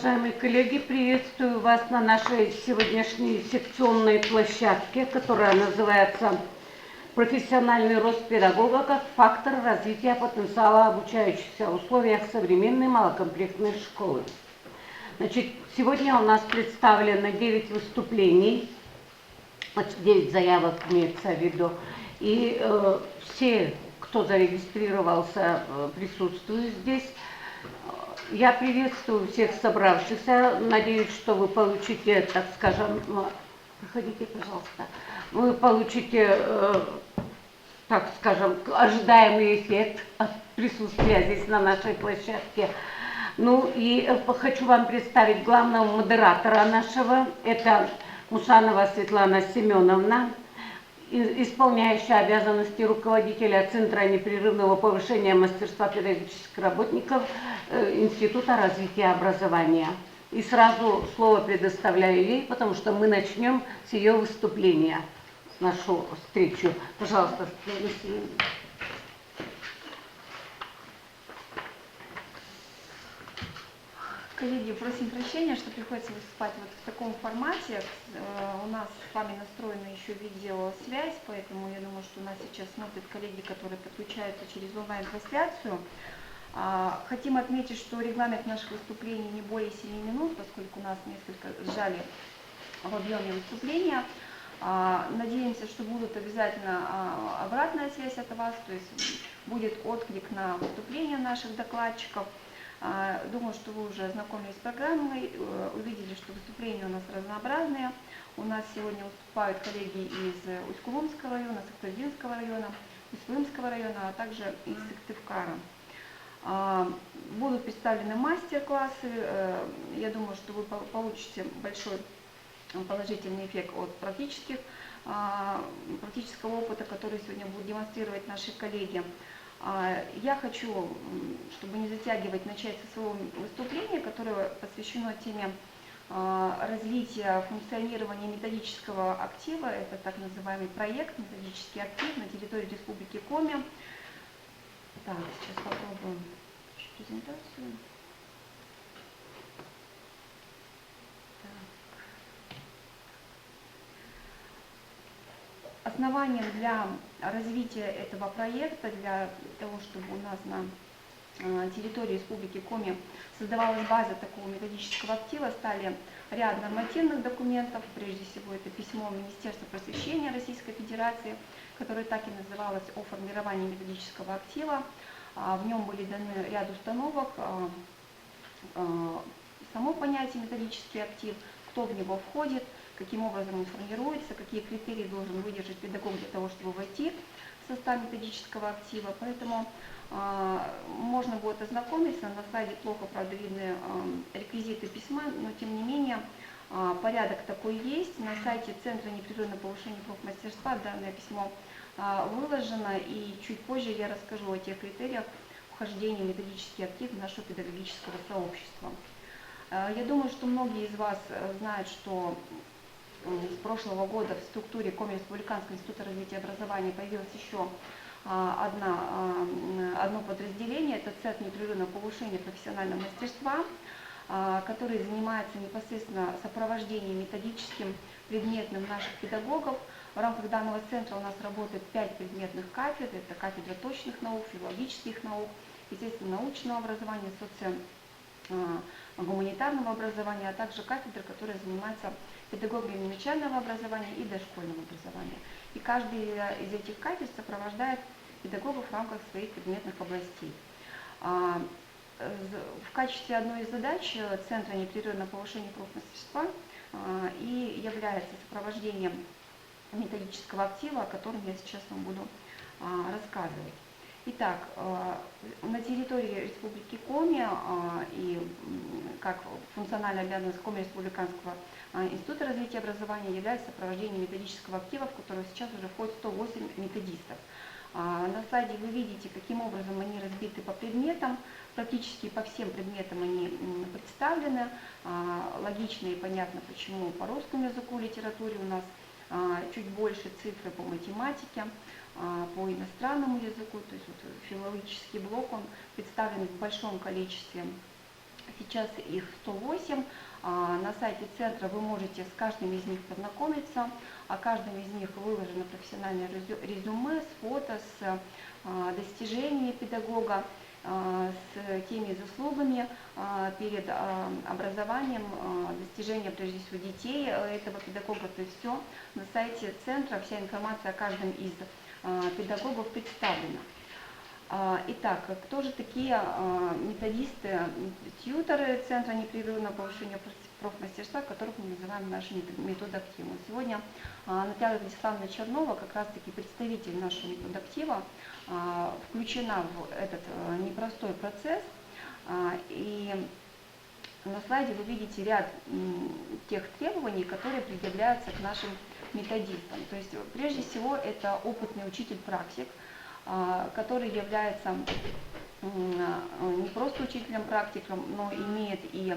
Уважаемые коллеги, приветствую вас на нашей сегодняшней секционной площадке, которая называется «Профессиональный рост педагога как фактор развития потенциала обучающихся в условиях современной малокомплектной школы». Значит, сегодня у нас представлено 9 выступлений, 9 заявок имеется в виду, и все, кто зарегистрировался, присутствуют здесь. Я приветствую всех собравшихся. Надеюсь, что вы получите, так скажем, проходите, пожалуйста, вы получите, так скажем, ожидаемый эффект от присутствия здесь на нашей площадке. Ну и хочу вам представить главного модератора нашего. Это Мушанова Светлана Семеновна, исполняющая обязанности руководителя Центра непрерывного повышения мастерства педагогических работников Института развития образования. И сразу слово предоставляю ей, потому что мы начнем с ее выступления, нашу встречу. Пожалуйста, Светлана. Коллеги, просим прощения, что приходится выступать вот в таком формате. У нас с вами настроена еще видеосвязь, поэтому я думаю, что нас сейчас смотрят коллеги, которые подключаются через онлайн-трансляцию. Хотим отметить, что регламент наших выступлений не более 7 минут, поскольку нас несколько сжали в объеме выступления. Надеемся, что будут обязательно обратная связь от вас, то есть будет отклик на выступления наших докладчиков. Думаю, что вы уже ознакомились с программой, увидели, что выступления у нас разнообразные. У нас сегодня выступают коллеги из Усть-Кулумского района, Сахтардинского района, Усть-Илымского района, а также из Сыктывкара. Будут представлены мастер-классы. Я думаю, что вы получите большой положительный эффект от практического опыта, который сегодня будут демонстрировать наши коллеги. Я хочу, чтобы не затягивать, начать со своего выступления, которое посвящено теме развития функционирования методического актива. Это так называемый проект «Методический актив» на территории Республики Коми. Так, сейчас попробуем презентацию. Основанием для развития этого проекта, для того, чтобы у нас на территории Республики Коми создавалась база такого методического актива, стали ряд нормативных документов. Прежде всего, это письмо Министерства просвещения Российской Федерации, которое так и называлось «О формировании методического актива». В нем были даны ряд установок, само понятие методический актив, кто в него входит, каким образом он формируется, какие критерии должен выдержать педагог для того, чтобы войти в состав методического актива. Поэтому можно будет ознакомиться, на слайде плохо, правда, видны реквизиты письма, но тем не менее порядок такой есть. На сайте Центра непрерывного повышения профмастерства данное письмо выложено, и чуть позже я расскажу о тех критериях вхождения в методический актив нашего педагогического сообщества. Я думаю, что многие из вас знают, что с прошлого года в структуре Коми Республиканского института развития образования появилось еще одно подразделение, это Центр непрерывного повышения профессионального мастерства, который занимается непосредственно сопровождением методическим, предметным наших педагогов. В рамках данного центра у нас работает 5 предметных кафедр, это кафедра точных наук, филологических наук, естественно, научного образования, гуманитарного образования, а также кафедра, которая занимается педагогами начального образования и дошкольного образования. И каждый из этих кафедр сопровождает педагогов в рамках своих предметных областей. В качестве одной из задач Центра непрерывного повышения профмастерства и является сопровождением методического актива, о котором я сейчас вам буду рассказывать. Итак, на территории Республики Коми и как функциональная обязанность Коми Республиканского института развития образования является сопровождение методического актива, в который сейчас уже входит 108 методистов. На слайде вы видите, каким образом они разбиты по предметам. Практически по всем предметам они представлены. Логично и понятно, почему по русскому языку, литературе у нас чуть больше цифры по математике, по иностранному языку. То есть вот филологический блок, он представлен в большом количестве Сейчас их 108. На сайте центра вы можете с каждым из них познакомиться. О каждом из них выложено профессиональное резюме с фото, с достижениями педагога, с теми заслугами перед образованием, достижения прежде всего детей этого педагога. То есть все на сайте центра, вся информация о каждом из педагогов представлена. Итак, кто же такие методисты, тьюторы Центра непрерывного повышения профмастерства, которых мы называем нашими методактивы? Сегодня Наталья Владиславовна Чернова, как раз таки представитель нашего методактива, включена в этот непростой процесс. И на слайде вы видите ряд тех требований, которые предъявляются к нашим методистам. То есть, прежде всего, это опытный учитель-практик, который является не просто учителем-практиком, но имеет и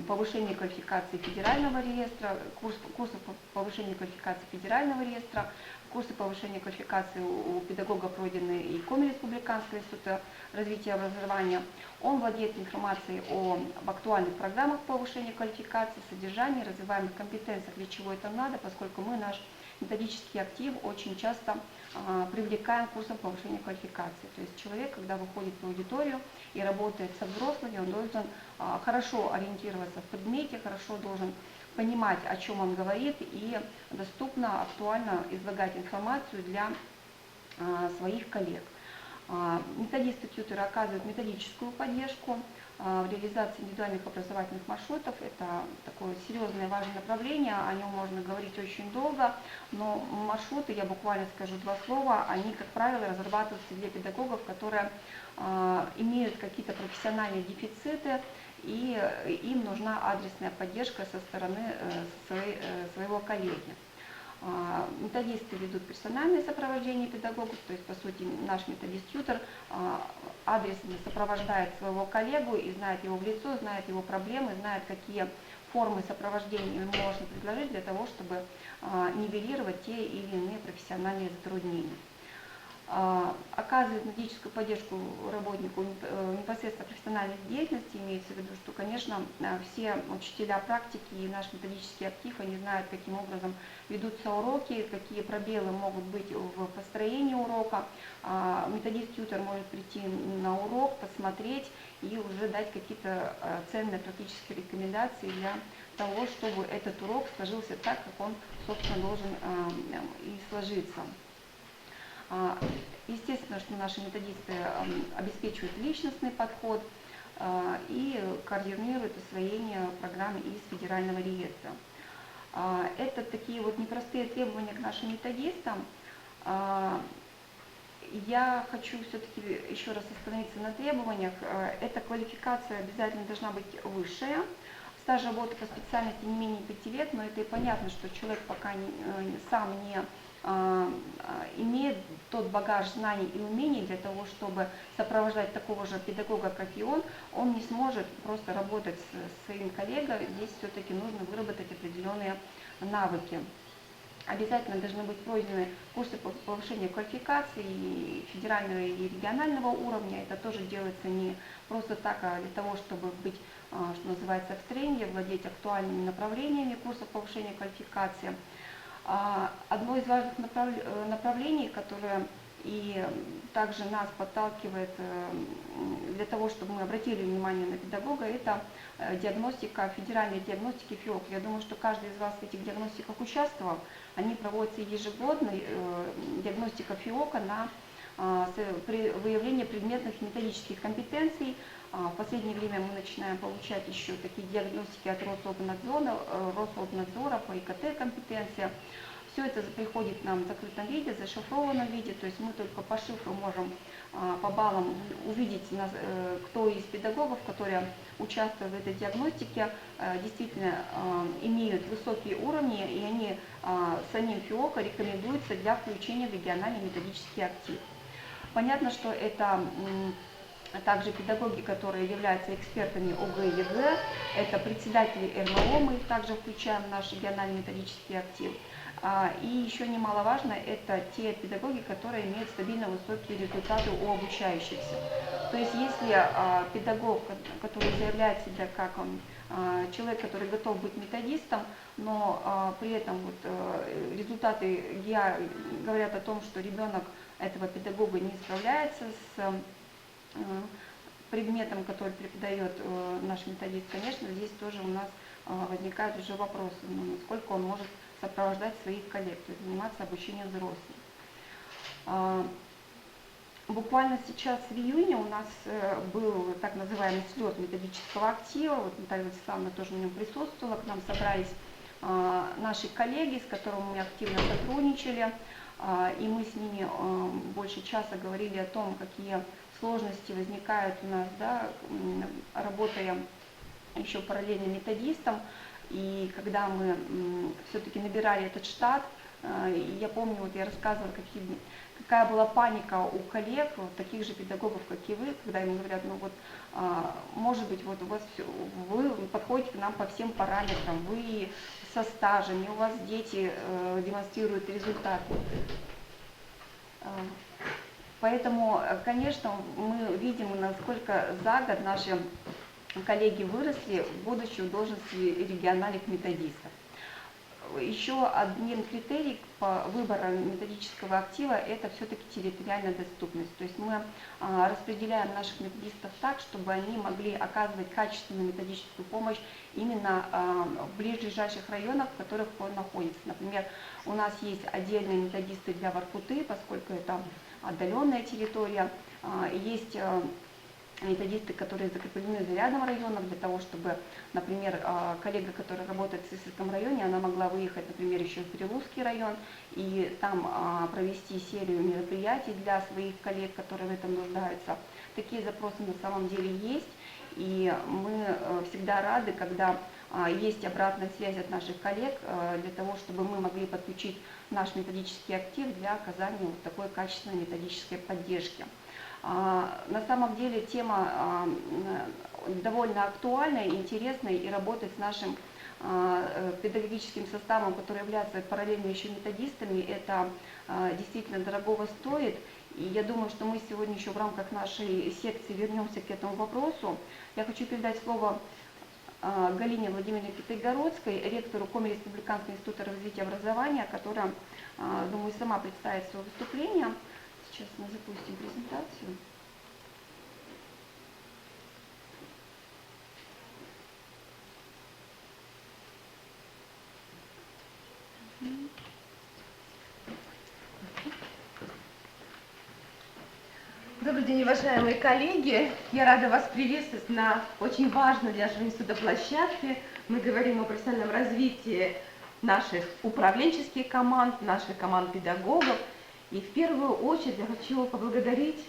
повышение квалификации федерального реестра, курсы повышения квалификации федерального реестра, курсы повышения квалификации у педагога пройдены и Коми Республиканского института развития образования. Он владеет информацией об актуальных программах повышения квалификации, содержании, развиваемых компетенциях, для чего это надо, поскольку мы наш методический актив очень часто привлекаем курсом повышения квалификации. То есть человек, когда выходит в аудиторию и работает со взрослыми, он должен хорошо ориентироваться в предмете, хорошо должен понимать, о чем он говорит, и доступно, актуально излагать информацию для своих коллег. Методисты-тьютеры оказывают методическую поддержку в реализации индивидуальных образовательных маршрутов. Это такое серьезное, важное направление, о нем можно говорить очень долго, но маршруты, я буквально скажу два слова, они, как правило, разрабатываются для педагогов, которые имеют какие-то профессиональные дефициты, и им нужна адресная поддержка со стороны своего коллеги. Методисты ведут персональное сопровождение педагогов, то есть, по сути, наш методист-тьютер адресно сопровождает своего коллегу и знает его в лицо, знает его проблемы, знает, какие формы сопровождения можно предложить для того, чтобы нивелировать те или иные профессиональные затруднения. Оказывает методическую поддержку работнику непосредственно профессиональной деятельности, имеется в виду, что, конечно, все учителя практики и наш методический актив, они знают, каким образом ведутся уроки, какие пробелы могут быть в построении урока. Методист-тьютер может прийти на урок, посмотреть и уже дать какие-то ценные практические рекомендации для того, чтобы этот урок сложился так, как он, собственно, должен и сложиться. Естественно, что наши методисты обеспечивают личностный подход и координируют освоение программы из федерального реестра. Это такие вот непростые требования к нашим методистам. Я хочу все-таки еще раз остановиться на требованиях. Эта квалификация обязательно должна быть высшая. Стаж работы по специальности не менее 5 лет, но это и понятно, что человек пока сам не имеет тот багаж знаний и умений для того, чтобы сопровождать такого же педагога, как и он не сможет просто работать с своим коллегой. Здесь все-таки нужно выработать определенные навыки. Обязательно должны быть пройдены курсы по повышению квалификации и федерального и регионального уровня. Это тоже делается не просто так, а для того, чтобы быть, что называется, в тренде, владеть актуальными направлениями курсов повышения квалификации. Одно из важных направлений, которое и также нас подталкивает для того, чтобы мы обратили внимание на педагога, это диагностика, федеральной диагностики ФИОК. Я думаю, что каждый из вас в этих диагностиках участвовал. Они проводятся ежегодно, диагностика ФИОКа на выявление предметных и методических компетенций. В последнее время мы начинаем получать еще такие диагностики от Рособнадзора по ИКТ-компетенциям. Все это приходит нам в закрытом виде, зашифрованном виде, то есть мы только по шифру можем по баллам увидеть, кто из педагогов, которые участвуют в этой диагностике, действительно имеют высокие уровни, и они самим ФИОКа рекомендуются для включения в региональный методический актив. Понятно, что это также педагоги, которые являются экспертами ОГЭ и ЕГЭ, это председатели РМО, мы их также включаем в наш региональный методический актив. И еще немаловажно, это те педагоги, которые имеют стабильно высокие результаты у обучающихся. То есть если педагог, который заявляет себя как человек, который готов быть методистом, но при этом результаты говорят о том, что ребенок этого педагога не справляется с предметом, который преподает наш методист, конечно, здесь тоже у нас возникают уже вопросы, насколько он может сопровождать своих коллег, то есть заниматься обучением взрослых. Буквально сейчас в июне у нас был так называемый слет методического актива, вот Наталья Владиславовна тоже на нем присутствовала, к нам собрались наши коллеги, с которыми мы активно сотрудничали, и мы с ними больше часа говорили о том, какие сложности возникают у нас, да, работая еще параллельно методистом. И когда мы все-таки набирали этот штат, я помню, вот я рассказывала, какая была паника у коллег, вот таких же педагогов, как и вы, когда им говорят, ну вот, может быть, вот у вас вы подходите к нам по всем параметрам, вы со стажем, и у вас дети демонстрируют результаты. Поэтому, конечно, мы видим, насколько за год наши коллеги выросли, будучи в должности региональных методистов. Еще один критерий по выбору методического актива – это все-таки территориальная доступность. То есть мы распределяем наших методистов так, чтобы они могли оказывать качественную методическую помощь именно в ближайших районах, в которых он находится. Например, у нас есть отдельные методисты для Воркуты, поскольку это отдаленная территория, есть методисты, которые закреплены за рядом районов, для того, чтобы, например, коллега, которая работает в Сысольском районе, она могла выехать, например, еще в Прилузский район и там провести серию мероприятий для своих коллег, которые в этом нуждаются. Такие запросы на самом деле есть, и мы всегда рады, когда есть обратная связь от наших коллег, для того, чтобы мы могли подключить наш методический актив для оказания вот такой качественной методической поддержки. На самом деле тема довольно актуальная, интересная, и работать с нашим педагогическим составом, который является параллельно еще методистами, это действительно дорогого стоит. И я думаю, что мы сегодня еще в рамках нашей секции вернемся к этому вопросу. Я хочу передать слово Галине Владимировне Китайгородской, ректору Коми Республиканского института развития образования, которая, думаю, сама представит свое выступление. Сейчас мы запустим презентацию. Добрый день, уважаемые коллеги! Я рада вас приветствовать на очень важной для нашего института площадке. Мы говорим о профессиональном развитии наших управленческих команд, наших команд педагогов. И в первую очередь я хочу поблагодарить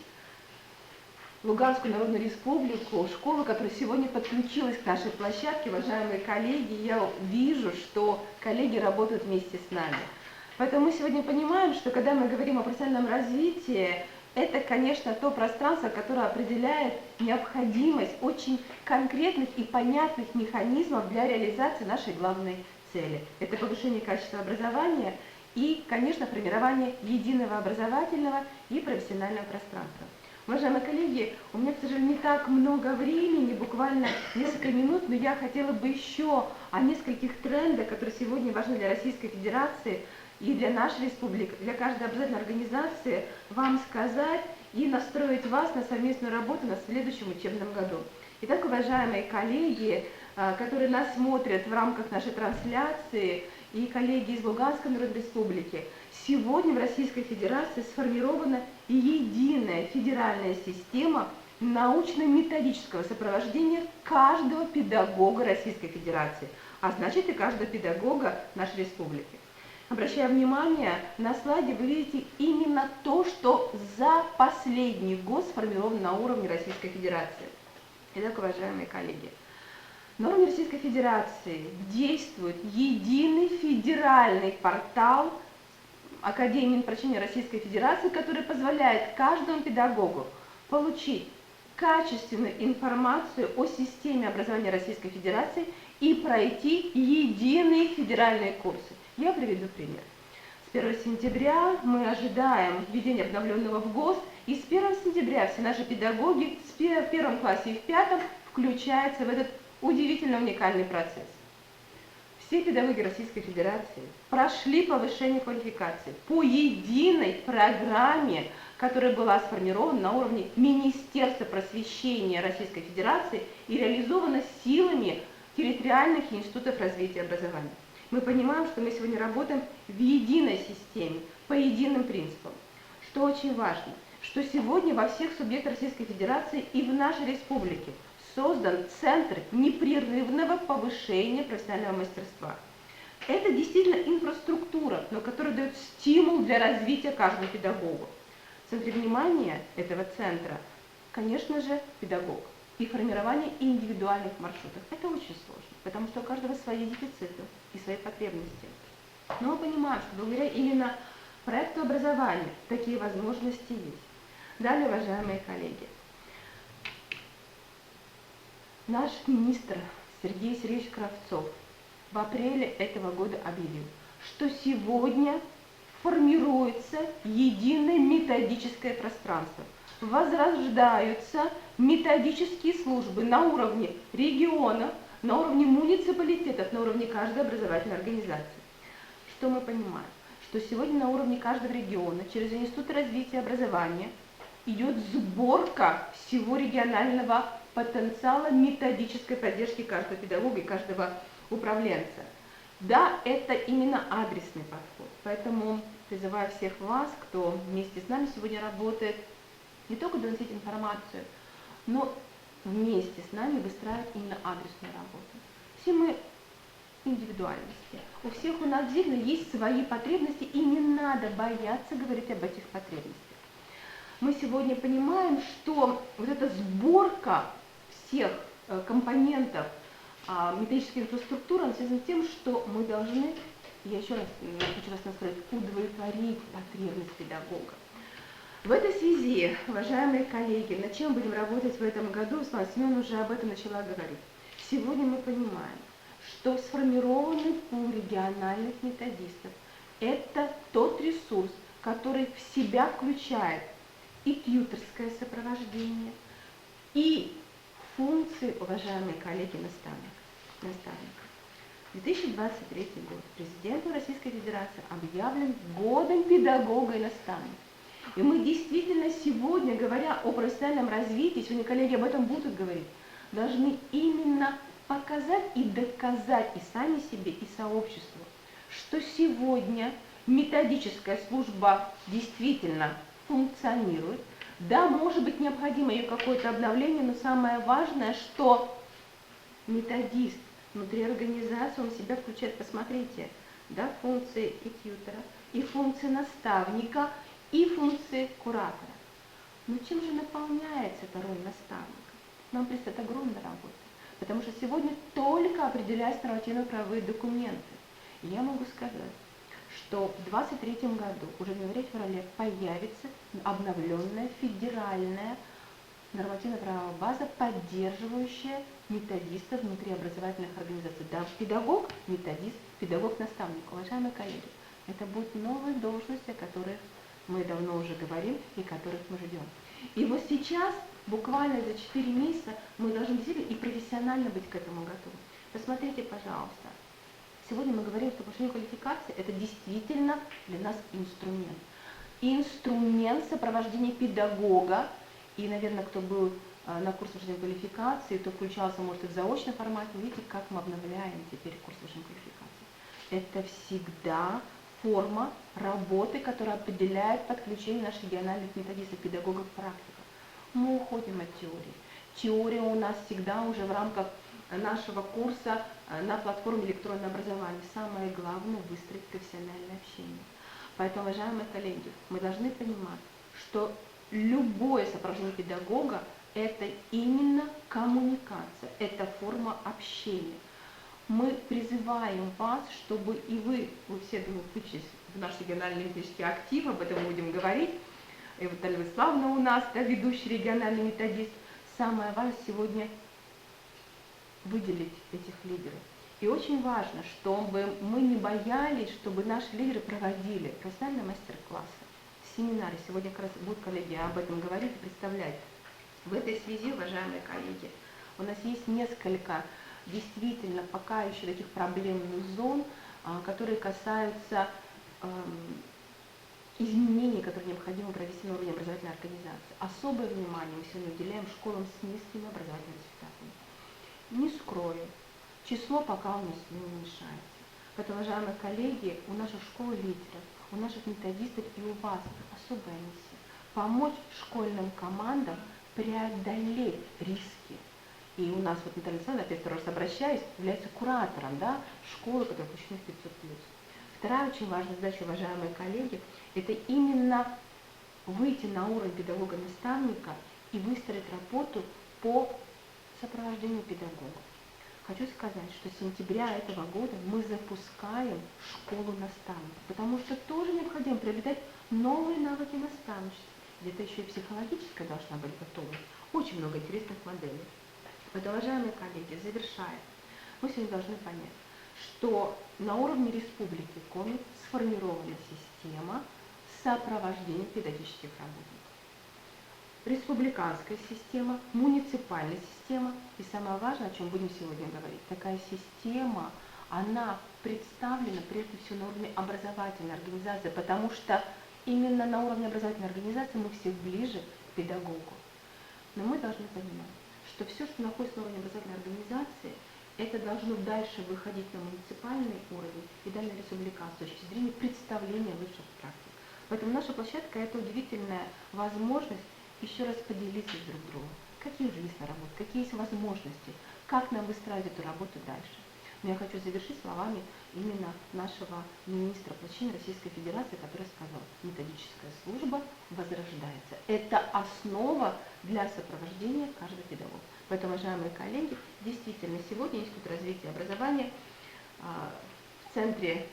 Луганскую Народную Республику, школу, которая сегодня подключилась к нашей площадке. Уважаемые коллеги, я вижу, что коллеги работают вместе с нами. Поэтому мы сегодня понимаем, что когда мы говорим о профессиональном развитии, это, конечно, то пространство, которое определяет необходимость очень конкретных и понятных механизмов для реализации нашей главной цели. Это повышение качества образования и, конечно, формирование единого образовательного и профессионального пространства. Уважаемые коллеги, у меня, к сожалению, не так много времени, буквально несколько минут, но я хотела бы еще о нескольких трендах, которые сегодня важны для Российской Федерации и для нашей республики, для каждой образовательной организации, вам сказать и настроить вас на совместную работу на следующем учебном году. Итак, уважаемые коллеги, которые нас смотрят в рамках нашей трансляции, и коллеги из Луганской Народной Республики, сегодня в Российской Федерации сформирована единая федеральная система научно-методического сопровождения каждого педагога Российской Федерации, а значит и каждого педагога нашей республики. Обращая внимание, на слайде вы видите именно то, что за последний год сформировано на уровне Российской Федерации. Итак, уважаемые коллеги, на уровне Российской Федерации действует единый федеральный портал Академии Минпрочения Российской Федерации, который позволяет каждому педагогу получить качественную информацию о системе образования Российской Федерации и пройти единые федеральные курсы. Я приведу пример. С 1 сентября мы ожидаем введения обновленного в ГОС, и с 1 сентября все наши педагоги в первом классе и в пятом включаются в этот удивительно уникальный процесс. Все педагоги Российской Федерации прошли повышение квалификации по единой программе, которая была сформирована на уровне Министерства просвещения Российской Федерации и реализована силами территориальных институтов развития образования. Мы понимаем, что мы сегодня работаем в единой системе, по единым принципам. Что очень важно, что сегодня во всех субъектах Российской Федерации и в нашей республике создан Центр непрерывного повышения профессионального мастерства. Это действительно инфраструктура, но которая дает стимул для развития каждого педагога. В центре внимания этого центра, конечно же, педагог и формирование индивидуальных маршрутов. Это очень сложно, потому что у каждого свои дефициты и свои потребности. Но мы понимаем, что благодаря именно проекту образования такие возможности есть. Далее, уважаемые коллеги, наш министр Сергей Сергеевич Кравцов в апреле этого года объявил, что сегодня формируется единое методическое пространство. Возрождаются методические службы на уровне регионов, на уровне муниципалитетов, на уровне каждой образовательной организации. Что мы понимаем? Что сегодня на уровне каждого региона через Институт развития образования идет сборка всего регионального потенциала методической поддержки каждого педагога и каждого управленца. Да, это именно адресный подход, поэтому призываю всех вас, кто вместе с нами сегодня работает, не только доносить информацию, но вместе с нами выстраивать именно адресную работу. Все мы индивидуальности, у всех у нас действительно есть свои потребности, и не надо бояться говорить об этих потребностях. Мы сегодня понимаем, что вот эта сборка всех компонентов методической инфраструктуры связана с тем, что мы должны, я еще раз хочу вас настроить, удовлетворить потребность педагога. В этой связи, уважаемые коллеги, над чем будем работать в этом году, Светлана Семеновна уже об этом начала говорить. Сегодня мы понимаем, что сформированный пул региональных методистов – это тот ресурс, который в себя включает и тьюторское сопровождение, и функции, уважаемые коллеги, наставников. 2023 год президентом Российской Федерации объявлен годом педагога и наставника. И мы действительно сегодня, говоря о профессиональном развитии, сегодня коллеги об этом будут говорить, должны именно показать и доказать и сами себе, и сообществу, что сегодня методическая служба действительно функционирует. Да, может быть, необходимо ее какое-то обновление, но самое важное, что методист внутри организации, он в себя включает, посмотрите, да, функции и тьютера, и функции наставника, и функции куратора. Но чем же наполняется эта роль наставника? Нам предстоит огромная работа, потому что сегодня только определяются нормативно-правовые документы. И я могу сказать, что в 2023 году, уже в январе-феврале, появится обновленная федеральная нормативно-правовая база, поддерживающая методистов внутри образовательных организаций. Да, педагог, методист, педагог-наставник. Уважаемые коллеги, это будут новые должности, о которых мы давно уже говорим и которых мы ждем. И вот сейчас, буквально за 4 месяца, мы должны действительно и профессионально быть к этому готовы. Посмотрите, пожалуйста. Сегодня мы говорим, что повышение квалификации – это действительно для нас инструмент. Инструмент сопровождения педагога. И, наверное, кто был на курсе повышения квалификации, кто включался, может, и в заочном формате, видите, как мы обновляем теперь курс повышения квалификации. Это всегда форма работы, которая определяет подключение наших региональных методистов, педагогов, практиков. Мы уходим от теории. Теория у нас всегда уже в рамках нашего курса на платформе электронного образования. Самое главное – выстроить профессиональное общение. Поэтому, уважаемые коллеги, мы должны понимать, что любое сопровождение педагога – это именно коммуникация, это форма общения. Мы призываем вас, чтобы и вы все, думаю, включились в наш региональный методический актив, об этом мы будем говорить. И вот Альва Славна у нас, да, ведущий региональный методист. самое важное сегодня выделить этих лидеров. И очень важно, чтобы мы не боялись, чтобы наши лидеры проводили профессиональные мастер-классы, семинары. Сегодня как раз будут коллеги об этом говорить и представлять. В этой связи, уважаемые коллеги, у нас есть несколько действительно пока еще таких проблемных зон, которые касаются изменений, которые необходимо провести на уровне образовательной организации. Особое внимание мы сегодня уделяем школам с низкими образовательными результатами. Не скрою, число пока у нас не уменьшается. Поэтому, уважаемые коллеги, у наших школ лидеров, у наших методистов и у вас особая миссия – помочь школьным командам преодолеть риски. И у нас вот Наталья Александровна, опять второй раз обращаюсь, является куратором, да, школы, которая включена в 500+. Вторая очень важная задача, уважаемые коллеги, это именно выйти на уровень педагога-наставника и выстроить работу по сопровождению педагогов. Хочу сказать, что с сентября этого года мы запускаем школу наставников, потому что тоже необходимо приобретать новые навыки наставничества. Где-то еще и психологическая должна быть готова. Очень много интересных моделей. Поэтому, уважаемые коллеги, завершая, мы сегодня должны понять, что на уровне республики Коми сформирована система сопровождения педагогических работников. Республиканская система, муниципальная система и самое важное, о чем будем сегодня говорить, такая система, она представлена прежде всего на уровне образовательной организации, потому что именно на уровне образовательной организации мы все ближе к педагогу. Но мы должны понимать, что все, что находится на уровне образовательной организации, это должно дальше выходить на муниципальный уровень и далее на республиканскую с точки зрения представления лучших практик. Поэтому наша площадка – это удивительная возможность еще раз поделиться друг с другом. Какие уже есть наработки, какие есть возможности, как нам выстраивать эту работу дальше. Но я хочу завершить словами именно нашего министра просвещения Российской Федерации, который сказал, методическая служба возрождается. Это основа для сопровождения каждого педагога. Поэтому, уважаемые коллеги, действительно, сегодня Институт развития образования в центре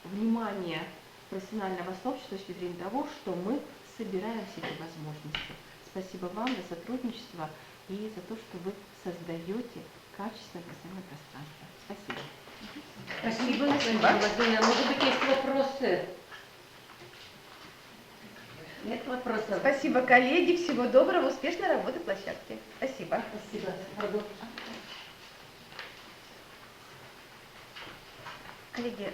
внимания профессионального сообщества с точки зрения того, что мы собираем все эти возможности. Спасибо вам за сотрудничество и за то, что вы создаете качественное профессиональное пространство. Спасибо. Спасибо, Наталья Владимировна. Может быть, есть вопросы? Нет вопросов? Спасибо, коллеги. Всего доброго, успешной работы площадки. Спасибо. Спасибо. Пардон. Коллеги,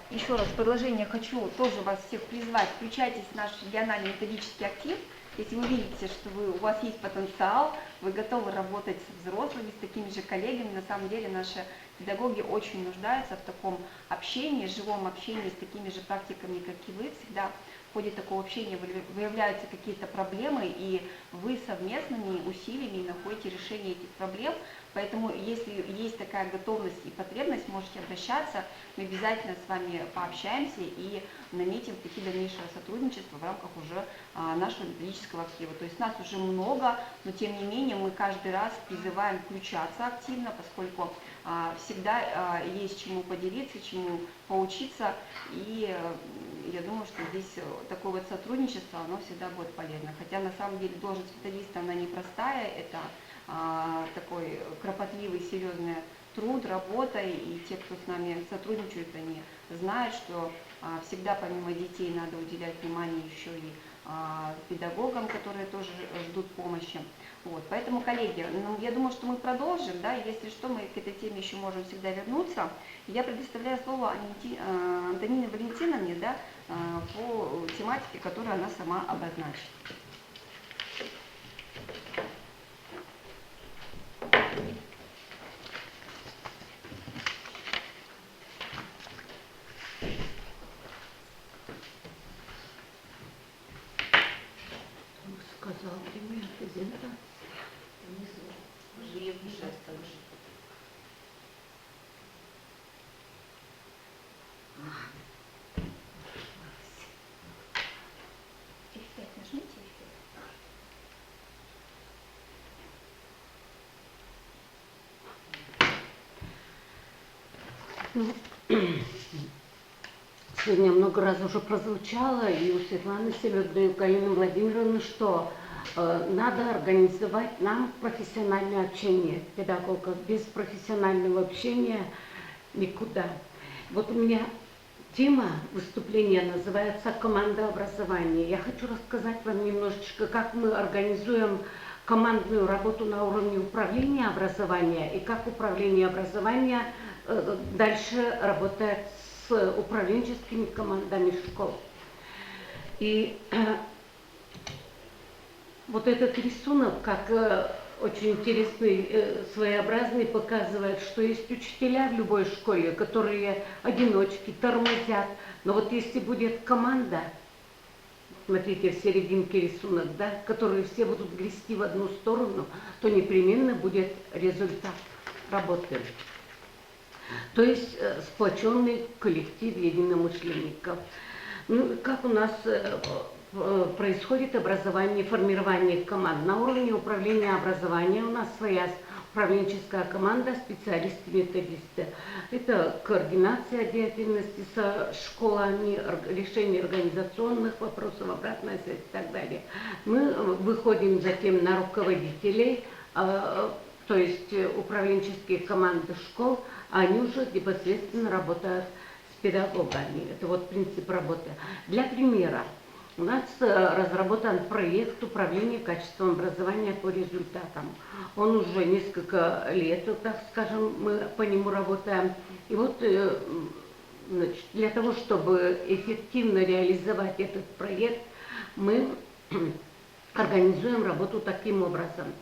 еще раз предложение хочу тоже вас всех призвать. Включайтесь в наш региональный методический актив. Если вы видите, что у вас есть потенциал, вы готовы работать с взрослыми, с такими же коллегами, на самом деле наши педагоги очень нуждаются в таком общении, живом общении с такими же практиками, как и вы. Всегда в ходе такого общения выявляются какие-то проблемы, и вы совместными усилиями находите решение этих проблем. Поэтому, если есть такая готовность и потребность, можете обращаться, мы обязательно с вами пообщаемся и наметим какие дальнейшие сотрудничества в рамках уже нашего методического актива. То есть нас уже много, но тем не менее мы каждый раз призываем включаться активно, поскольку всегда есть чему поделиться, чему поучиться, и я думаю, что здесь такое вот сотрудничество, оно всегда будет полезно. Хотя на самом деле должность методиста, она непростая, это такой кропотливый, серьезный труд, работа, и те, кто с нами сотрудничают, они знают, что всегда помимо детей надо уделять внимание еще и педагогам, которые тоже ждут помощи. Вот. Поэтому, коллеги, я думаю, что мы продолжим, да, если что, мы к этой теме еще можем всегда вернуться. Я предоставляю слово Антонине Валентиновне, да, по тематике, которую она сама обозначит. Сказал пример презентации. F5 нажмите, Сегодня много раз уже прозвучало и у Светланы Селедной, и у Галины Владимировны, что надо организовать нам профессиональное общение педагогов. Без профессионального общения никуда. Вот у меня тема выступления называется «Команда образования». Я хочу рассказать вам немножечко, как мы организуем командную работу на уровне управления образования и как управление образования дальше работает с управленческими командами школ. И вот этот рисунок, как очень интересный, своеобразный, показывает, что есть учителя в любой школе, которые одиночки, тормозят. Но вот если будет команда, смотрите, в серединке рисунок, да, которые все будут грести в одну сторону, то непременно будет результат работы. То есть сплоченный коллектив единомышленников. Ну, как у нас происходит образование, формирование команд. На уровне управления образования у нас своя управленческая команда, специалисты-методисты. Это координация деятельности со школами, решение организационных вопросов, обратная связь и так далее. Мы выходим затем на руководителей, то есть управленческие команды школ, а они уже непосредственно работают с педагогами. Это вот принцип работы. Для примера. У нас разработан проект управления качеством образования по результатам. Он уже несколько лет, так скажем, мы по нему работаем. И вот значит, для того, чтобы эффективно реализовать этот проект, мы организуем работу таким образом.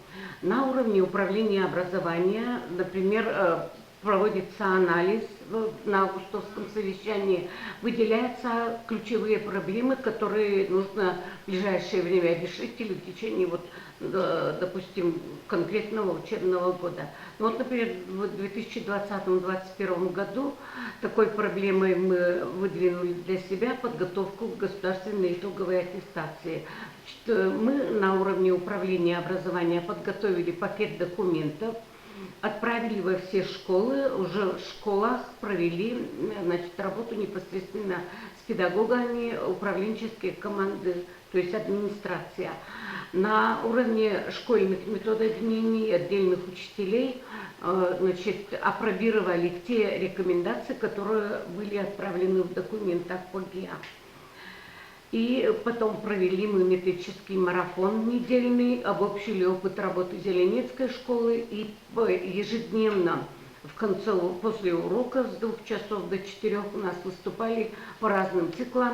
На уровне управления образования, например, проводится анализ на августовском совещании, выделяются ключевые проблемы, которые нужно в ближайшее время решить или в течение, вот, допустим, конкретного учебного года. Вот, например, в 2020-2021 году такой проблемой мы выдвинули для себя подготовку к государственной итоговой аттестации. Мы на уровне управления образования подготовили пакет документов, отправили во все школы, уже в школах провели, значит, работу непосредственно с педагогами, управленческие команды, то есть администрация. На уровне школьных методообменений и отдельных учителей, значит, апробировали те рекомендации, которые были отправлены в документах по ГИА. И потом провели мы методический марафон недельный, обобщили опыт работы Зеленецкой школы и ежедневно в конце, после уроков с 2 часов до 4 у нас выступали по разным циклам,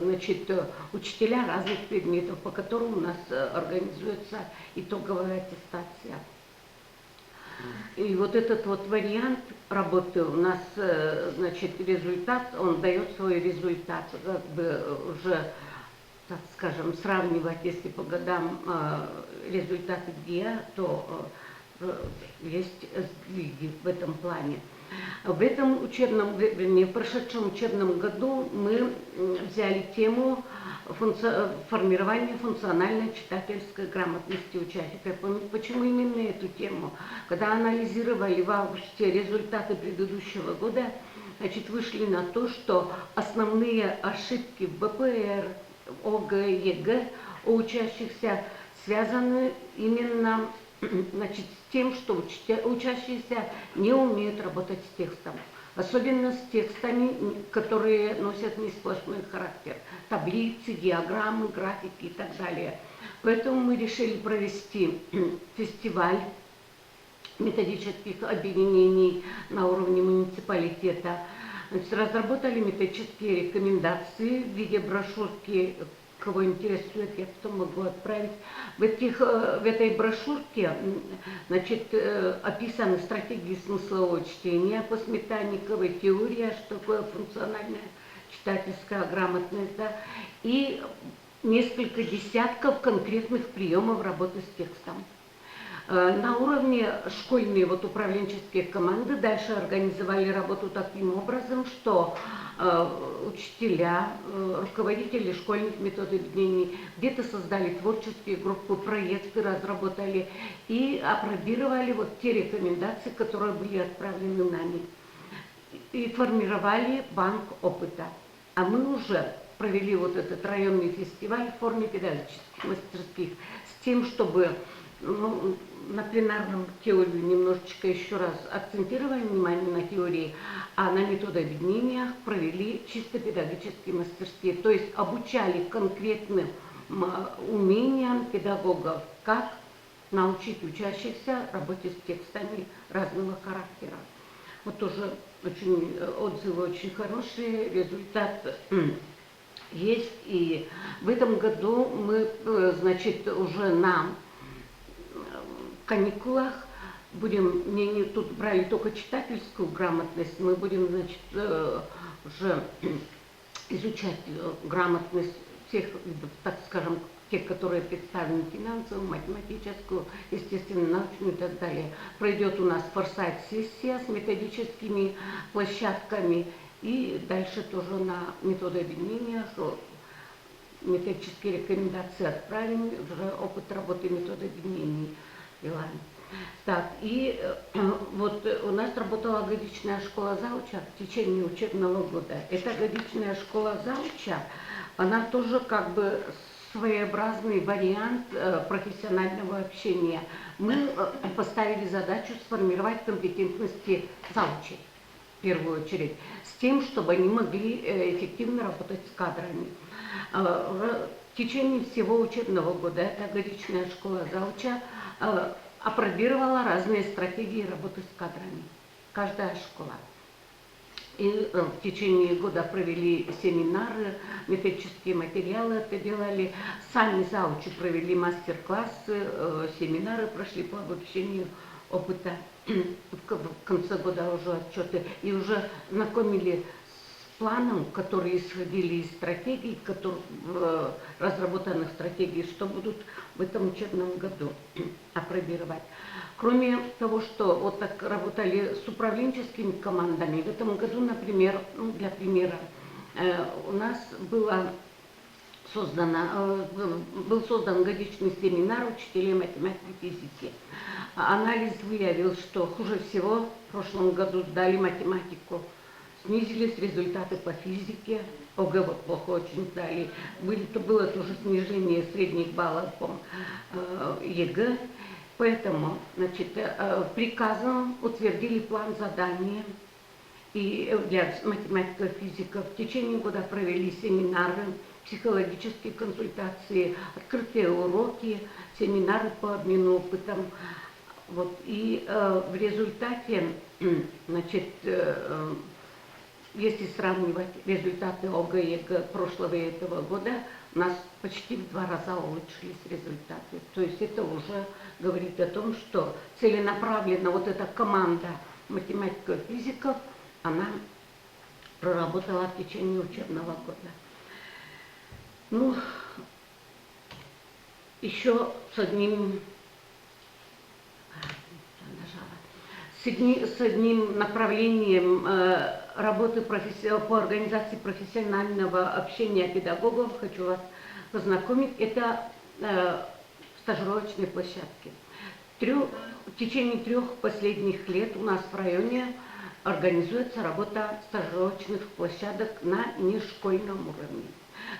значит, учителя разных предметов, по которым у нас организуется итоговая аттестация. И вот этот вот вариант работы у нас, значит, результат, он дает свой результат, как бы уже, так скажем, сравнивать, если по годам результаты ГИА, то есть сдвиги в этом плане. В этом учебном, вернее, в прошедшем учебном году мы взяли тему формирования функциональной читательской грамотности учащихся. Почему именно эту тему? Когда анализировали в августе результаты предыдущего года, значит, вышли на то, что основные ошибки в БПР, ОГЭ, ЕГЭ у учащихся связаны именно, значит, с тем, что учащиеся не умеют работать с текстом. Особенно с текстами, которые носят несплошной характер. Таблицы, диаграммы, графики и так далее. Поэтому мы решили провести фестиваль методических объединений на уровне муниципалитета. Значит, разработали методические рекомендации в виде брошюрки. Кого интересует, я потом могу отправить. В этой брошюрке, значит, описаны стратегии смыслового чтения по Сметанниковой, теория, что такое функциональная читательская грамотность, да, и несколько десятков конкретных приемов работы с текстом. На уровне школьные вот управленческие команды дальше организовали работу таким образом, что учителя, руководители школьных методообменений где-то создали творческие группы, проекты разработали и апробировали вот те рекомендации, которые были отправлены нами. И формировали банк опыта. А мы уже провели вот этот районный фестиваль в форме педагогических мастерских с тем, чтобы ну, на пленарном теорию немножечко еще раз акцентировали внимание на теории, а на методообъединениях провели чисто педагогические мастерские, то есть обучали конкретным умениям педагогов, как научить учащихся работе с текстами разного характера. Вот тоже очень отзывы очень хорошие, результат есть. И в этом году мы, значит, уже на каникулах будем, не тут брали только читательскую грамотность, мы будем, значит, уже изучать грамотность всех видов, так скажем, тех, которые представлены финансовую, математическую, естественно-научную и так далее. Пройдет у нас форсайт-сессия с методическими площадками, и дальше тоже на методообъединения, методические рекомендации отправим, уже опыт работы методообъединений делаем. Так, и вот у нас работала годичная школа зауча в течение учебного года. Эта годичная школа зауча, она тоже как бы своеобразный вариант профессионального общения. Мы поставили задачу сформировать компетентности заучей, в первую очередь, с тем, чтобы они могли эффективно работать с кадрами. В течение всего учебного года эта годичная школа зауча опробировала разные стратегии работы с кадрами. Каждая школа. И в течение года провели семинары, методические материалы это делали, сами заучи провели мастер-классы, семинары прошли по обобщению опыта, в конце года уже отчеты, и уже знакомили с планом, которые исходили из стратегий, разработанных стратегий, что будут в этом учебном году опробировать. Кроме того, что вот так работали с управленческими командами, в этом году, например, ну, для примера, у нас был создан годичный семинар учителей математики и физики. Анализ выявил, что хуже всего в прошлом году сдали математику, снизились результаты по физике, ОГЭ вот плохо очень сдали, было тоже снижение средних баллов по ЕГЭ. Поэтому, значит, приказом утвердили план задания и для математиков и физиков. В течение года провели семинары, психологические консультации, открытые уроки, семинары по обмену опытом. Вот. И в результате, значит, если сравнивать результаты ОГЭ и ЕГЭ прошлого и этого года, у нас почти в 2 раза улучшились результаты. То есть это уже говорит о том, что целенаправленно вот эта команда математиков и физиков, она проработала в течение учебного года. Ну, еще с одним направлением работы по организации профессионального общения педагогов хочу вас познакомить. Это стажировочные площадки. В течение 3 последних лет у нас в районе организуется работа стажировочных площадок на нешкольном уровне.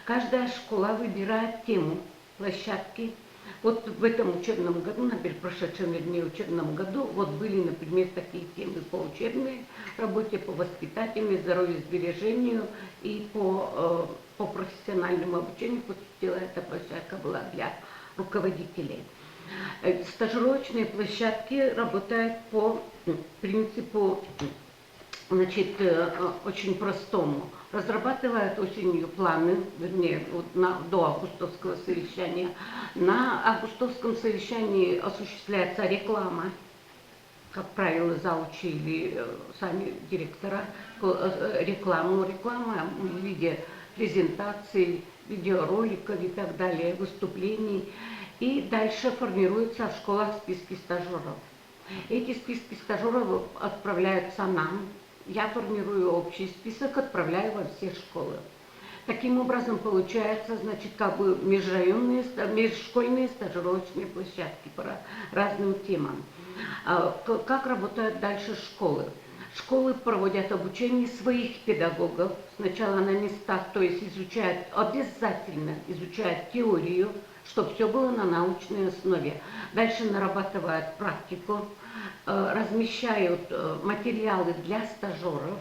Каждая школа выбирает тему площадки. Вот в этом учебном году, например, прошедшем учебном году, вот были, например, такие темы по учебной работе, по воспитательной, здоровьесбережению и по профессиональному обучению. Эта площадка была для руководителей. Стажировочные площадки работают по принципу, значит, очень простому. Разрабатывают осенью планы, вернее, вот до августовского совещания. На августовском совещании осуществляется реклама, как правило, заучи или сами директора, реклама в виде презентаций, видеороликов и так далее, выступлений. И дальше формируются в школах списки стажеров. Эти списки стажеров отправляются нам. Я формирую общий список, отправляю во все школы. Таким образом, получается, значит, как бы межшкольные стажировочные площадки по разным темам. Как работают дальше школы? Школы проводят обучение своих педагогов. Сначала на местах, то есть обязательно изучают теорию, чтобы все было на научной основе. Дальше нарабатывают практику, размещают материалы для стажеров,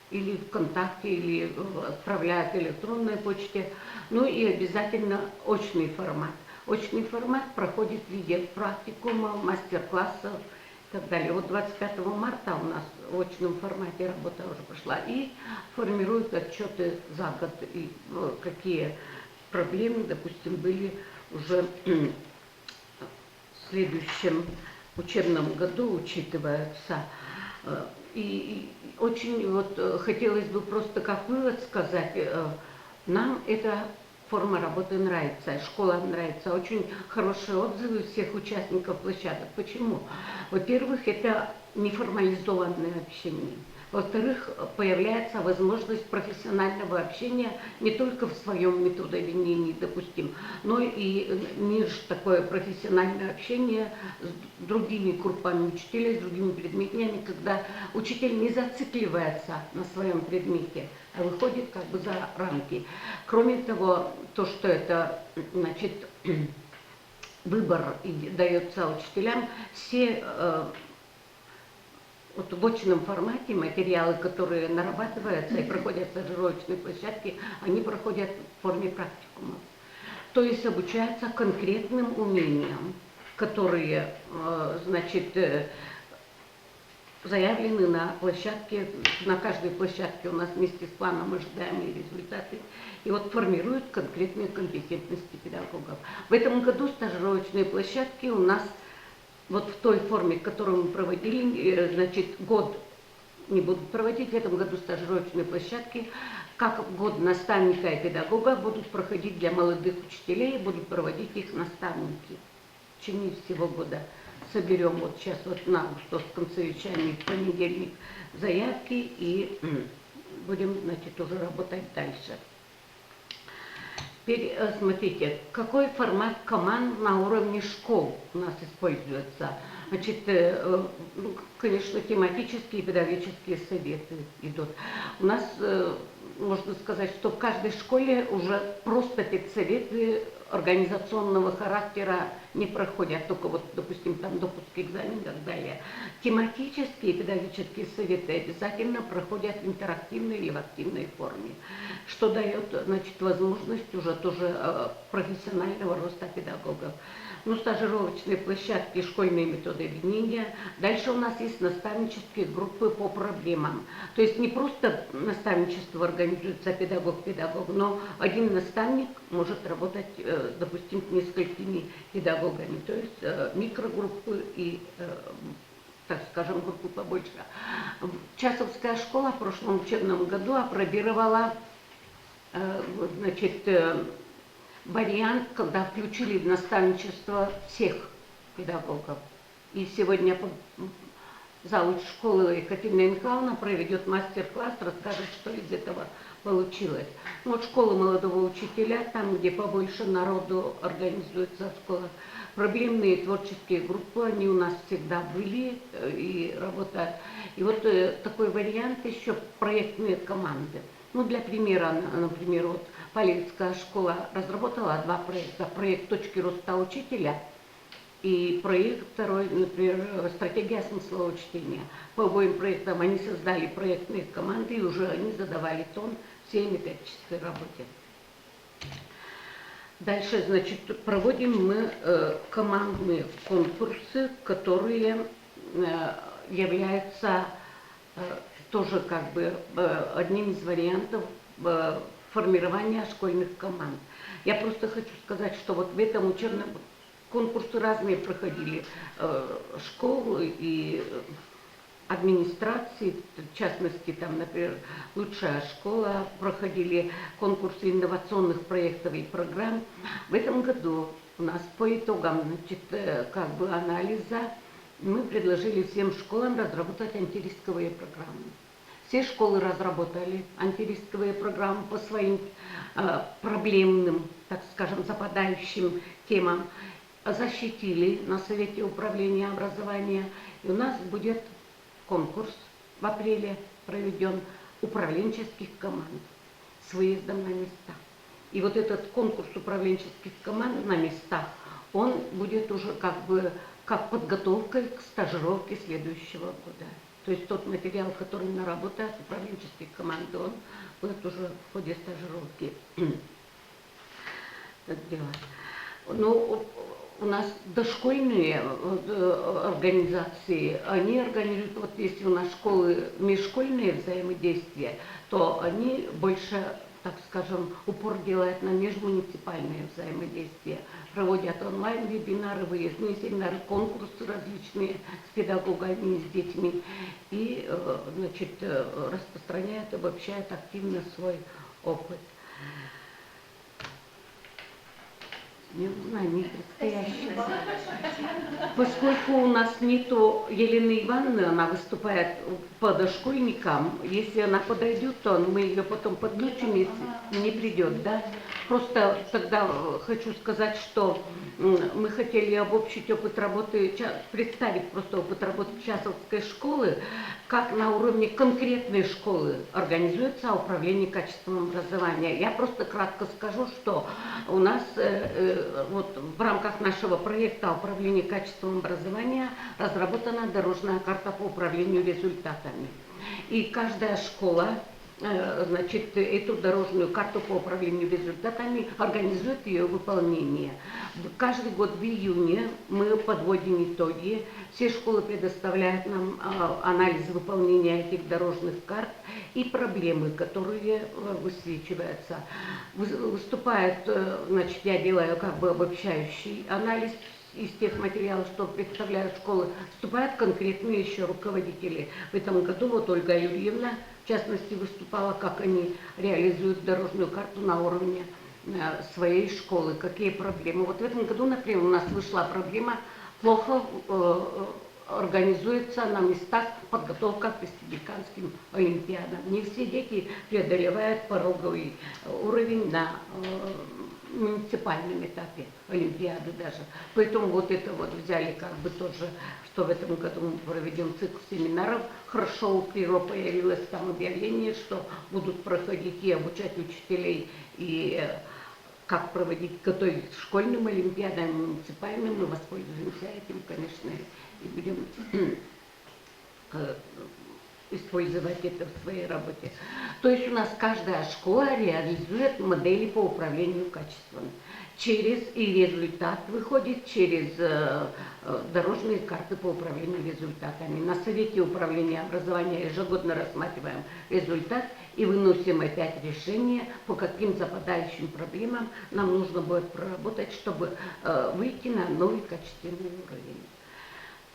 или ВКонтакте, или отправляют электронной почте. Ну и обязательно очный формат. Очный формат проходит в виде практикума, мастер-классов и так далее. Вот 25 марта у нас в очном формате работа уже пошла. И формируют отчеты за год, и какие проблемы, допустим, были уже в следующем учебном году, учитываются. И очень вот хотелось бы просто как вывод сказать, нам эта форма работы нравится, школа нравится, очень хорошие отзывы всех участников площадок. Почему? Во-первых, это неформализованное общение. Во-вторых, появляется возможность профессионального общения не только в своем методоведении, допустим, но и такое профессиональное общение с другими группами учителей, с другими предметами, когда учитель не зацикливается на своем предмете, а выходит как бы за рамки. Кроме того, то, что это, значит, выбор дается учителям, все вот в очном формате материалы, которые нарабатываются и проходят стажировочные площадки, они проходят в форме практикумов. То есть обучаются конкретным умениям, которые, значит, заявлены на площадке, на каждой площадке у нас вместе с планом ожидаемые результаты. И вот формируют конкретные компетентности педагогов. В этом году стажировочные площадки у нас вот в той форме, которую мы проводили, значит, год не будут проводить, в этом году стажировочные площадки, как год наставника и педагога будут проходить для молодых учителей, будут проводить их наставники. В течение всего года соберем вот сейчас вот на август с концевичами в понедельник заявки и будем, значит, уже работать дальше. Теперь смотрите, какой формат команд на уровне школ у нас используется. Значит, конечно, тематические и педагогические советы идут. У нас, можно сказать, что в каждой школе уже просто педсоветы организационного характера не проходят, только вот, допустим, там допуск к экзамену и так далее. Тематические педагогические советы обязательно проходят в интерактивной или в активной форме, что дает, значит, возможность уже тоже профессионального роста педагогов. Ну, стажировочные площадки, школьные методы ведения. Дальше у нас есть наставнические группы по проблемам. То есть не просто наставничество организуется педагог-педагог, но один наставник может работать, допустим, с несколькими педагогами. То есть микрогруппы и, так скажем, группы побольше. Часовская школа в прошлом учебном году опробировала, значит, вариант, когда включили в наставничество всех педагогов. И сегодня завуч школы Екатерина Михайловна проведет мастер-класс, расскажет, что из этого получилось. Вот школа молодого учителя, там, где побольше народу организуется школа. Проблемные творческие группы, они у нас всегда были и работают. И вот такой вариант еще проектные команды. Ну, для примера, например, вот Палевская школа разработала два проекта. Проект «Точки роста учителя» и проект второй, например, «Стратегия смыслового чтения». По обоим проектам они создали проектные команды, и уже они задавали тон всей методической работе. Дальше, значит, проводим мы командные конкурсы, которые являются тоже как бы одним из вариантов формирования школьных команд. Я просто хочу сказать, что вот в этом учебном конкурсы разные проходили школы и администрации, в частности, там, например, «Лучшая школа», проходили конкурсы инновационных проектов и программ. В этом году у нас по итогам, значит, как бы анализа мы предложили всем школам разработать антирисковые программы. Все школы разработали антирисковые программы по своим проблемным, так скажем, западающим темам, защитили на Совете управления образования. И у нас будет конкурс в апреле проведен управленческих команд с выездом на места. И вот этот конкурс управленческих команд на местах, он будет уже как подготовкой к стажировке следующего года. То есть тот материал, который наработает управленческие команды, он будет уже в ходе стажировки делать. Ну, у нас дошкольные организации, они организуют, вот если у нас школы межшкольные взаимодействия, то они больше, так скажем, упор делают на межмуниципальные взаимодействия, проводят онлайн-вебинары, выездные семинары, конкурсы различные с педагогами, с детьми и, значит, распространяют, обобщают активно свой опыт. Не знаю, не предстоящее. Поскольку у нас нету Елены Ивановны, она выступает по дошкольникам, если она подойдет, то мы ее потом подключим, если не придет, да? Просто тогда хочу сказать, что мы хотели обобщить опыт работы, представить просто опыт работы Часовской школы, как на уровне конкретной школы организуется управление качеством образования. Я просто кратко скажу, что у нас вот в рамках нашего проекта управления качеством образования разработана дорожная карта по управлению результатами. И каждая школа, значит, эту дорожную карту по управлению результатами организует ее выполнение. Каждый год в июне мы подводим итоги. Все школы предоставляют нам анализ выполнения этих дорожных карт и проблемы, которые высвечиваются. Выступает, значит, я делаю как бы обобщающий анализ из тех материалов, что представляют школы, вступают конкретные еще руководители. В этом году вот Ольга Юрьевна, в частности, выступала, как они реализуют дорожную карту на уровне своей школы, какие проблемы. Вот в этом году, например, у нас вышла проблема, плохо организуется на местах подготовка к республиканским олимпиадам. Не все дети преодолевают пороговый уровень на муниципальном этапе олимпиады даже. Поэтому вот это вот взяли как бы тоже, что в этом году мы проведем цикл семинаров. Хорошо у КИРО появилось там объявление, что будут проходить и обучать учителей, и как проводить, готовить к школьным олимпиадам, муниципальным. Мы воспользуемся этим, конечно, и будем использовать это в своей работе. То есть у нас каждая школа реализует модели по управлению качеством. И результат выходит через дорожные карты по управлению результатами. На Совете управления образования ежегодно рассматриваем результат и выносим опять решение, по каким западающим проблемам нам нужно будет проработать, чтобы выйти на новый качественный уровень.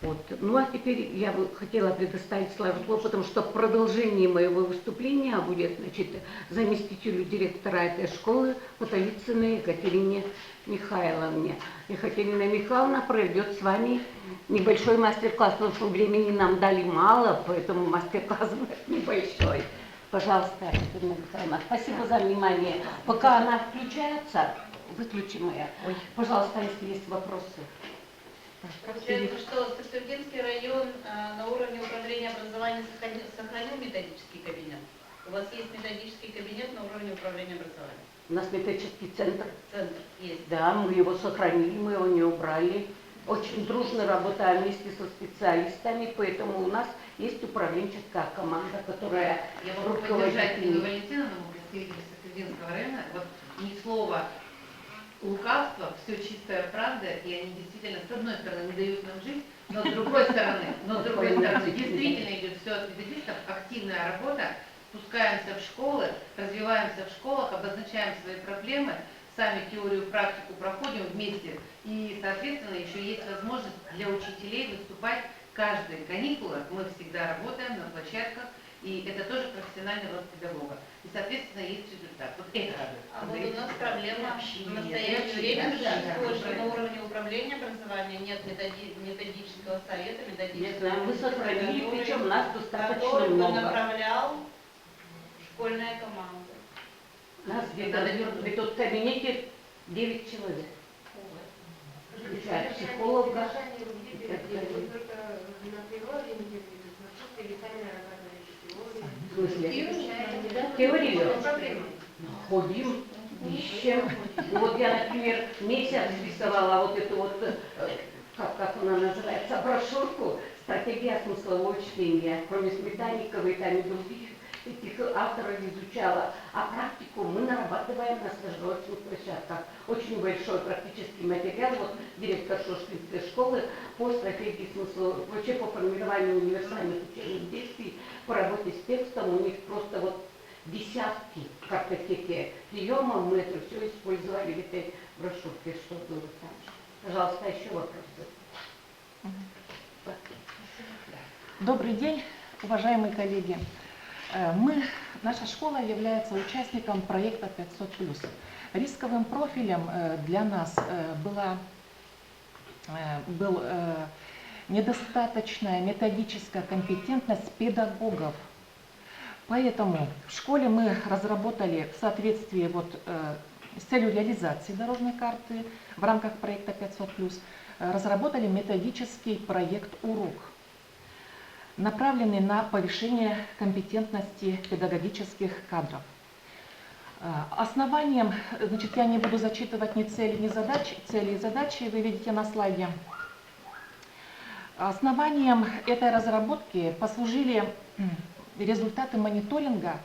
Вот. Ну а теперь я бы хотела предоставить слово, потому что в продолжении моего выступления будет, значит, заместителю директора этой школы Потовицыной Екатерине Михайловне. Екатерина Михайловна проведет с вами небольшой мастер-класс, потому что времени нам дали мало, поэтому мастер-класс будет небольшой. Пожалуйста, Екатерина Михайловна, спасибо за внимание. Пока она включается, выключим ее. Пожалуйста, если есть вопросы. Получается, что Сахтыркинский район на уровне управления образованием сохранил методический кабинет. У вас есть методический кабинет на уровне управления образованием? У нас методический центр. Центр есть. Да, мы его сохранили, мы его не убрали. Очень дружно работаем вместе со специалистами, поэтому у нас есть управленческая команда, которая Я могу поддержать Нину Валентиновну, представителя Сахтыркинского района. Вот ни слова лукавство, все чистая правда, и они действительно, с одной стороны, не дают нам жить, но с другой стороны, действительно идет все от методистов, активная работа, спускаемся в школы, развиваемся в школах, обозначаем свои проблемы, сами теорию, практику проходим вместе, и, соответственно, еще есть возможность для учителей выступать каждые каникулы, мы всегда работаем на площадках, и это тоже профессиональный рост педагога. И, соответственно, есть результат. Вот это радует. А вот у нас проблема в настоящее время что на уровне управления образования нет методического совета, методического мы сохранили, причем нас достаточно который бы много. направлял школьная команда. Нас где-то в этом кабинете 9 человек. Включая психолога. На природе, на маршруте или сами разобрали? смысле? Теорию. Ходим, ищем. Ну, вот я, например, месяц рисовала вот эту вот, как она называется, брошюрку «Стратегия смыслового чтения». Кроме Сметанниковой, там и других этих авторов изучала. А практику мы нарабатываем на стажировочных площадках. Очень большой практический материал. Вот директор Шушкинской школы по стратегии смыслового, вообще по формированию универсальных учебных действий, по работе с текстом. У них просто вот десятки в картотеке приемов, мы это все использовали в этой брошюрке, что было там. Пожалуйста, еще вопросы. Добрый день, уважаемые коллеги. Наша школа является участником проекта 500+. Рисковым профилем для нас был недостаточная методическая компетентность педагогов. Поэтому в школе мы разработали в соответствии с целью реализации дорожной карты в рамках проекта 500+, разработали методический проект «Урок», направленный на повышение компетентности педагогических кадров. Основанием, значит, я не буду зачитывать ни цели, ни задачи, цели и задачи вы видите на слайде. Основанием этой разработки послужили результаты мониторинга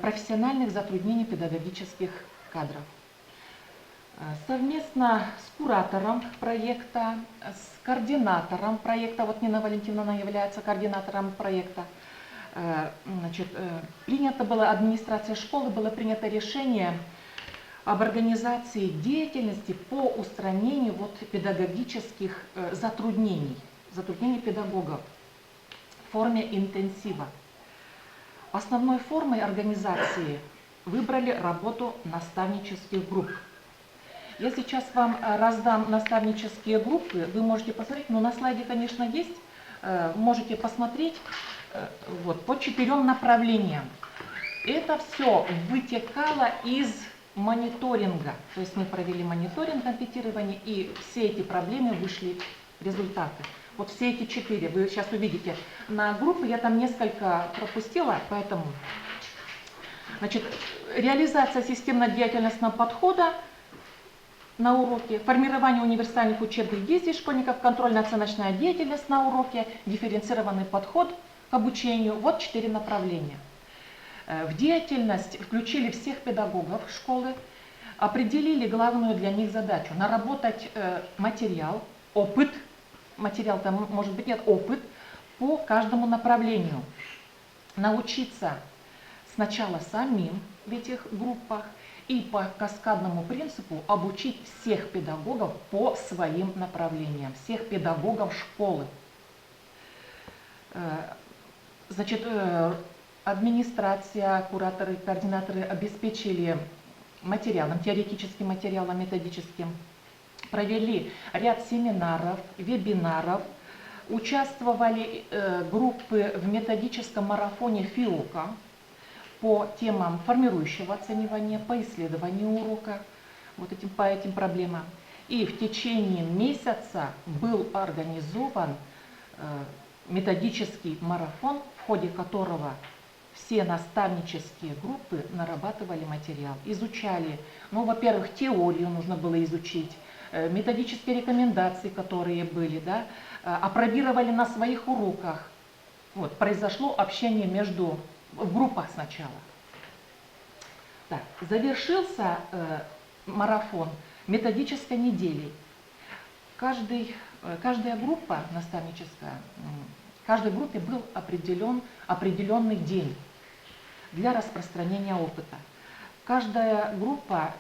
профессиональных затруднений педагогических кадров. Совместно с куратором проекта, с координатором проекта, вот Нина Валентиновна является координатором проекта, значит, принято было, администрация школы, было принято решение об организации деятельности по устранению педагогических затруднений педагогов в форме интенсива. Основной формой организации выбрали работу наставнических групп. Я сейчас вам раздам наставнические группы, вы можете посмотреть, но на слайде, конечно, есть, можете посмотреть по 4 направлениям. Это все вытекало из мониторинга, то есть мы провели мониторинг анкетирования, и все эти проблемы вышли результаты. Вот все эти 4, вы сейчас увидите. На группы я там несколько пропустила, поэтому... Значит, реализация системно-деятельностного подхода на уроке, формирование универсальных учебных действий школьников, контрольно-оценочная деятельность на уроке, дифференцированный подход к обучению. Вот 4 направления. В деятельность включили всех педагогов школы, определили главную для них задачу – наработать материал, опыт, материал там может быть нет, опыт по каждому направлению. Научиться сначала самим в этих группах и по каскадному принципу обучить всех педагогов по своим направлениям, всех педагогов школы. Значит, администрация, кураторы, координаторы обеспечили материалом, теоретическим материалом, методическим, провели ряд семинаров, вебинаров, участвовали группы в методическом марафоне ФИОКа по темам формирующего оценивания, по исследованию урока, по этим проблемам. И в течение месяца был организован методический марафон, в ходе которого все наставнические группы нарабатывали материал, изучали, во-первых, теорию нужно было изучить, методические рекомендации, которые были, да, опробировали на своих уроках. Произошло общение в группах сначала. Так, завершился марафон методической неделей. Каждая группа наставническая, каждой группе был определенный день для распространения опыта. Каждая группа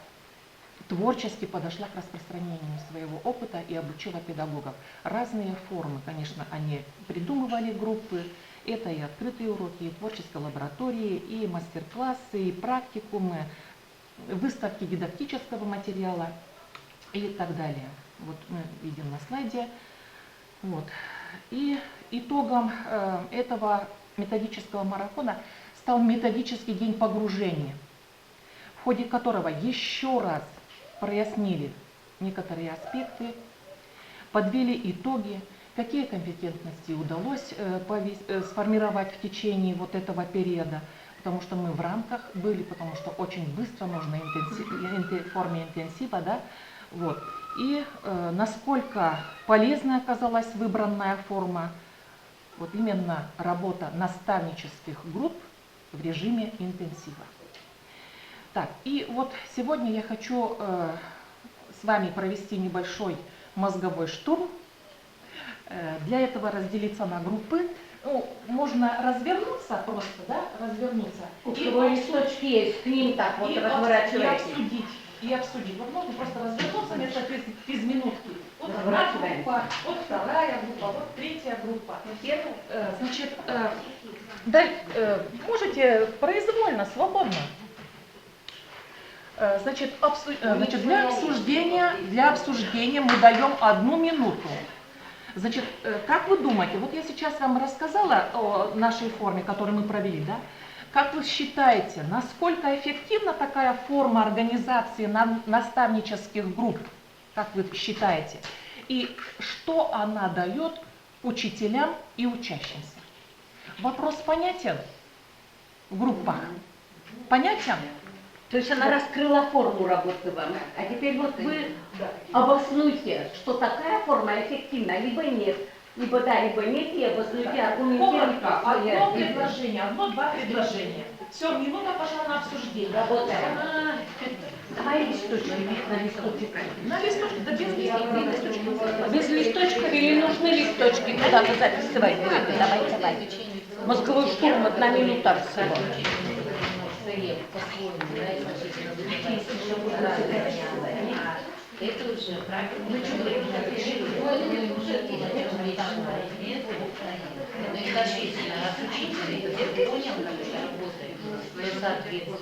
творчески подошла к распространению своего опыта и обучила педагогов. Разные формы, конечно, они придумывали группы. Это и открытые уроки, и творческие лаборатории, и мастер-классы, и практикумы, выставки дидактического материала и так далее. Вот мы видим на слайде. И итогом этого методического марафона стал методический день погружения, в ходе которого еще раз прояснили некоторые аспекты, подвели итоги. какие компетентности удалось сформировать в течение вот этого периода, потому что мы в рамках были, потому что очень быстро нужно в форме интенсива, да, вот. И насколько полезной оказалась выбранная форма, вот именно работа наставнических групп в режиме интенсива. Так, и вот сегодня я хочу с вами провести небольшой мозговой штурм. Для этого разделиться на группы. Ну, можно развернуться просто, да, развернуться. У кого листочки есть, к ним так вот разворачивайте. И обсудить. Вот можно просто развернуться вместо физминутки. Вот одна Разворачиваем. группа, вот вторая группа, вот третья группа. Значит, можете произвольно, свободно. Значит, для обсуждения мы даем 1 минуту. Значит, как вы думаете, вот я сейчас вам рассказала о нашей форме, которую мы провели, да? Как вы считаете, насколько эффективна такая форма организации наставнических групп, как вы считаете, и что она дает учителям и учащимся? Вопрос понятен в группах? Понятен? То есть она раскрыла форму работы вам. А теперь вот вы обоснуйте, что такая форма эффективна, либо нет. Либо да, либо нет, и обоснуйте, аргументируйте. Одно предложение, 1-2 предложения. Все, минута пошла на обсуждение. Работаем. Давай листочки, на листочек. На листочке, да без листочка. Без листочков или нужны листочки? Куда-то записывать будете? Давай. Мозговой штурм 1 минута всего. Это уже правильно. Ну и соответственно, раз учитель это понял, как это работает, то соответственно,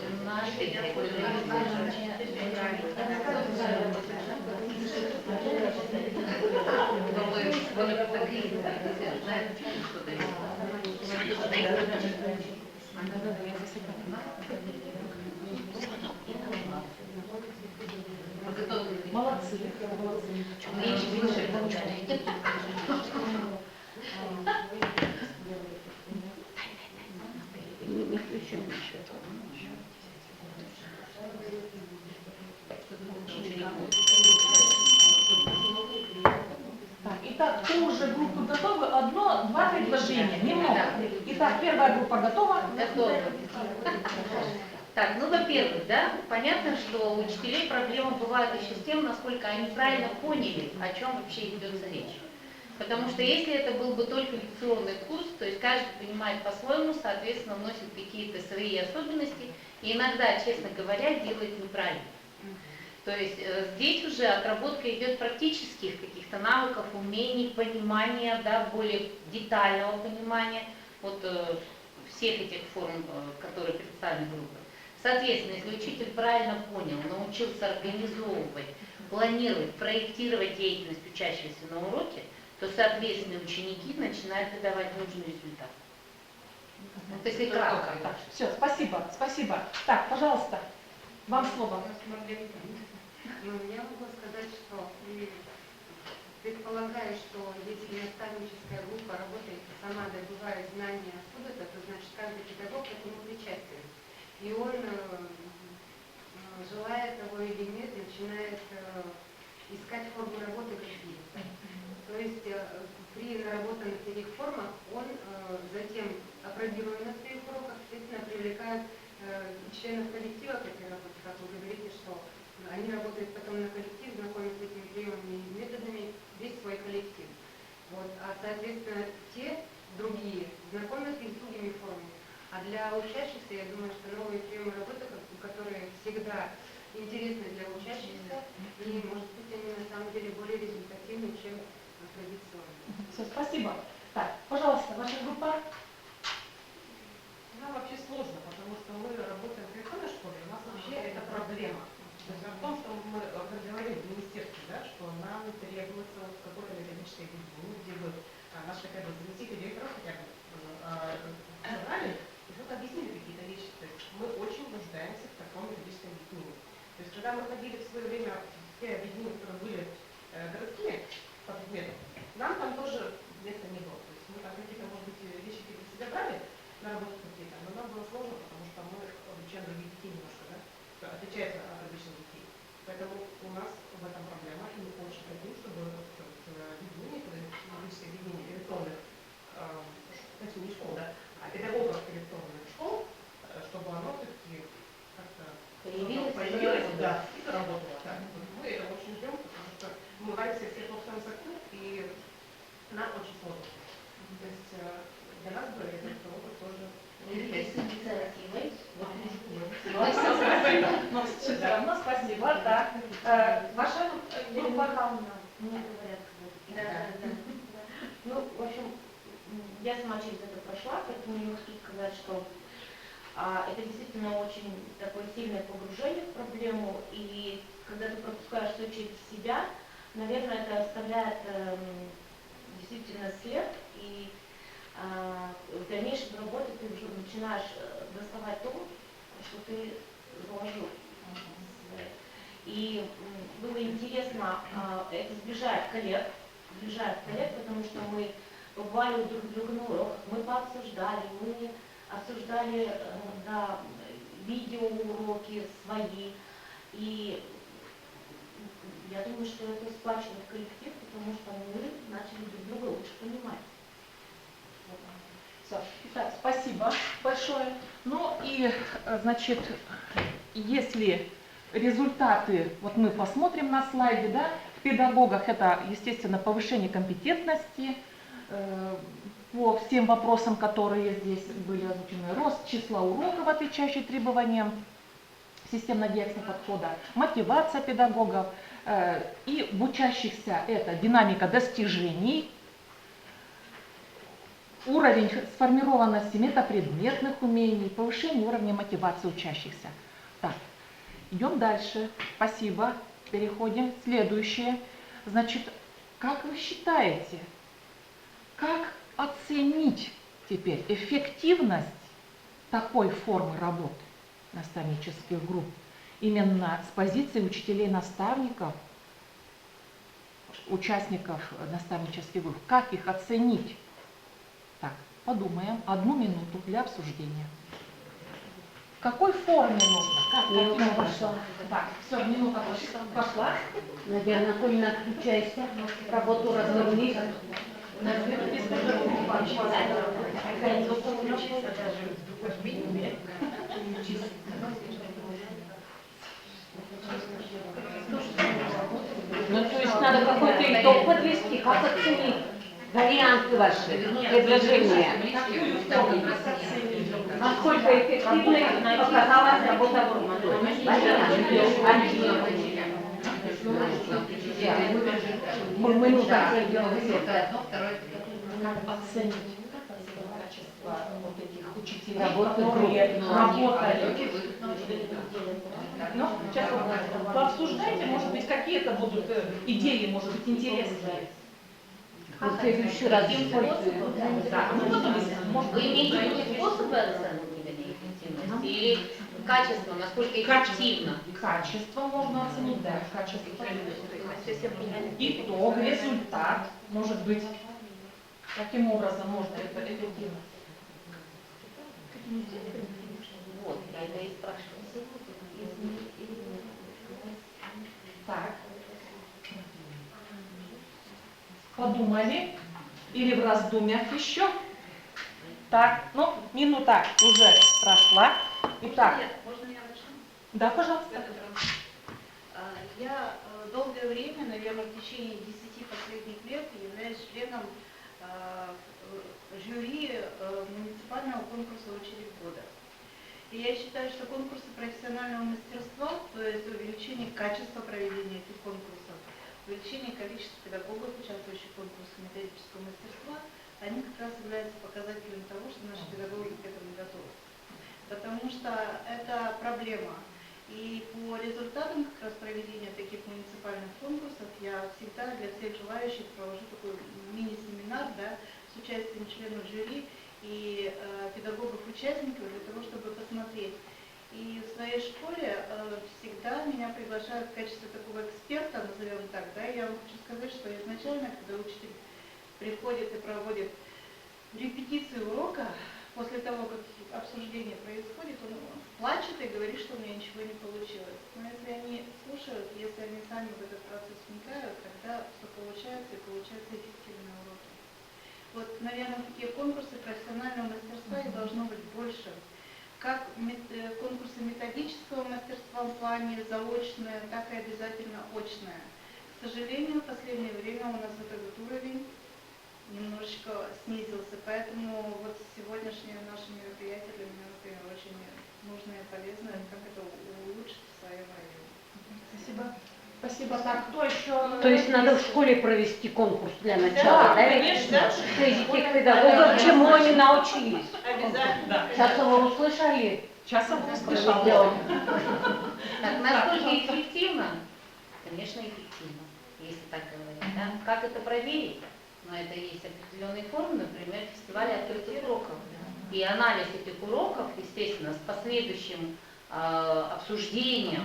Молодцы. Так, итак, кто уже группы готовы? 1-2 предложения, немного. Итак, первая группа готова? Готово. Так, ну, во-первых, да, понятно, что у учителей проблемы бывают еще с тем, насколько они правильно поняли, о чем вообще ведется речь. Потому что если это был бы только лекционный курс, то есть каждый понимает по-своему, соответственно, вносит какие-то свои особенности, и иногда, честно говоря, делает неправильно. То есть здесь уже отработка идет практических каких-то навыков, умений, понимания, да, более детального понимания вот, всех этих форм, которые представлены группой. Соответственно, если учитель правильно понял, научился организовывать, планировать, проектировать деятельность учащихся на уроке, то, соответственно, ученики начинают выдавать нужный результат. То есть кратко. Все, спасибо. Так, пожалуйста, вам слово. Я могу сказать, что предполагаю, что если наставническая группа работает и сама добывает знания откуда-то, то значит каждый педагог к этому причастен. И он, желая того или нет, начинает искать формы работы какие-то. То есть при наработанных этих формах он затем, апробируя на своих уроках, естественно, привлекает членов коллектива к этой работе, как вы говорите, что они работают потом на коллектив, знакомятся с этими приемами и методами, весь свой коллектив. Вот. А, соответственно, те другие знакомятся и с другими формами. А для учащихся, я думаю, что новые приемы работы, которые всегда интересны для учащихся, и, может быть, они на самом деле более результативны, чем традиционные. Все, спасибо. Так, пожалуйста, ваша группа. Нам вообще сложно, потому что мы работаем в электронной школе, у нас вообще это проблема. То есть в том, что мы говорили в министерстве, да, что нам требуется вот какое-то методическое видение, где бы наши заместители директоров хотя бы собрали и что-то объяснили какие-то вещи. То есть мы очень нуждаемся в таком методическом объяснении. То есть когда мы ходили в свое время в те объединения, которые были городские по предмету, нам там тоже совершенно других детей немножко, да, отличается от обычных детей. Поэтому у нас в этом проблема, и мы очень хотим, чтобы видение, педагогическое видение электронных, кстати, не школ, да, а педагогов электронных школ, чтобы оно все-таки как-то появилось, да, и заработало. Да. Мы это очень ждем, потому что мы варимся все в том соку, и нам очень сложно. То есть для нас бы этот опыт тоже инициативой. Но все равно спасибо. Так, ваша группа. Мне говорят, Ну, в общем, я сама через это прошла, поэтому не хочу сказать, что это действительно очень такое сильное погружение в проблему, и когда ты пропускаешь все через себя, наверное, это оставляет действительно след, и в дальнейшей работе ты уже начинаешь доставать то, что ты заложил. И было интересно, это сближает коллег, потому что мы побывали друг друга на уроках, мы обсуждали да, видеоуроки свои, и я думаю, что это сплачивает коллектив, потому что мы начали друг друга лучше понимать. Так, спасибо большое. Ну и, значит, если результаты, вот мы посмотрим на слайде, да, в педагогах это, естественно, повышение компетентности по всем вопросам, которые здесь были озвучены, рост числа уроков, отвечающих требованиям системно-диагностного подхода, мотивация педагогов, и в учащихся это динамика достижений, уровень сформированности метапредметных умений, повышение уровня мотивации учащихся. Так, идем дальше. Спасибо. Переходим. Следующее. Значит, как вы считаете, как оценить теперь эффективность такой формы работы наставнических групп именно с позиции учителей-наставников, участников наставнических групп? Как их оценить? Так, подумаем. 1 минуту для обсуждения. В какой форме нужно? Минута пошла. Так, все, минута пошла. Надя Анатольевна, отключайся. Работу разверни. Ну, то есть надо какой-то итог подвести, как оценить варианты ваши, предложения. Насколько эффективной оказалась работа минута. Оценить качество вот этих учителей, Работы которые групп. работали. Ну, сейчас вы пообсуждайте, может быть, какие-то будут идеи, может быть, интересные. В следующий раз используем. Да, ну потом, может Вы быть, имеете в виду способы оценки эффективности или качество, насколько эффективно? качество можно оценить, да, качество. Итог, результат, может быть, каким образом можно это эффективно. Вот, я это и спрашиваю. Так. Подумали? Или в раздумьях еще? Так, ну, минута уже прошла. Итак, Можно я начну? да, пожалуйста. Я долгое время, наверное, в течение 10 последних лет являюсь членом жюри муниципального конкурса «Учитель года». И я считаю, что конкурсы профессионального мастерства, то есть увеличение качества проведения этих конкурсов, увеличение количества педагогов, участвующих в конкурсе методического мастерства, они как раз являются показателем того, что наши педагоги к этому готовы. Потому что это проблема. И по результатам как раз проведения таких муниципальных конкурсов я всегда для всех желающих провожу такой мини-семинар, да, с участием членов жюри и педагогов-участников для того, чтобы посмотреть. И в своей школе всегда меня приглашают в качестве такого эксперта, назовем так, да, я вам хочу сказать, что изначально, когда учитель приходит и проводит репетицию урока, после того, как обсуждение происходит, он плачет и говорит, что у меня ничего не получилось. Но если они слушают, если они сами в этот процесс вникают, тогда все получается и получаются эффективные уроки. Вот, наверное, такие конкурсы профессионального мастерства их должно быть больше. Как конкурсы методического мастерства в плане заочное, так и обязательно очное. К сожалению, в последнее время у нас этот уровень немножечко снизился, поэтому вот сегодняшнее наше мероприятие для меня, например, очень нужное и полезное, как это улучшить в своем районе. Спасибо. Спасибо. Так, кто еще? То есть надо в школе провести конкурс для начала, да? Конечно. Среди тех педагогов, чему они научились. Обязательно. Сейчас вы услышали? Сейчас я услышал. Так, насколько эффективно? Конечно, эффективно, если так говорить. Да? Как это проверить? Но это есть определенные формы, например, фестиваль открытых уроков. И анализ этих уроков, естественно, с последующим обсуждением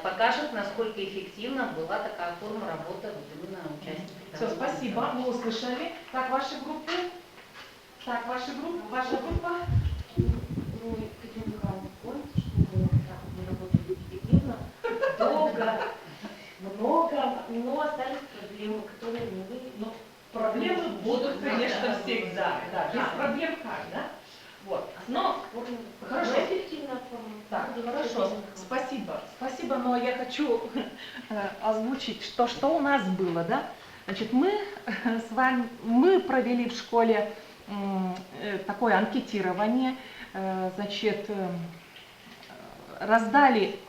покажет, насколько эффективна была такая форма работы вот именно участников. Все, спасибо, мы услышали. Так, ваши группы? Так, ваша группа? Ну, Екатерина Михайловна, помните, что мы работали эффективно, долго, много, но остались проблемы, которые мы... Ну, проблемы будут, конечно, всегда. Да, без проблем как, да? Вот. Но, хорошо. Эффективная форма. Так, хорошо. Спасибо. Спасибо, но я хочу озвучить, что у нас было, да? Значит, мы с вами, провели в школе такое анкетирование, значит, раздали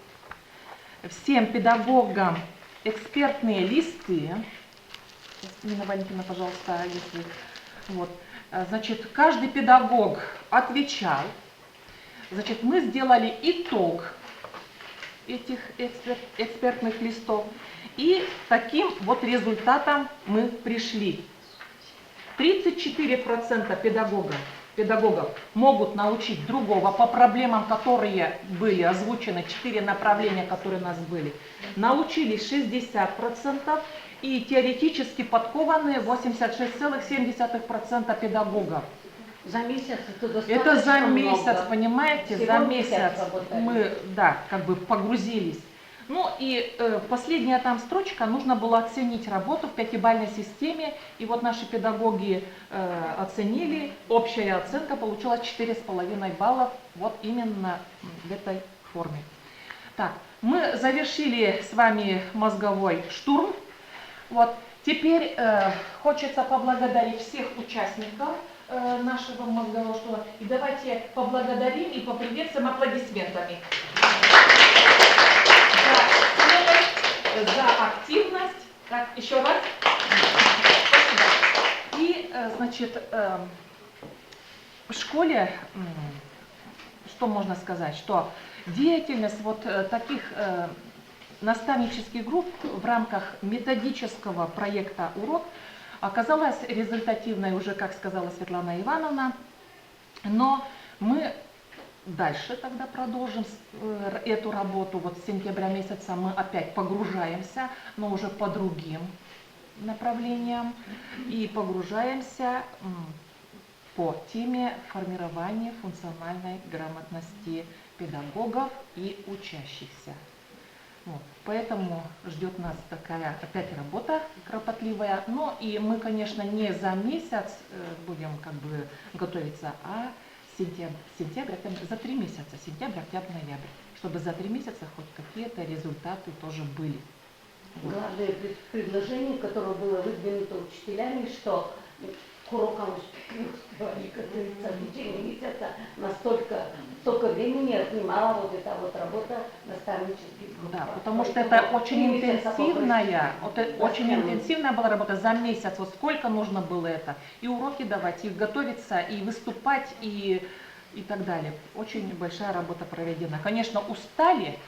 всем педагогам экспертные листы. Нина Валентиновна, пожалуйста, если... Вот. Значит, каждый педагог отвечал. Значит, мы сделали итог этих экспертных листов. И таким вот результатом мы пришли. 34% педагогов могут научить другого по проблемам, которые были озвучены, 4 направления, которые у нас были. Научились 60%. И теоретически подкованные 86,7% педагогов. За месяц это достаточно Это за месяц, много. понимаете, Всего за месяц работали. мы, да, как бы погрузились. Ну и последняя там строчка, нужно было оценить работу в 5-бальной системе, и вот наши педагоги оценили, общая оценка получилась 4,5 баллов, вот именно в этой форме. Так, мы завершили с вами мозговой штурм. Вот. Теперь хочется поблагодарить всех участников нашего мозгового штурма. И давайте поблагодарим и поприветствуем аплодисментами. За активность. Так, еще раз. Спасибо. И, значит, в школе, что можно сказать, что деятельность вот таких наставнических групп в рамках методического проекта «Урок» оказалась результативной уже, как сказала Светлана Ивановна, но мы дальше тогда продолжим эту работу. Вот с сентября месяца мы опять погружаемся, но уже по другим направлениям, и погружаемся по теме формирования функциональной грамотности педагогов и учащихся. Вот. Поэтому ждет нас такая опять работа кропотливая. Но и мы, конечно, не за месяц будем как бы готовиться, а сентябрь, за 3 месяца, сентябрь, октябрь, ноябрь, чтобы за 3 месяца хоть какие-то результаты тоже были. Вот. Главное предложение, которое было выдвинуто учителями, что к урокам успевали, как говорится, в течение месяца столько времени отнимала вот эта вот работа наставнических групп. Да, потому что это очень интенсивная была работа за месяц. Вот сколько нужно было это. И уроки давать, и готовиться, и выступать, и так далее. Очень большая работа проведена. Конечно, устали,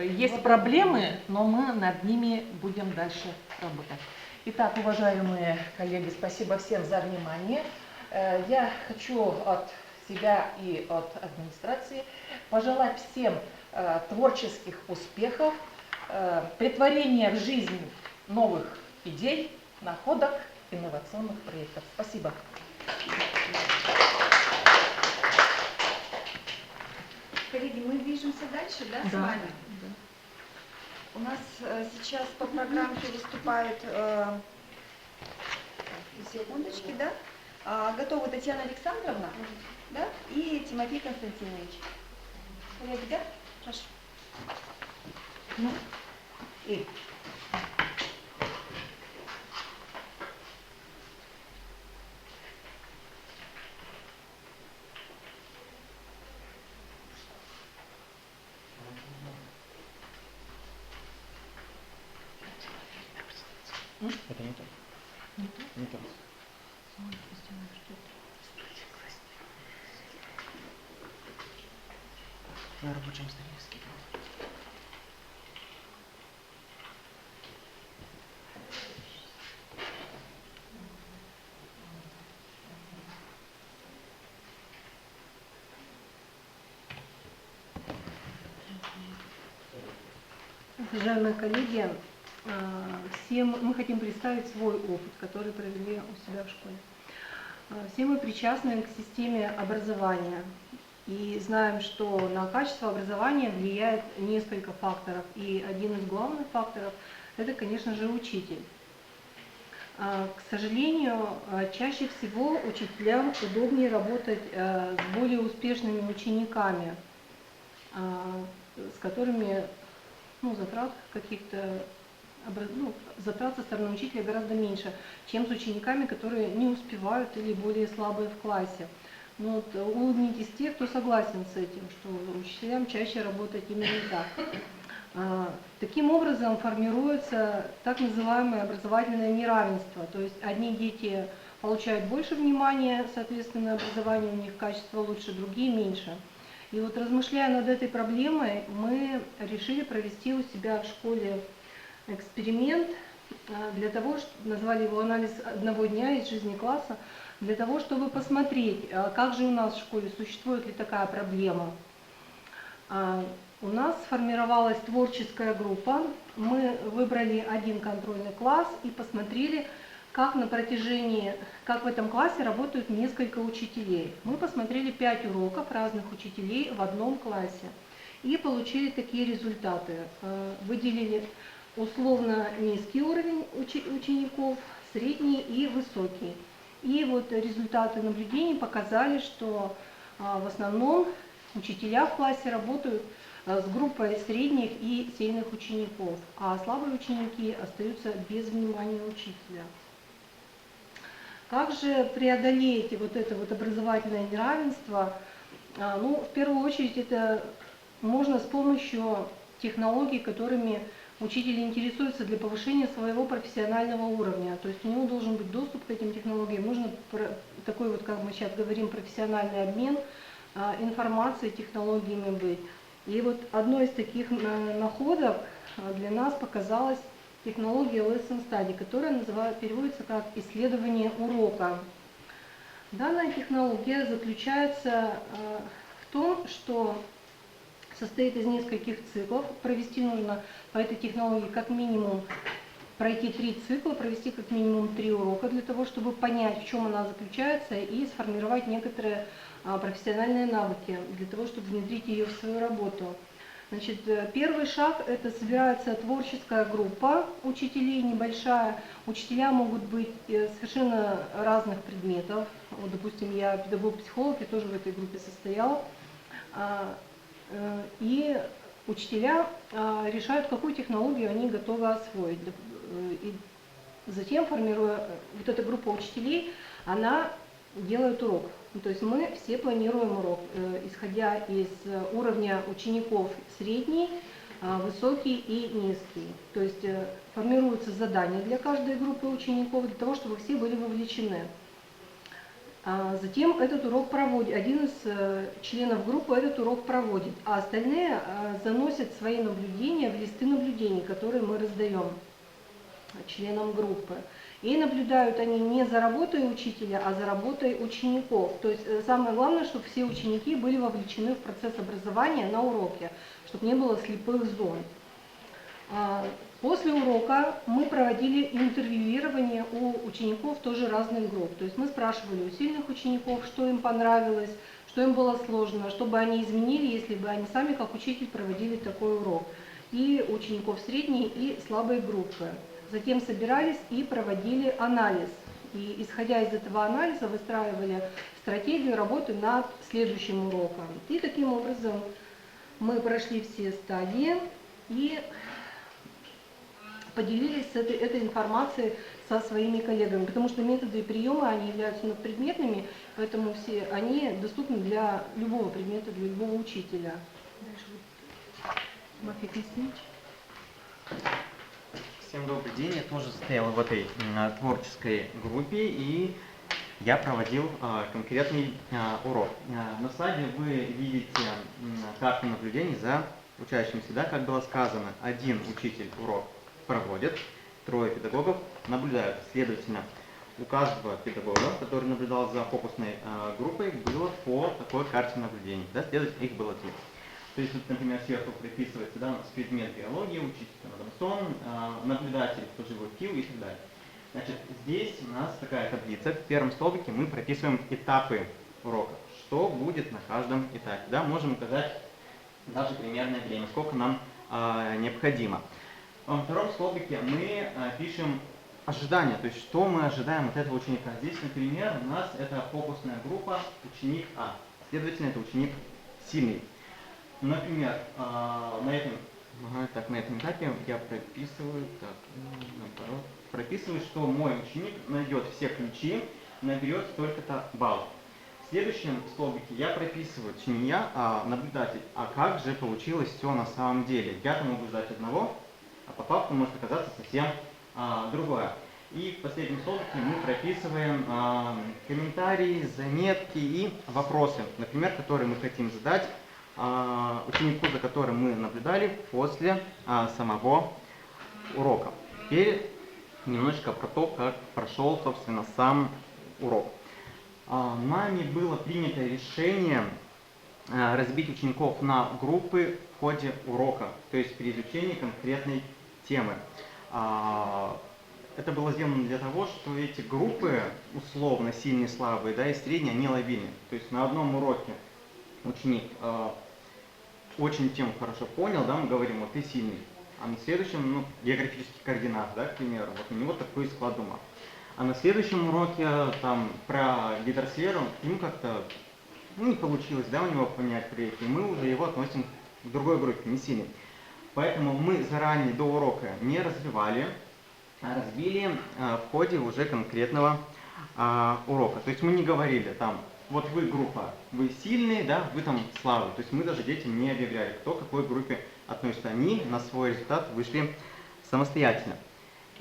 есть проблемы, но мы над ними будем дальше работать. Итак, уважаемые коллеги, спасибо всем за внимание. Я хочу от себя и от администрации пожелать всем творческих успехов, претворения в жизнь новых идей, находок, инновационных проектов. Спасибо. Коллеги, мы движемся дальше, да, с Да. вами? У нас сейчас по программке выступают, секундочки, да? Готовы Татьяна Александровна, да? И Тимофей Константинович. Коллеги, да? Прошу. И Это не то. Не то. На рабочем столе скидывал. Уважаемые коллеги, всем мы хотим представить свой опыт, который провели у себя в школе. Все мы причастны к системе образования и знаем, что на качество образования влияет несколько факторов. И один из главных факторов – это, конечно же, учитель. К сожалению, чаще всего учителям удобнее работать с более успешными учениками, с которыми затрат каких-то, затрат со стороны учителя гораздо меньше, чем с учениками, которые не успевают или более слабые в классе. Улыбнитесь те, кто согласен с этим, что учителям чаще работать именно так. Таким образом формируется так называемое образовательное неравенство, то есть одни дети получают больше внимания, соответственно, образование у них качество лучше, другие меньше. И вот размышляя над этой проблемой, мы решили провести у себя в школе эксперимент для того, назвали его «Анализ одного дня из жизни класса», для того, чтобы посмотреть, как же у нас в школе, существует ли такая проблема. У нас сформировалась творческая группа, мы выбрали один контрольный класс и посмотрели, как в этом классе работают несколько учителей. Мы посмотрели 5 уроков разных учителей в одном классе и получили такие результаты. Выделили условно низкий уровень учеников, средний и высокий. И вот результаты наблюдений показали, что в основном учителя в классе работают с группой средних и сильных учеников, а слабые ученики остаются без внимания учителя. Как же преодолеть вот это вот образовательное неравенство? В первую очередь это можно с помощью технологий, которыми учитель интересуется для повышения своего профессионального уровня. То есть у него должен быть доступ к этим технологиям, нужно такой вот, как мы сейчас говорим, профессиональный обмен информацией, технологиями быть. И вот одной из таких находок для нас показалась технология Lesson Study, которая переводится как исследование урока. Данная технология заключается в том, что состоит из нескольких циклов. Провести нужно по этой технологии как минимум пройти 3 цикла, провести как минимум 3 урока для того, чтобы понять, в чем она заключается, и сформировать некоторые профессиональные навыки для того, чтобы внедрить ее в свою работу. Значит, первый шаг – это собирается творческая группа учителей, небольшая. Учителя могут быть совершенно разных предметов. Вот, допустим, я педагог-психолог, я тоже в этой группе состояла. И учителя решают, какую технологию они готовы освоить. И затем, формируя вот эта группа учителей, она делает урок. То есть мы все планируем урок, исходя из уровня учеников средний, высокий и низкий. То есть формируются задания для каждой группы учеников, для того, чтобы все были вовлечены. Затем этот урок проводит, один из членов группы этот урок проводит, а остальные заносят свои наблюдения в листы наблюдений, которые мы раздаем членам группы. И наблюдают они не за работой учителя, а за работой учеников. То есть самое главное, чтобы все ученики были вовлечены в процесс образования на уроке, чтобы не было слепых зон. После урока мы проводили интервьюирование у учеников тоже разных групп. То есть мы спрашивали у сильных учеников, что им понравилось, что им было сложно, что бы они изменили, если бы они сами как учитель проводили такой урок. И учеников средней и слабой группы. Затем собирались и проводили анализ. И исходя из этого анализа выстраивали стратегию работы над следующим уроком. И таким образом мы прошли все стадии и поделились этой информацией со своими коллегами, потому что методы и приемы, они являются предметными, поэтому все они доступны для любого предмета, для любого учителя. Мафия Константинович. Всем добрый день. Я тоже состоял в этой творческой группе, и я проводил конкретный урок. На слайде вы видите карту наблюдений за учащимися. Да, как было сказано, один учитель урок проводит, трое педагогов наблюдают. Следовательно, у каждого педагога, который наблюдал за фокусной группой, было по такой карте наблюдений. Да, следовательно, их было 3. То есть, вот, например, сверху приписывается, да, у нас предмет биологии, учитель Адамсон, наблюдатель, кто живой пил и так далее. Значит, здесь у нас такая таблица. В первом столбике мы прописываем этапы урока. Что будет на каждом этапе. Да, можем указать даже примерное время, сколько нам необходимо. Во втором столбике мы пишем ожидания, то есть что мы ожидаем от этого ученика. Здесь, например, у нас это фокусная группа ученик А. Следовательно, это ученик сильный. Например, на этом этапе я прописываю, что мой ученик найдет все ключи, наберет столько-то баллов. В следующем столбике я прописываю, не я, а наблюдатель, а как же получилось все на самом деле. Я-то могу ждать одного, а по факту может оказаться совсем другое. И в последнем столбике мы прописываем комментарии, заметки и вопросы, например, которые мы хотим задать ученику, за которым мы наблюдали после самого урока. Теперь немножечко про то, как прошел, собственно, сам урок. Нами было принято решение разбить учеников на группы в ходе урока, то есть при изучении конкретной темы. Это было сделано для того, что эти группы, условно сильные, слабые, да, и средние, они ловили. То есть на одном уроке ученик очень тему хорошо понял, да, мы говорим, вот ты сильный. А на следующем, географические координаты, да, к примеру, вот у него такой склад ума. А на следующем уроке там про гидросферу ему как-то не получилось, да, у него понять проекты, и мы уже его относим к другой группе, не сильный. Поэтому мы заранее до урока не развивали, а разбили в ходе уже конкретного урока. То есть мы не говорили там, вот вы группа, вы сильные, да, вы там слабые. То есть мы даже детям не объявляли, кто к какой группе относится. Они на свой результат вышли самостоятельно.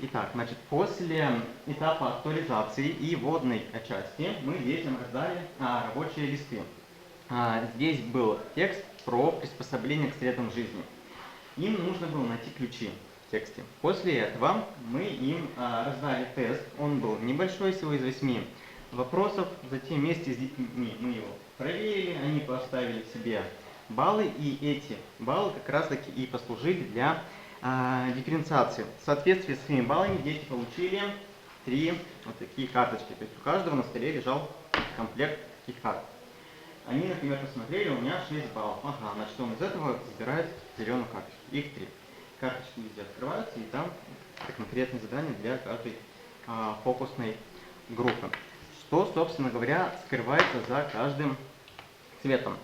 Итак, значит, после этапа актуализации и вводной части мы детям раздали рабочие листы. Здесь был текст про приспособление к средам жизни. Им нужно было найти ключи в тексте. После этого мы им раздали тест. Он был небольшой, всего из 8 вопросов. Затем вместе с детьми мы его проверили, они поставили себе баллы, и эти баллы как раз таки и послужили для дифференциации. В соответствии с своими баллами дети получили 3 вот такие карточки. То есть у каждого на столе лежал комплект таких карт. Они, например, посмотрели, у меня 6 баллов. Ага, значит, он из этого забирает зеленую карточку. Их 3. Карточки везде открываются, и там конкретные задания для каждой фокусной группы. Что, собственно говоря, скрывается за каждым цветом.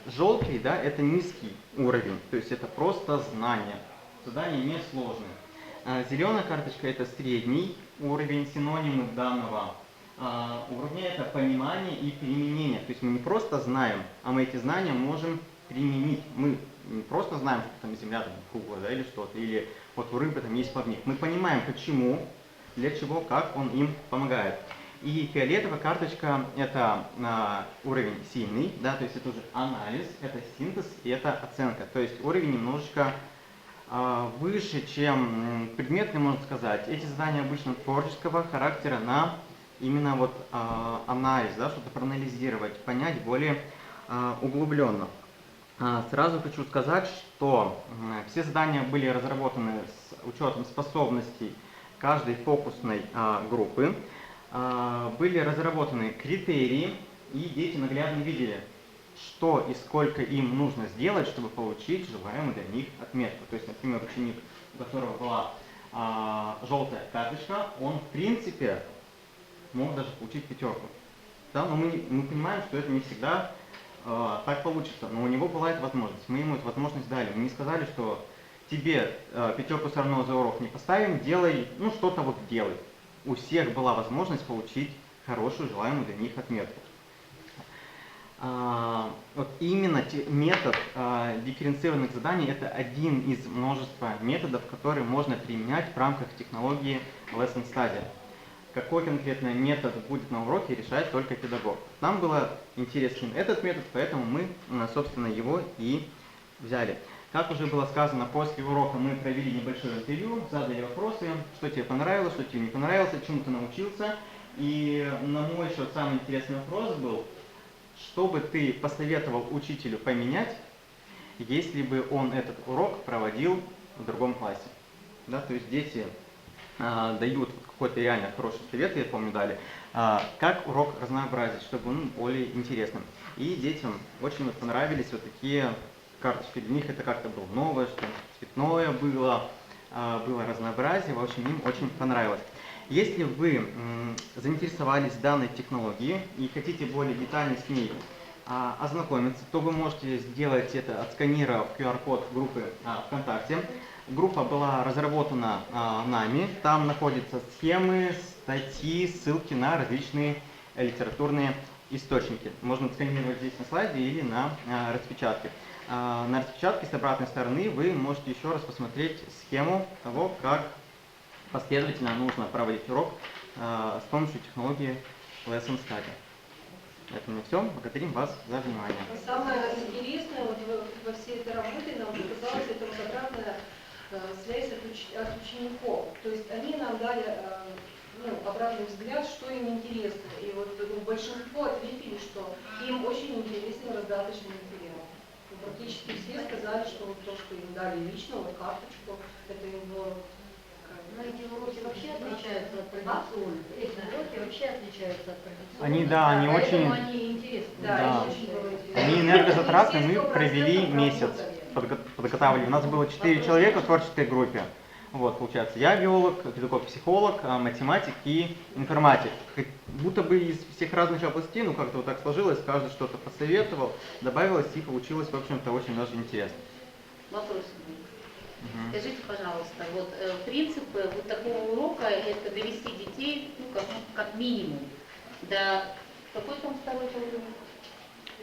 Желтый, да, это низкий уровень, то есть это просто знание. Задание несложное. Зеленая карточка это средний уровень, синонимы данного уровня это понимание и применение. То есть мы не просто знаем, а мы эти знания можем применить. Мы не просто знаем, что там земля там круглая, да, или что-то, или вот у рыбы там есть плавник. Мы понимаем, почему, для чего, как он им помогает. И фиолетовая карточка это уровень сильный, да, то есть это уже анализ, это синтез и это оценка. То есть уровень немножечко выше, чем предметный, можно сказать. Эти задания обычно творческого характера на именно вот анализ, да, что-то проанализировать, понять более углубленно. Сразу хочу сказать, что все задания были разработаны с учетом способностей каждой фокусной группы. Были разработаны критерии и дети наглядно видели, что и сколько им нужно сделать, чтобы получить желаемую для них отметку. То есть, например, ученик, у которого была желтая карточка, он в принципе мог даже получить 5. Да? Но мы понимаем, что это не всегда так получится, но у него была эта возможность. Мы ему эту возможность дали. Мы не сказали, что тебе 5 все равно за урок не поставим, делай, ну что-то вот делай. У всех была возможность получить хорошую, желаемую для них отметку. Вот именно метод дифференцированных заданий — это один из множества методов, которые можно применять в рамках технологии Lesson Study. Какой конкретно метод будет на уроке, решает только педагог. Нам было интересен этот метод, поэтому мы, собственно, его и взяли. Как уже было сказано, после урока мы провели небольшое интервью, задали вопросы, что тебе понравилось, что тебе не понравилось, чему ты научился. И на мой счет самый интересный вопрос был: что бы ты посоветовал учителю поменять, если бы он этот урок проводил в другом классе? Да, то есть дети дают какой-то реально хороший совет, я помню, дали, как урок разнообразить, чтобы он более интересным. И детям очень понравились вот такие карточки. Для них это как-то было новое, что цветное было разнообразие, в общем, им очень понравилось. Если вы заинтересовались данной технологией и хотите более детально с ней ознакомиться, то вы можете сделать это, отсканировав QR-код группы ВКонтакте. Группа была разработана нами, там находятся схемы, статьи, ссылки на различные литературные источники. Можно отсканировать здесь на слайде или на распечатке. На распечатке с обратной стороны вы можете еще раз посмотреть схему того, как последовательно нужно проводить урок с помощью технологии Lesson Study. Это на все. Благодарим вас за внимание. Самое интересное вот во всей этой работе нам показалось это вот обратная связь от учеников. То есть они нам дали обратный взгляд, что им интересно. И вот большинство ответили, что им очень интересен раздаточный материал. И практически все сказали, что вот то, что им дали лично, вот карточку, это им было... Но эти уроки вообще отличаются от традиционных. Эти уроки вообще отличаются от традиционных. Они очень... Они интересны. Да. Они энергозатратны. Мы провели месяц, подготавливали. У нас было 4 человека в творческой группе. Вот, получается, я биолог, педагог-психолог, математик и информатик. Как будто бы из всех разных областей, ну как-то вот так сложилось, каждый что-то посоветовал, добавилось и получилось, в общем-то, очень даже интересно. Вопрос. Скажите, пожалуйста, вот принципы вот такого урока — это довести детей, ну, как минимум, до какой там второй уровень?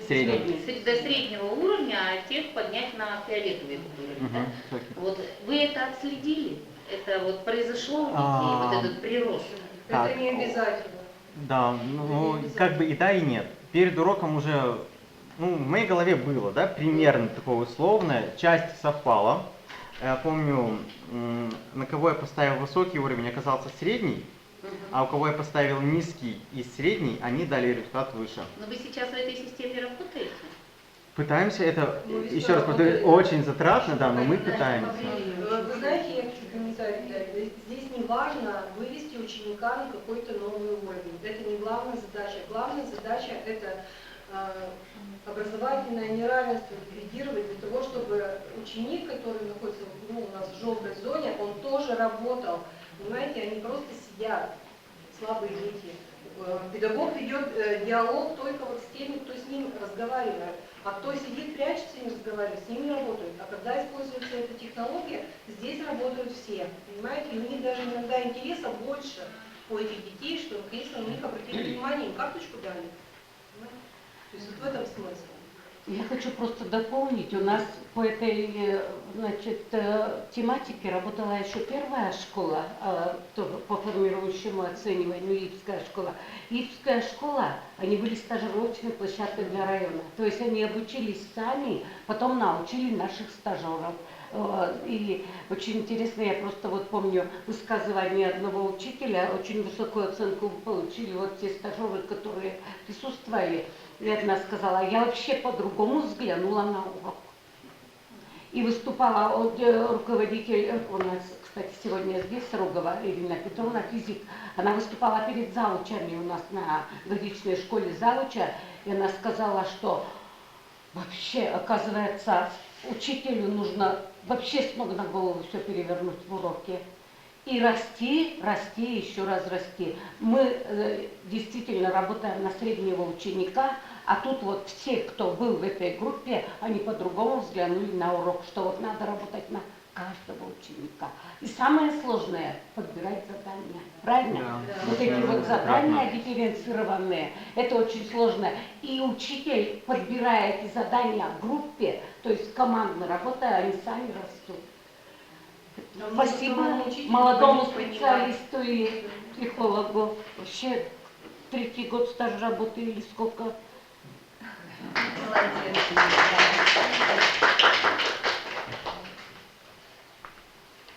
Средний. До среднего уровня, а тех поднять на фиолетовый уровень. Да? Вот вы это отследили? Это вот произошло у детей, вот этот прирост? Это не обязательно. Да, ну как бы и да, и нет. Перед уроком уже, ну, в моей голове было, да, примерно такое условное, часть совпала. Я помню, на кого я поставил высокий уровень, оказался средний, а у кого я поставил низкий и средний, они дали результат выше. Но вы сейчас в этой системе работаете? Пытаемся, это, еще раз повторю, очень затратно, да, но мы пытаемся. Вы знаете, я хочу комментарий дать. Здесь не важно вывести ученика на какой-то новый уровень. Это не главная задача. Главная задача — это образовательное неравенство ликвидировать для того, чтобы ученик, который находится у нас в желтой зоне, он тоже работал. Понимаете, они просто сидят, слабые дети. Педагог ведет диалог только вот с теми, кто с ним разговаривает. А кто сидит, прячется и не разговаривает, с ними не работают. А когда используется эта технология, здесь работают все. Понимаете, у них даже иногда интереса больше у этих детей, что наконец-то на них обратили внимание, им карточку дали. То есть вот в этом смысл. Я хочу просто дополнить, у нас по этой, значит, тематике работала еще первая школа, по формирующему оцениванию, Ипская школа. Ипская школа, они были стажировочной площадкой для района, то есть они обучились сами, потом научили наших стажеров. И очень интересно, я просто вот помню высказывание одного учителя, очень высокую оценку получили вот те стажеры, которые присутствовали. И одна сказала: я вообще по-другому взглянула на урок. И выступала руководитель, у нас, кстати, сегодня здесь Рогова Ирина Петровна, физик, она выступала перед завучами у нас на годичной школе завуча, и она сказала, что вообще, оказывается, учителю нужно вообще с ног на голову все перевернуть в уроке. И расти, расти, еще раз расти. Мы действительно работаем на среднего ученика, а тут вот все, кто был в этой группе, они по-другому взглянули на урок, что вот надо работать на каждого ученика. И самое сложное – подбирать задания. Правильно? Да. Вот эти вот задания дифференцированные, это очень сложно. И учитель, подбирая эти задания в группе, то есть командно работая, они сами растут. Спасибо молодому специалисту и психологу. Вообще 3-й год стажа работы или сколько?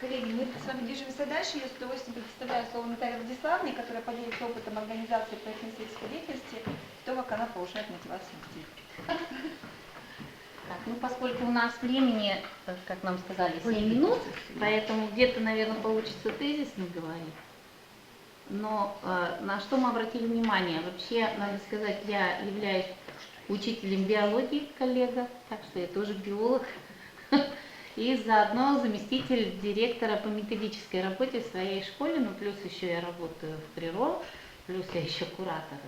Коллеги, мы с вами движемся дальше. Я с удовольствием предоставляю слово Наталье Владиславовне, которая поделится опытом организации проектно-исследовательской деятельности, то, как она повышает мотивацию детей. Так, ну поскольку у нас времени, как нам сказали, 7 минут, поэтому где-то, наверное, получится тезисно говорить. Но на что мы обратили внимание? Вообще, надо сказать, я являюсь учителем биологии, коллега, так что я тоже биолог. И заодно заместитель директора по методической работе в своей школе, ну плюс еще я работаю в ПРИРО, плюс я еще куратор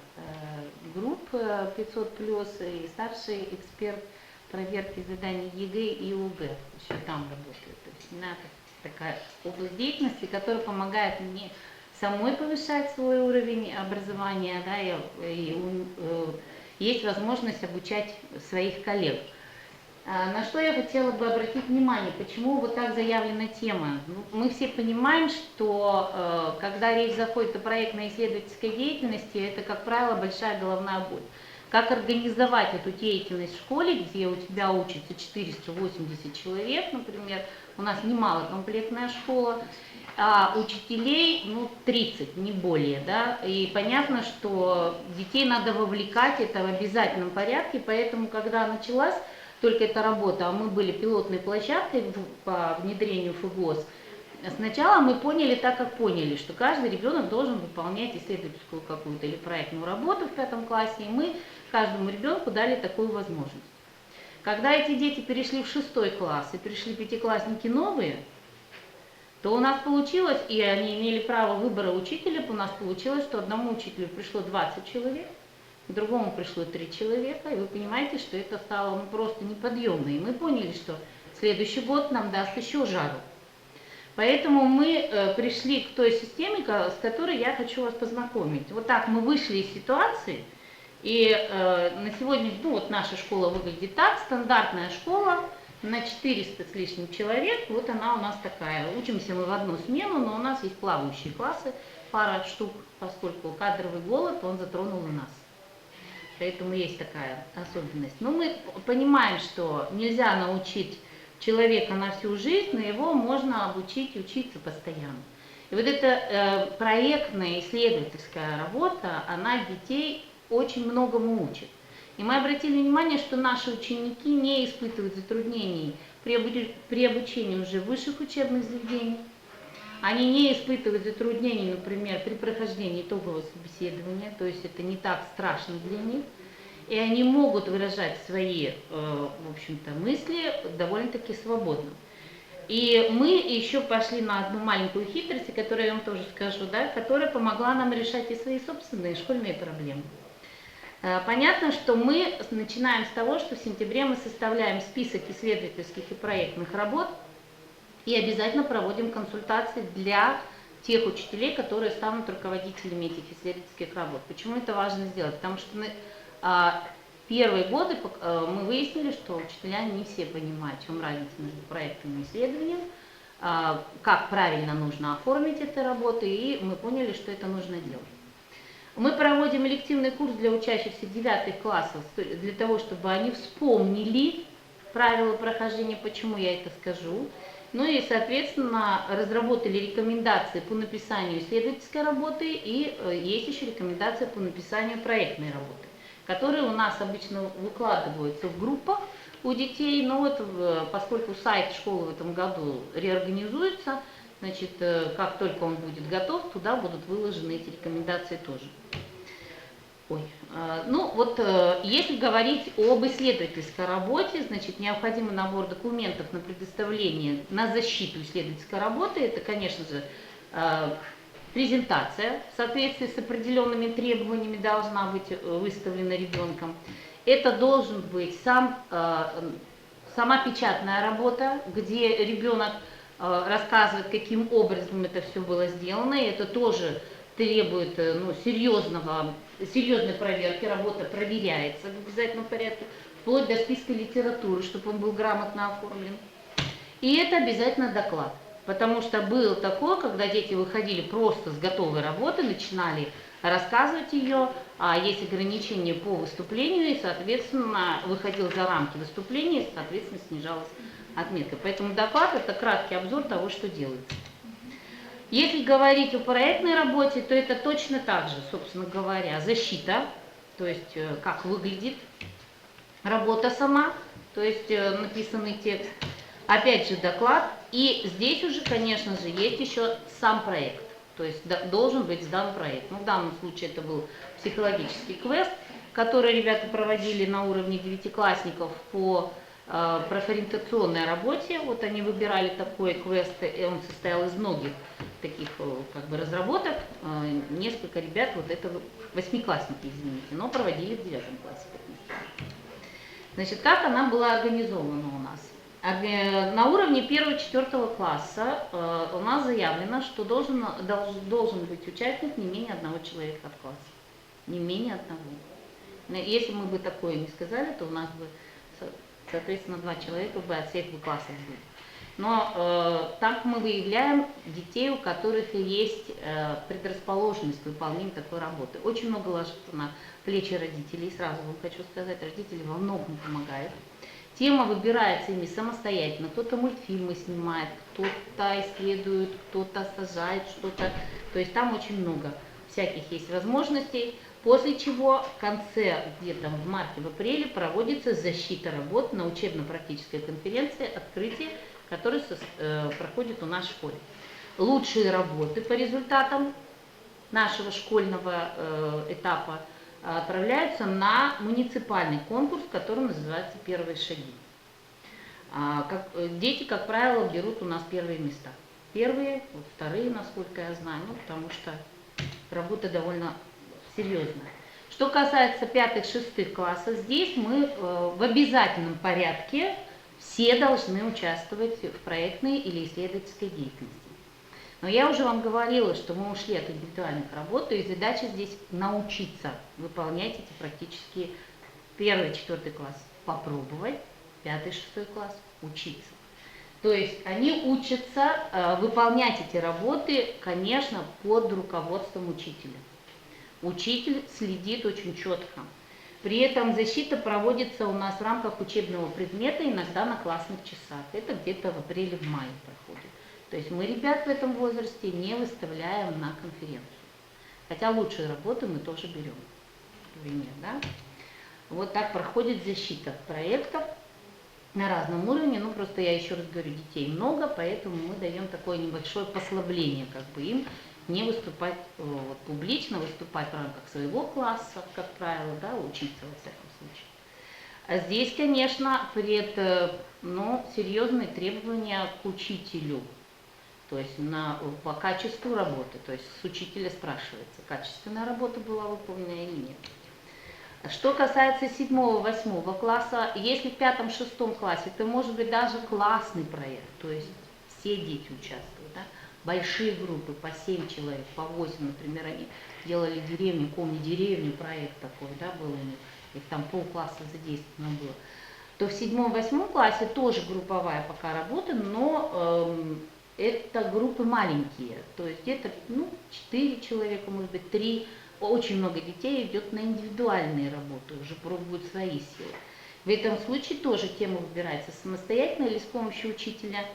групп 500+, и старший эксперт проверки заданий ЕГЭ и ОГЭ, еще там работаю. То есть у меня такая область деятельности, которая помогает мне самой повышать свой уровень образования, да, и есть возможность обучать своих коллег. На что я хотела бы обратить внимание, почему вот так заявлена тема. Мы все понимаем, что когда речь заходит о проектной исследовательской деятельности, это, как правило, большая головная боль. Как организовать эту деятельность в школе, где у тебя учатся 480 человек, например, у нас немалокомплектная школа, а учителей, 30, не более, да, и понятно, что детей надо вовлекать, это в обязательном порядке, поэтому, когда началась только эта работа, а мы были пилотной площадкой по внедрению ФГОС, сначала мы поняли так, как поняли, что каждый ребенок должен выполнять исследовательскую какую-то или проектную работу в 5 классе, и мы каждому ребенку дали такую возможность. Когда эти дети перешли в 6 класс и пришли 5-классники новые, то у нас получилось, и они имели право выбора учителя, у нас получилось, что одному учителю пришло 20 человек, к другому пришло 3 человека, и вы понимаете, что это стало просто неподъемно. И мы поняли, что следующий год нам даст еще жару. Поэтому мы пришли к той системе, с которой я хочу вас познакомить. Вот так мы вышли из ситуации, и на сегодня, вот наша школа выглядит так, стандартная школа, на 400 с лишним человек, вот она у нас такая. Учимся мы в одну смену, но у нас есть плавающие классы, пара штук, поскольку кадровый голод, он затронул и нас. Поэтому есть такая особенность. Но мы понимаем, что нельзя научить человека на всю жизнь, но его можно обучить и учиться постоянно. И вот эта проектная исследовательская работа, она детей очень многому учит. И мы обратили внимание, что наши ученики не испытывают затруднений при обучении уже в высших учебных заведениях. Они не испытывают затруднений, например, при прохождении итогового собеседования, то есть это не так страшно для них. И они могут выражать свои, в общем-то, мысли довольно-таки свободно. И мы еще пошли на одну маленькую хитрость, которую я вам тоже скажу, да, которая помогла нам решать и свои собственные школьные проблемы. Понятно, что мы начинаем с того, что в сентябре мы составляем список исследовательских и проектных работ и обязательно проводим консультации для тех учителей, которые станут руководителями этих исследовательских работ. Почему это важно сделать? Потому что первые годы мы выяснили, что учителя не все понимают, в чем разница между проектом и исследованием, как правильно нужно оформить эти работы, и мы поняли, что это нужно делать. Мы проводим элективный курс для учащихся 9 классов, для того, чтобы они вспомнили правила прохождения, почему я это скажу. Ну и, соответственно, разработали рекомендации по написанию исследовательской работы, и есть еще рекомендации по написанию проектной работы, которые у нас обычно выкладываются в группах у детей, но вот поскольку сайт школы в этом году реорганизуется, значит, как только он будет готов, туда будут выложены эти рекомендации тоже. Если говорить об исследовательской работе, значит, необходимый набор документов на предоставление, на защиту исследовательской работы, это, конечно же, презентация в соответствии с определенными требованиями должна быть выставлена ребенком. Это должен быть сама печатная работа, где ребенок рассказывает, каким образом это все было сделано, и это тоже требует серьезной проверки, работа проверяется в обязательном порядке, вплоть до списка литературы, чтобы он был грамотно оформлен. И это обязательно доклад, потому что было такое, когда дети выходили просто с готовой работы, начинали рассказывать ее, а есть ограничения по выступлению, и, соответственно, выходил за рамки выступления, и, соответственно, снижалась отметка. Поэтому доклад – это краткий обзор того, что делается. Если говорить о проектной работе, то это точно так же, собственно говоря, защита, то есть как выглядит работа сама, то есть написанный текст, опять же доклад, и здесь уже, конечно же, есть еще сам проект, то есть должен быть сдан проект. В данном случае это был психологический квест, который ребята проводили на уровне девятиклассников по профориентационной работе. Вот они выбирали такой квест, и он состоял из многих таких разработок. Несколько ребят, это восьмиклассники, извините, но проводили в 9 классе. Значит, как она была организована у нас? На уровне 1-4 класса у нас заявлено, что должен быть участник не менее одного человека от класса. Не менее одного. Если мы бы такое не сказали, то у нас бы, соответственно, 2 человека бы от всех классов были. Но так мы выявляем детей, у которых есть предрасположенность к выполнению такой работы. Очень много ложится на плечи родителей. Сразу вам хочу сказать, родители во многом помогают. Тема выбирается ими самостоятельно. Кто-то мультфильмы снимает, кто-то исследует, кто-то сажает что-то. То есть там очень много всяких есть возможностей. После чего в конце, где-то в марте, в апреле, проводится защита работ на учебно-практической конференции «Открытие», которая проходит у нас в школе. Лучшие работы по результатам нашего школьного этапа отправляются на муниципальный конкурс, который называется «Первые шаги». Дети, как правило, берут у нас первые места. Первые, вторые, насколько я знаю, потому что работа довольно серьезная. Что касается 5-6 классов, здесь мы в обязательном порядке все должны участвовать в проектной или исследовательской деятельности. Но я уже вам говорила, что мы ушли от индивидуальных работ, и задача здесь научиться выполнять эти практически 1-4 класс попробовать, 5-6 класс учиться. То есть они учатся выполнять эти работы, конечно, под руководством учителя. Учитель следит очень четко. При этом защита проводится у нас в рамках учебного предмета, иногда на классных часах. Это где-то в апреле-мае проходит. То есть мы ребят в этом возрасте не выставляем на конференцию. Хотя лучшие работы мы тоже берем. Например, да? Вот так проходит защита проектов на разном уровне. Ну, просто я еще раз говорю, детей много, поэтому мы даем такое небольшое послабление, им не выступать публично, выступать в рамках своего класса, как правило, да, учиться во всяком случае. А здесь, конечно, серьезные требования к учителю, то есть по качеству работы, то есть с учителя спрашивается, качественная работа была выполнена или нет. Что касается 7-8 класса, если в 5-6 классе, то может быть даже классный проект, то есть все дети участвуют, да? Большие группы, по 7 человек, по 8, например, они делали деревню, помню, деревню, проект такой, да, был у них, их там полкласса задействовано было. То в 7-8 классе тоже групповая пока работа, но это группы маленькие, то есть где-то 4 человека, может быть 3, очень много детей идет на индивидуальные работы, уже пробуют свои силы. В этом случае тоже тема выбирается самостоятельно или с помощью учителя.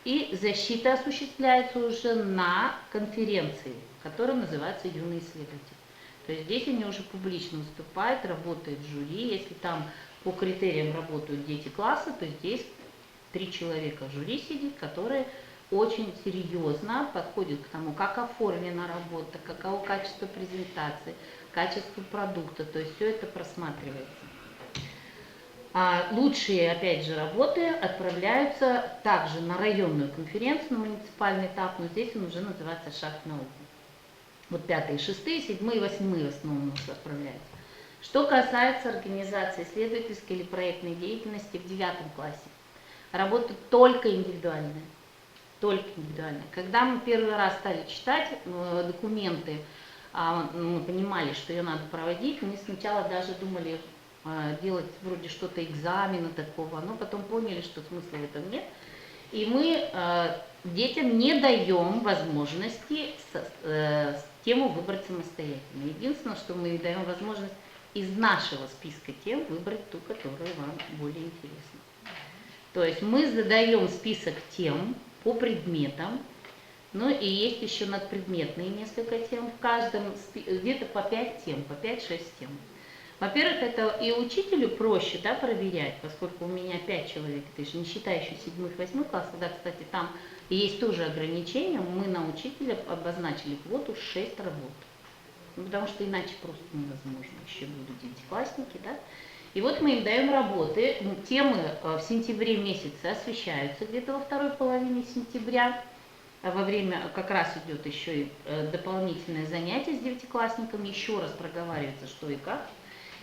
И защита осуществляется уже на конференции, которая называется «Юный исследователь». То есть здесь они уже публично выступают, работает жюри. Если там по критериям работают дети класса, то здесь 3 человека в жюри сидит, которые очень серьезно подходят к тому, как оформлена работа, каково качество презентации, качеству продукта, то есть все это просматривается. А лучшие, опять же, работы отправляются также на районную конференцию, на муниципальный этап, но здесь он уже называется «Шаг к науке». Вот 5-е, 6-е, 7-е, 8-е в основном у нас отправляются. Что касается организации исследовательской или проектной деятельности в 9 классе, работа только индивидуальная. Только индивидуальная. Когда мы первый раз стали читать документы, мы понимали, что ее надо проводить, мы сначала даже думали делать вроде что-то экзамена такого, но потом поняли, что смысла в этом нет. И мы детям не даем возможности тему выбрать самостоятельно. Единственное, что мы даем возможность из нашего списка тем выбрать ту, которая вам более интересна. То есть мы задаем список тем по предметам, ну и есть еще надпредметные несколько тем, в каждом где-то по 5 тем, по 5-6 тем. Во-первых, это и учителю проще, да, проверять, поскольку у меня 5 человек, это же не считая еще 7-8 классов, да, кстати, там есть тоже ограничения, мы на учителя обозначили квоту 6 работ, ну, потому что иначе просто невозможно, еще будут девятиклассники, да. И вот мы им даем работы, темы в сентябре месяце освещаются где-то во второй половине сентября, во время как раз идет еще и дополнительное занятие с девятиклассниками, еще раз проговаривается, что и как.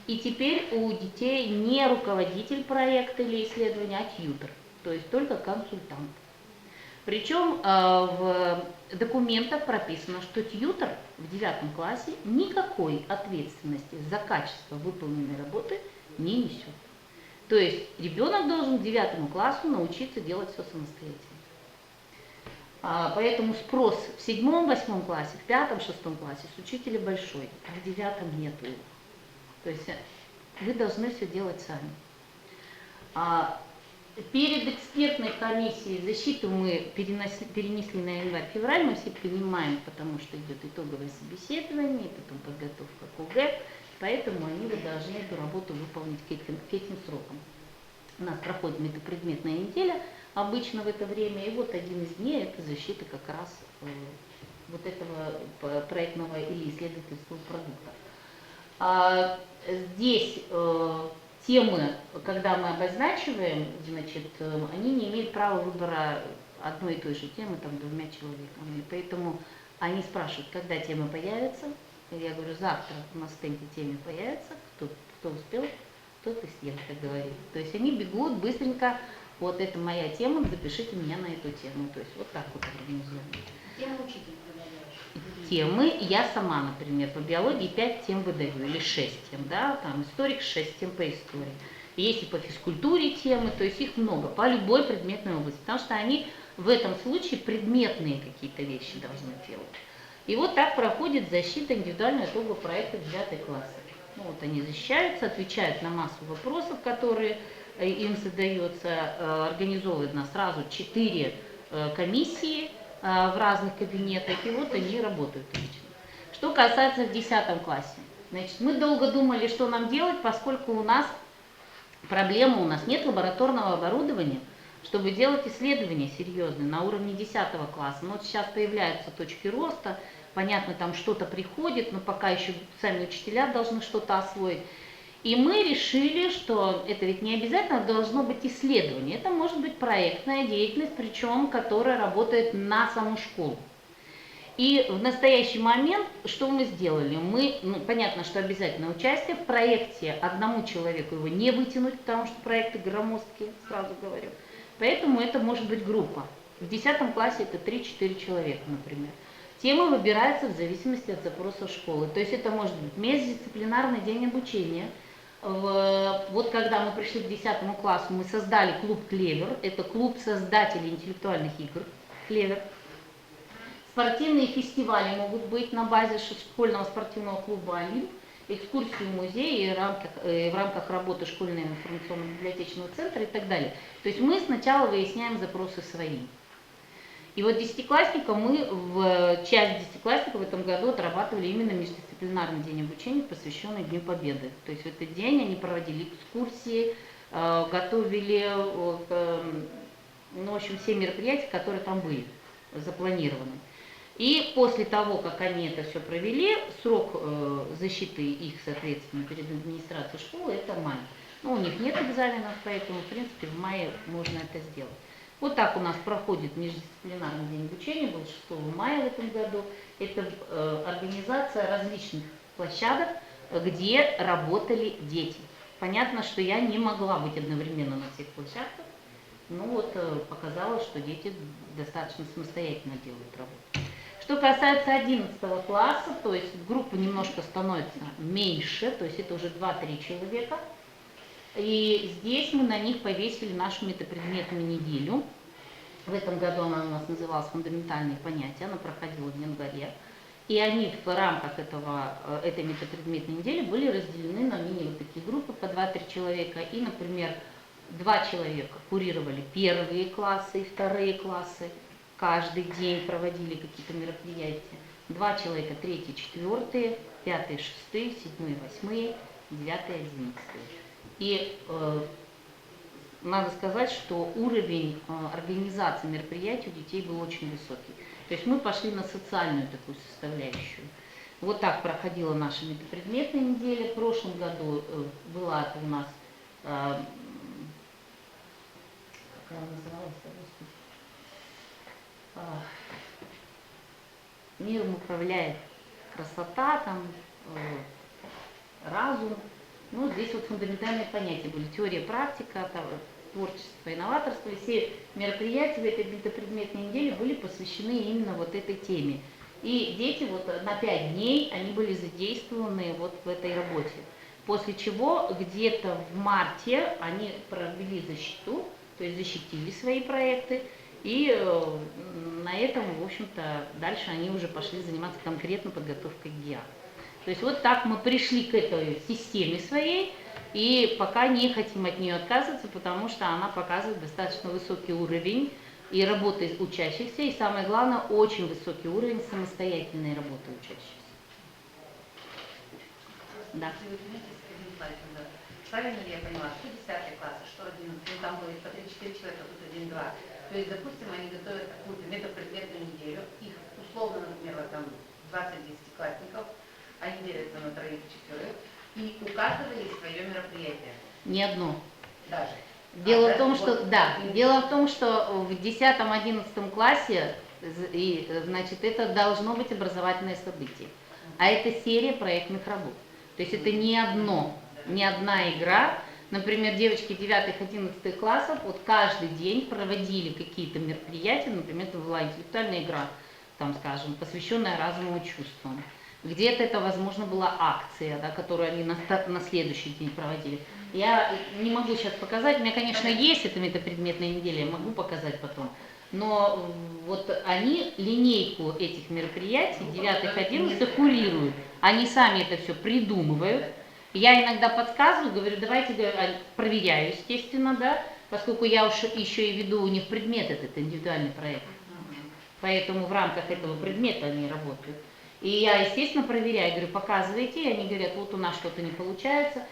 И теперь у детей не руководитель проекта или исследования, а тьютор, то есть только консультант. Причем в документах прописано, что тьютор в 9 классе никакой ответственности за качество выполненной работы не несет. То есть ребенок должен к 9 классу научиться делать все самостоятельно. Поэтому спрос в 7-8 классе, в 5-6 классе с учителя большой, а в 9 нету его. То есть вы должны все делать сами. Перед экспертной комиссией защиту мы перенесли на январь-февраль, мы все понимаем, потому что идет итоговое собеседование, и потом подготовка к ОГЭ, поэтому они должны эту работу выполнить к этим срокам. У нас проходит межпредметная неделя обычно в это время, и вот один из дней это защита как раз вот этого проектного или исследовательского продукта. Здесь темы, когда мы обозначиваем, значит, они не имеют права выбора одной и той же темы там 2 человеками. Поэтому они спрашивают, когда темы появятся. Я говорю, завтра у нас в стенде темы появится, кто успел, тот и съел, как говорится. То есть они бегут быстренько, вот это моя тема, запишите меня на эту тему. То есть вот так вот организуем. Тема учителя. Темы я сама, например, по биологии 5 тем выдаю, или 6 тем, да, там историк 6 тем по истории. Есть и по физкультуре темы, то есть их много, по любой предметной области, потому что они в этом случае предметные какие-то вещи должны делать. И вот так проходит защита индивидуального итогового проекта 9 класса. Ну, вот они защищаются, отвечают на массу вопросов, которые им задается, организовывают сразу 4 комиссии в разных кабинетах, и вот они работают лично. Что касается в 10 классе, значит, мы долго думали, что нам делать, поскольку у нас проблема, у нас нет лабораторного оборудования, чтобы делать исследования серьезные на уровне 10 класса. Но вот сейчас появляются точки роста, понятно, там что-то приходит, но пока еще сами учителя должны что-то освоить. И мы решили, что это ведь не обязательно должно быть исследование, это может быть проектная деятельность, причем которая работает на саму школу. И в настоящий момент что мы сделали? Мы, понятно, что обязательно участие в проекте, одному человеку его не вытянуть, потому что проекты громоздкие, сразу говорю. Поэтому это может быть группа. В 10 классе это 3-4 человека, например. Тема выбирается в зависимости от запросов школы. То есть это может быть междисциплинарный день обучения. Вот когда мы пришли к 10 классу, мы создали клуб «Клевер». Это клуб создателей интеллектуальных игр «Клевер». Спортивные фестивали могут быть на базе школьного спортивного клуба «Олимп», экскурсии в музее в рамках работы школьного информационно-библиотечного центра и так далее. То есть мы сначала выясняем запросы свои. И вот десятиклассникам часть десятиклассников в этом году отрабатывали именно междисциплинарный день обучения, посвященный Дню Победы. То есть в этот день они проводили экскурсии, готовили, в общем, все мероприятия, которые там были запланированы. И после того, как они это все провели, срок защиты их, соответственно, перед администрацией школы – это май. Ну, у них нет экзаменов, поэтому, в принципе, в мае можно это сделать. Вот так у нас проходит междисциплинарный день обучения, был 6 мая в этом году. Это организация различных площадок, где работали дети. Понятно, что я не могла быть одновременно на всех площадках, но вот показалось, что дети достаточно самостоятельно делают работу. Что касается 11 класса, то есть группа немножко становится меньше, то есть это уже 2-3 человека. И здесь мы на них повесили нашу метапредметную неделю. В этом году она у нас называлась «Фундаментальные понятия», она проходила в январе. И они в рамках этой метапредметной недели были разделены на вот такие группы по 2-3 человека. И, например, 2 человека курировали первые классы и вторые классы. Каждый день проводили какие-то мероприятия. 2 человека 3-й, 4-й, 5-й, 6-й, 7-й, 8-й, 9-й, 11-й. И надо сказать, что уровень организации мероприятий у детей был очень высокий. То есть мы пошли на социальную такую составляющую. Вот так проходила наша метапредметная неделя. В прошлом году была это у нас, как она называлась, миром управляет красота, там, разум. Ну, здесь вот фундаментальные понятия были. Теория, практика, творчество, инноваторство. И все мероприятия в этой метапредметной неделе были посвящены именно вот этой теме. И дети вот на 5 дней они были задействованы вот в этой работе. После чего где-то в марте они провели защиту, то есть защитили свои проекты. И на этом, в общем-то, дальше они уже пошли заниматься конкретно подготовкой к ГИА. То есть вот так мы пришли к этой системе своей, и пока не хотим от нее отказываться, потому что она показывает достаточно высокий уровень и работы учащихся, и самое главное, очень высокий уровень самостоятельной работы учащихся. Да. Правильно ли я поняла, что 10 класс, что 11, ну там было по 3-4 человека, тут 1-2. То есть, допустим, они готовят какую-то метапредметную неделю, их условно, например, там 20 десятиклассников, они делятся на 3-4, и у каждого есть свое мероприятие. Не одно. Даже. Дело в том, что в 10-11 классе, значит, это должно быть образовательное событие. А это серия проектных работ. То есть это не одна игра. Например, девочки 9-11 классов вот каждый день проводили какие-то мероприятия, например, это была интеллектуальная игра, там, скажем, посвященная разуму и чувствам. Где-то это, возможно, была акция, да, которую они на следующий день проводили. Я не могу сейчас показать, у меня, конечно, есть эта метапредметная неделя, я могу показать потом. Но вот они линейку этих мероприятий 9-11 курируют. Они сами это все придумывают. Я иногда подсказываю, говорю, давайте, проверяю, естественно, да, поскольку я уж еще и веду у них предмет этот индивидуальный проект. Поэтому в рамках этого предмета они работают. И я, естественно, проверяю, говорю, показывайте, и они говорят, вот у нас что-то не получается.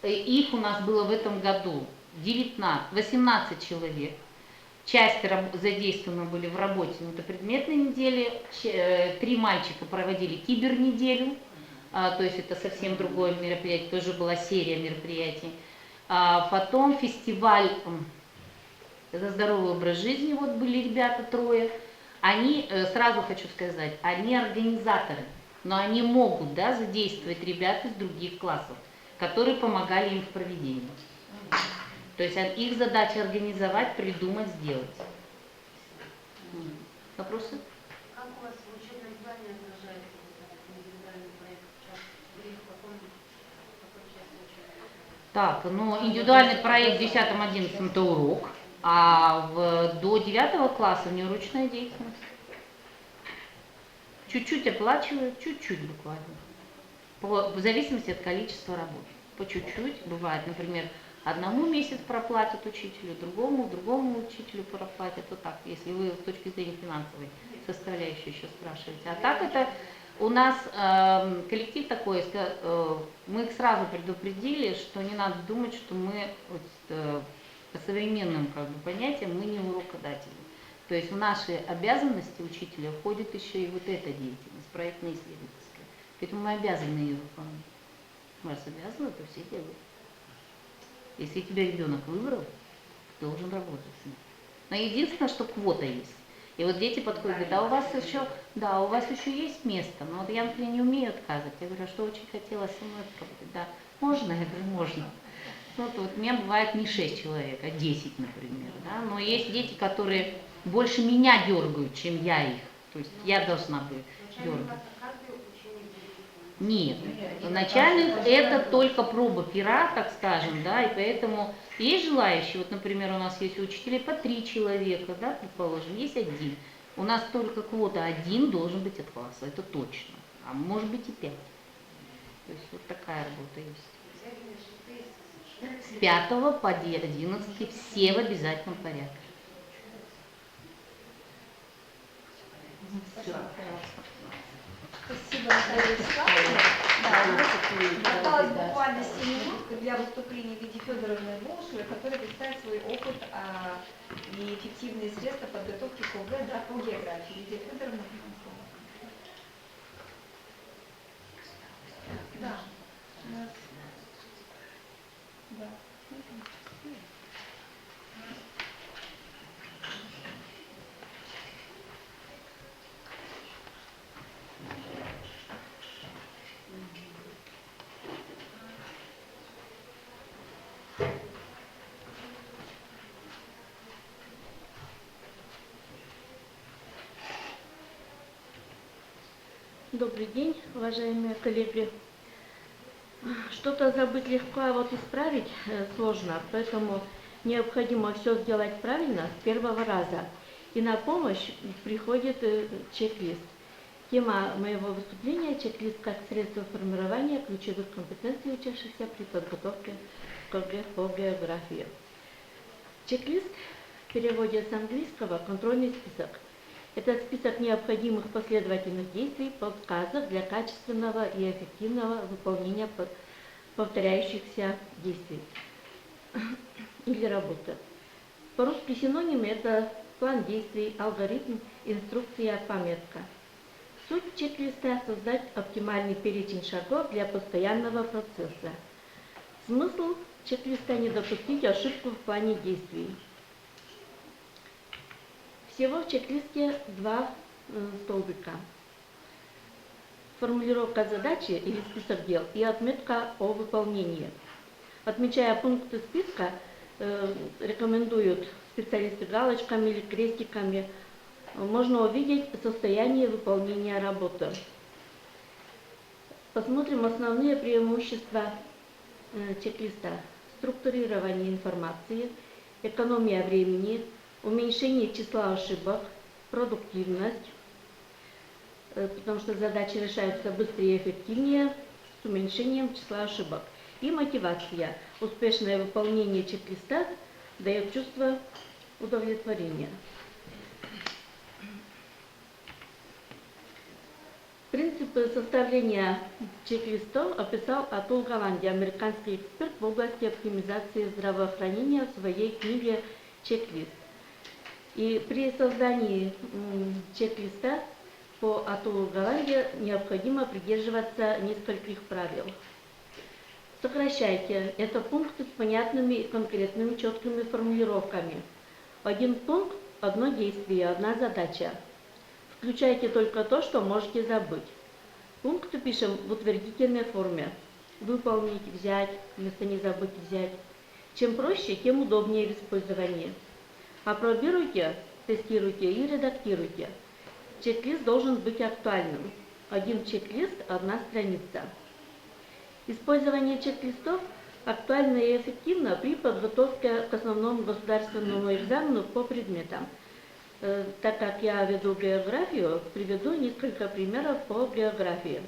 Их у нас было в этом году 18 человек. Часть задействованы были в работе метапредметной недели, 3 мальчика проводили кибернеделю, то есть это совсем другое мероприятие, тоже была серия мероприятий. Потом фестиваль «За здоровый образ жизни», вот были ребята 3. Они, сразу хочу сказать, они организаторы, но они могут, да, задействовать ребят из других классов, которые помогали им в проведении. То есть их задача организовать, придумать, сделать. Вопросы? Как у вас в учебном плане отражается индивидуальный проект? Вы в какой части учебы? Так, ну индивидуальный проект в 10-11 это урок, а до 9 класса внеурочная деятельность. Чуть-чуть оплачивают, чуть-чуть буквально. В зависимости от количества работ. По чуть-чуть. Бывает, например, одному месяц проплатят учителю, другому учителю проплатят. Вот так, если вы с точки зрения финансовой составляющей еще спрашиваете. А так это у нас коллектив такой, мы их сразу предупредили, что не надо думать, что мы по современным понятиям мы не урокодатели. То есть в наши обязанности учителя входит еще и вот эта деятельность, проектно-исследовательская. Поэтому мы обязаны ее выполнять. Мы раз обязаны, то все делают. Если тебя ребенок выбрал, ты должен работать с ним. Но единственное, что квота есть. И вот дети подходят, говорят, у вас еще есть место, но вот я, например, не умею отказывать. Я говорю, что очень хотела со мной работать. Да, можно? Я говорю, можно. Вот у меня бывает не 6 человек, а 10, например. Да? Но есть дети, которые больше меня дергают, чем я их. То есть я должна быть дергать. Нет, начальник это только проба пера, так скажем, да, и поэтому есть желающие, вот, например, у нас есть учителей по 3 человека, да, предположим, есть 1. У нас только квота 1 должен быть от класса, это точно, а может быть и 5. То есть вот такая работа есть. С 5 по 11 все в обязательном порядке. Все, Спасибо, Наталья Вячеславовна. Да, осталось буквально 7 минут для выступления Лидии Федоровны Волошевой, которая представит свой опыт и эффективные средства подготовки к ОГЭ по географии. Лидия Федоровна, да. Да. Добрый день, уважаемые коллеги. Что-то забыть легко, а вот исправить сложно, поэтому необходимо все сделать правильно с первого раза. И на помощь приходит чек-лист. Тема моего выступления – чек-лист как средство формирования ключевых компетенций учащихся при подготовке к ОГЭ по географии. Чек-лист в переводе с английского «контрольный список». Это список необходимых последовательных действий, подсказок для качественного и эффективного выполнения повторяющихся действий или работы. По-русски синонимы – это план действий, алгоритм, инструкция, пометка. Суть чек-листа – создать оптимальный перечень шагов для постоянного процесса. Смысл чек-листа – не допустить ошибку в плане действий. Всего в чек-листе 2 столбика. Формулировка задачи или список дел и отметка о выполнении. Отмечая пункты списка, рекомендуют специалисты галочками или крестиками, можно увидеть состояние выполнения работы. Посмотрим основные преимущества чек-листа. Структурирование информации, экономия времени, уменьшение числа ошибок, продуктивность, потому что задачи решаются быстрее и эффективнее с уменьшением числа ошибок. И мотивация. Успешное выполнение чек-листа дает чувство удовлетворения. Принципы составления чек-листов описал Атул Галанди, американский эксперт в области оптимизации здравоохранения в своей книге «Чек-лист». И при создании чек-листа по Атулу Галанди необходимо придерживаться нескольких правил. Сокращайте. Это пункты с понятными, конкретными, четкими формулировками. 1 пункт, 1 действие, 1 задача. Включайте только то, что можете забыть. Пункты пишем в утвердительной форме. Выполнить, взять, вместо не забыть взять. Чем проще, тем удобнее в использовании. Опробируйте, тестируйте и редактируйте. Чек-лист должен быть актуальным. 1 чек-лист, 1 страница. Использование чек-листов актуально и эффективно при подготовке к основному государственному экзамену по предметам. Так как я веду географию, приведу несколько примеров по географии.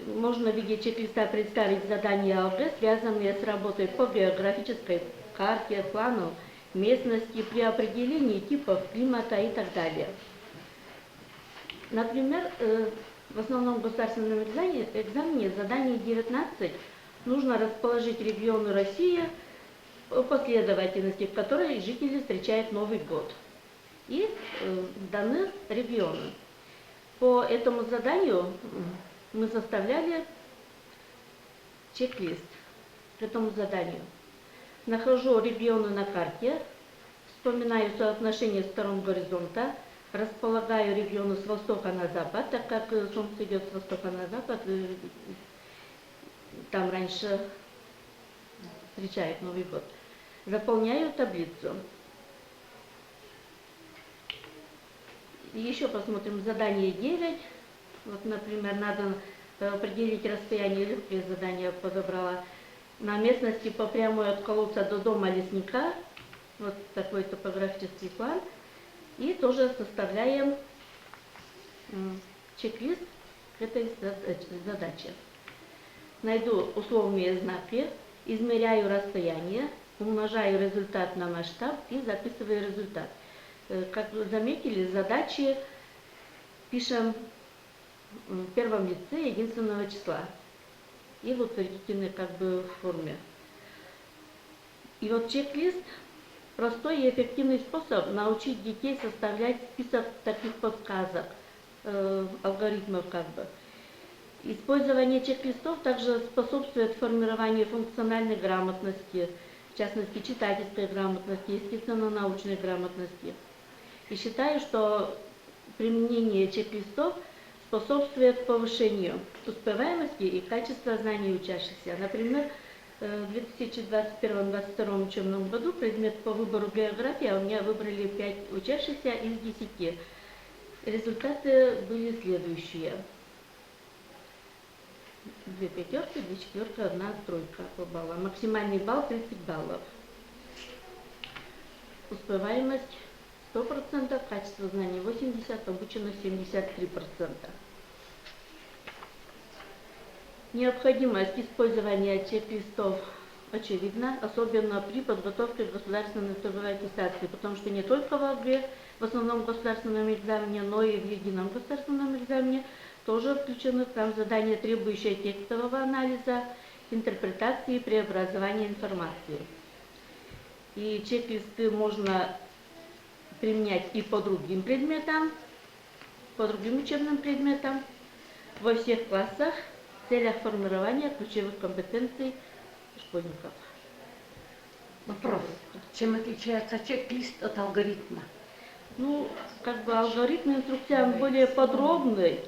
Можно в виде чек-листа представить задания ОГЭ, связанные с работой по географической карте, плану местности, при определении типов климата и так далее. Например, в основном государственном экзамене задание 19 нужно расположить регионы России по последовательности, в которой жители встречают Новый год. и даны регионы. По этому заданию мы составляли чек-лист к этому заданию. Нахожу регионы на карте, вспоминаю соотношение сторон горизонта, располагаю регионы с востока на запад, так как солнце идет с востока на запад, там раньше встречает Новый год. Заполняю таблицу. И еще посмотрим задание 9. Вот, например, надо определить расстояние, легкие задания подобрала. На местности по прямой от колодца до дома лесника. Вот такой топографический план. И тоже составляем чек-лист к этой задаче. Найду условные знаки, измеряю расстояние, умножаю результат на масштаб и записываю результат. Как вы заметили, задачи пишем в первом лице единственного числа и в утвердительной форме. И вот чек-лист – простой и эффективный способ научить детей составлять список таких подсказок, алгоритмов . Использование чек-листов также способствует формированию функциональной грамотности, в частности читательской грамотности, естественно-научной грамотности. И считаю, что применение чек-листов способствует повышению успеваемости и качества знаний учащихся. Например, в 2021-2022 учебном году предмет по выбору география у меня выбрали 5 учащихся из 10. Результаты были следующие. 2 пятерки, 2 четверки, 1 тройка по баллам. Максимальный балл 30 баллов. Успеваемость 100%, качество знаний 80%, обученность 73%. Необходимость использования чек-листов очевидна, особенно при подготовке к государственной итоговой аттестации, потому что не только в ОГЭ, в основном государственном экзамене, но и в едином государственном экзамене тоже включены там задания, требующие текстового анализа, интерпретации и преобразования информации. И чек-листы можно применять и по другим предметам, по другим учебным предметам, во всех классах, в целях формирования ключевых компетенций школьников. Вопрос. Чем отличается чек-лист от алгоритма? Ну, алгоритм инструкция более подробный,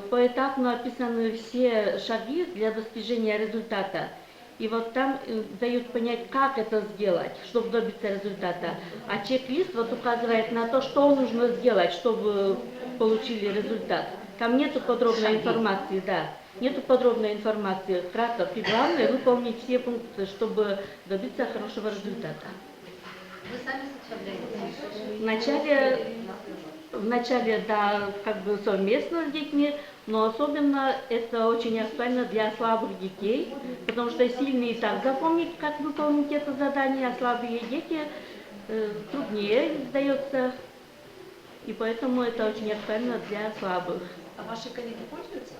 поэтапно описаны все шаги для достижения результата. И вот там дают понять, как это сделать, чтобы добиться результата. А чек-лист указывает на то, что нужно сделать, чтобы получили результат. Там нету подробной информации, да. Нету подробной информации, кратко. И главное выполнить все пункты, чтобы добиться хорошего результата. Вы сами составляете? Вначале, да, совместно с детьми, но особенно это очень актуально для слабых детей, потому что сильные и так запомнить, как выполнить это задание, а слабые дети труднее сдается, и поэтому это очень актуально для слабых. А ваши коллеги пользуются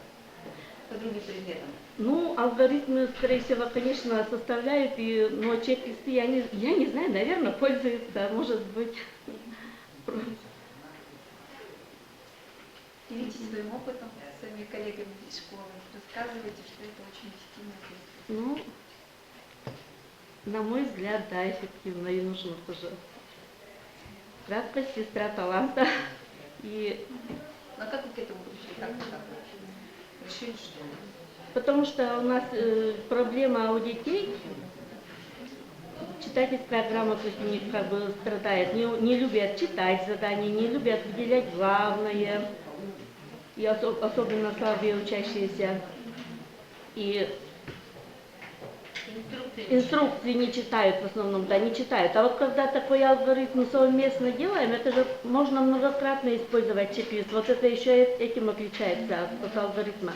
по другим предметам? Ну, алгоритмы, скорее всего, конечно, составляют, но чек-листы, я не знаю, наверное, пользуются, может быть. Делитесь своим опытом с своими коллегами из школы, рассказывайте, что это очень эффективно. Ну, на мой взгляд, да, эффективно, и нужно тоже краткость, сестра таланта. А как вы к этому пришли? Как решили, что? Потому что у нас проблема у детей, читательская грамотность у них страдает, не любят читать задания, не любят выделять главное, и особенно слабые учащиеся. И инструкции не читают в основном, да, не читают. А вот когда такой алгоритм совместно делаем, это же можно многократно использовать чек-лист. Вот это еще этим отличается от алгоритма.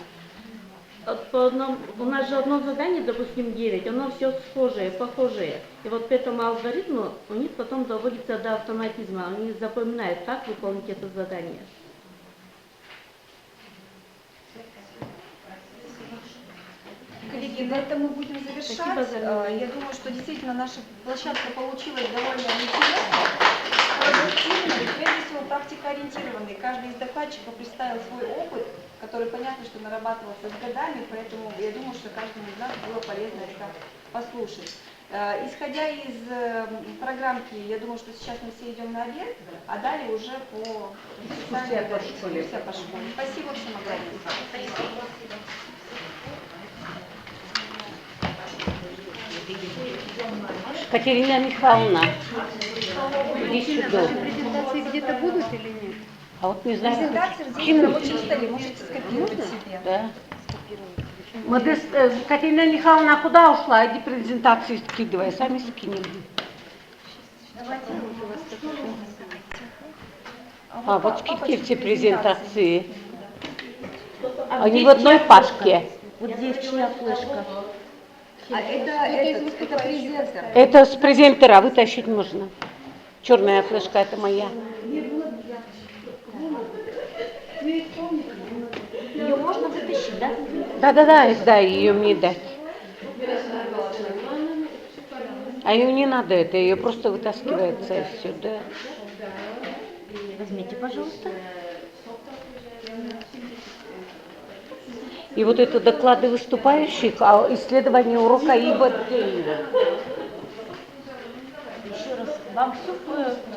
У нас же одно задание, допустим, 9, оно все схожее, похожее. И вот по этому алгоритму у них потом доводится до автоматизма. Они запоминают, как выполнить это задание. Коллеги, на этом мы будем завершать. Я думаю, что действительно наша площадка получилась довольно интересной, продуктивной. практикоориентированный. Каждый из докладчиков представил свой опыт, который понятно, что нарабатывался с годами, поэтому я думаю, что каждому из нас было полезно это послушать. Исходя из программки, я думаю, что сейчас мы все идем на обед, а далее уже по Дискуссия по школе. Спасибо всем огромное. Катерина Михайловна, иди сюда. Презентации где-то будут или нет? А вот не знаю. Презентация здесь на рабочем столе, можете скопировать себе. Да. Катерина Михайловна куда ушла? Иди презентации скидывай, сами скинем. А вот скидки все презентации. Они в одной папке. Вот здесь чья флешка? Это презентер. Это с презентера вытащить можно. Черная флешка, это моя. Ее можно вытащить, да? Да, ее мне дать. А ее не надо, это ее просто вытаскивается и все, да. Возьмите, пожалуйста. И вот это доклады выступающих, а исследование урока ИБТ. Еще раз, вам все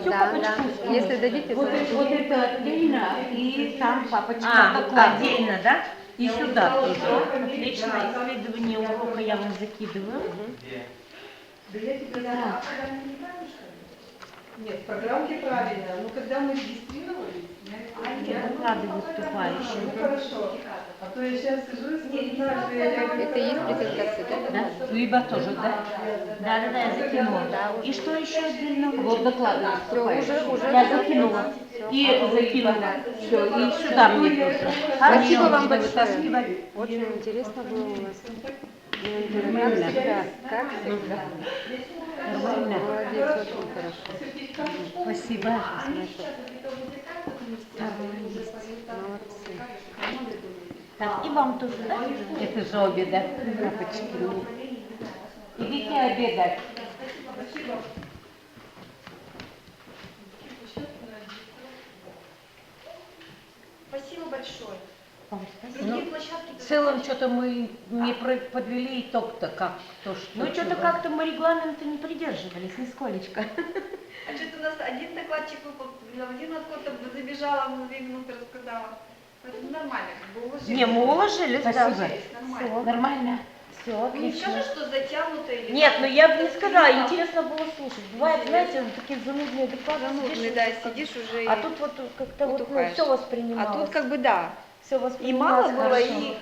Да, папочку да. скинуть? Если дадите, Вот это отдельно, и там папочка. Отдельно, да? И сюда тоже. Отлично, исследование урока я вам закидываю. Нет, в программке правильно, но когда мы регистрировались, Доклады выступающих. ну хорошо, а то я сейчас сижу и вспоминаю, что я говорю, это есть презентация, да? Либо тоже, да? Да, я закинула. И что еще отдельно? Вот доклады выступающих. Я закинула. И закинула. Все, и сюда мне тоже. Спасибо вам Нужно большое. вытаскивать. Очень интересно было у вас. Нормально. Как всегда. Нормально. Молодец, очень хорошо. Спасибо. Молодцы. Так, и вам тоже, да? Это же обед, да? Папочки. Идите обедать. Спасибо большое. Ну, в целом, что-то мы не подвели итог-то, как, кто что. Ну, что-то чего. как-то мы регламента не придерживались, нисколечко. А что-то у нас один докладчик один откуда-то забежал, а мы 2 минуты рассказала. Поэтому нормально, как бы уложились. Не, мы уложились, да. Спасибо. Нормально. Нормально. Все, Ну, не отлично. скажешь, что затянуто или... Нет, ну я бы не сказала, интересно было слушать. Бывает, знаете, вот такие занудные доклады. Занудный, да, сидишь уже А и тут вот как-то вот утухаешь. все воспринималось. А тут как бы да. все И воспринималось мало было, хорошо. и...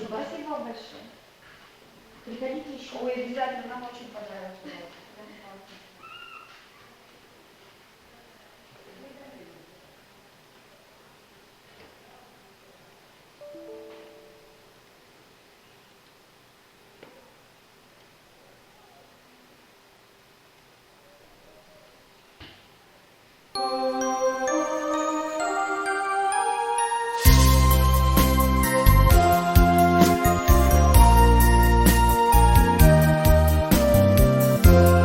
Спасибо вам большое. Приходите еще. Ой, обязательно, нам очень понравилось. Thank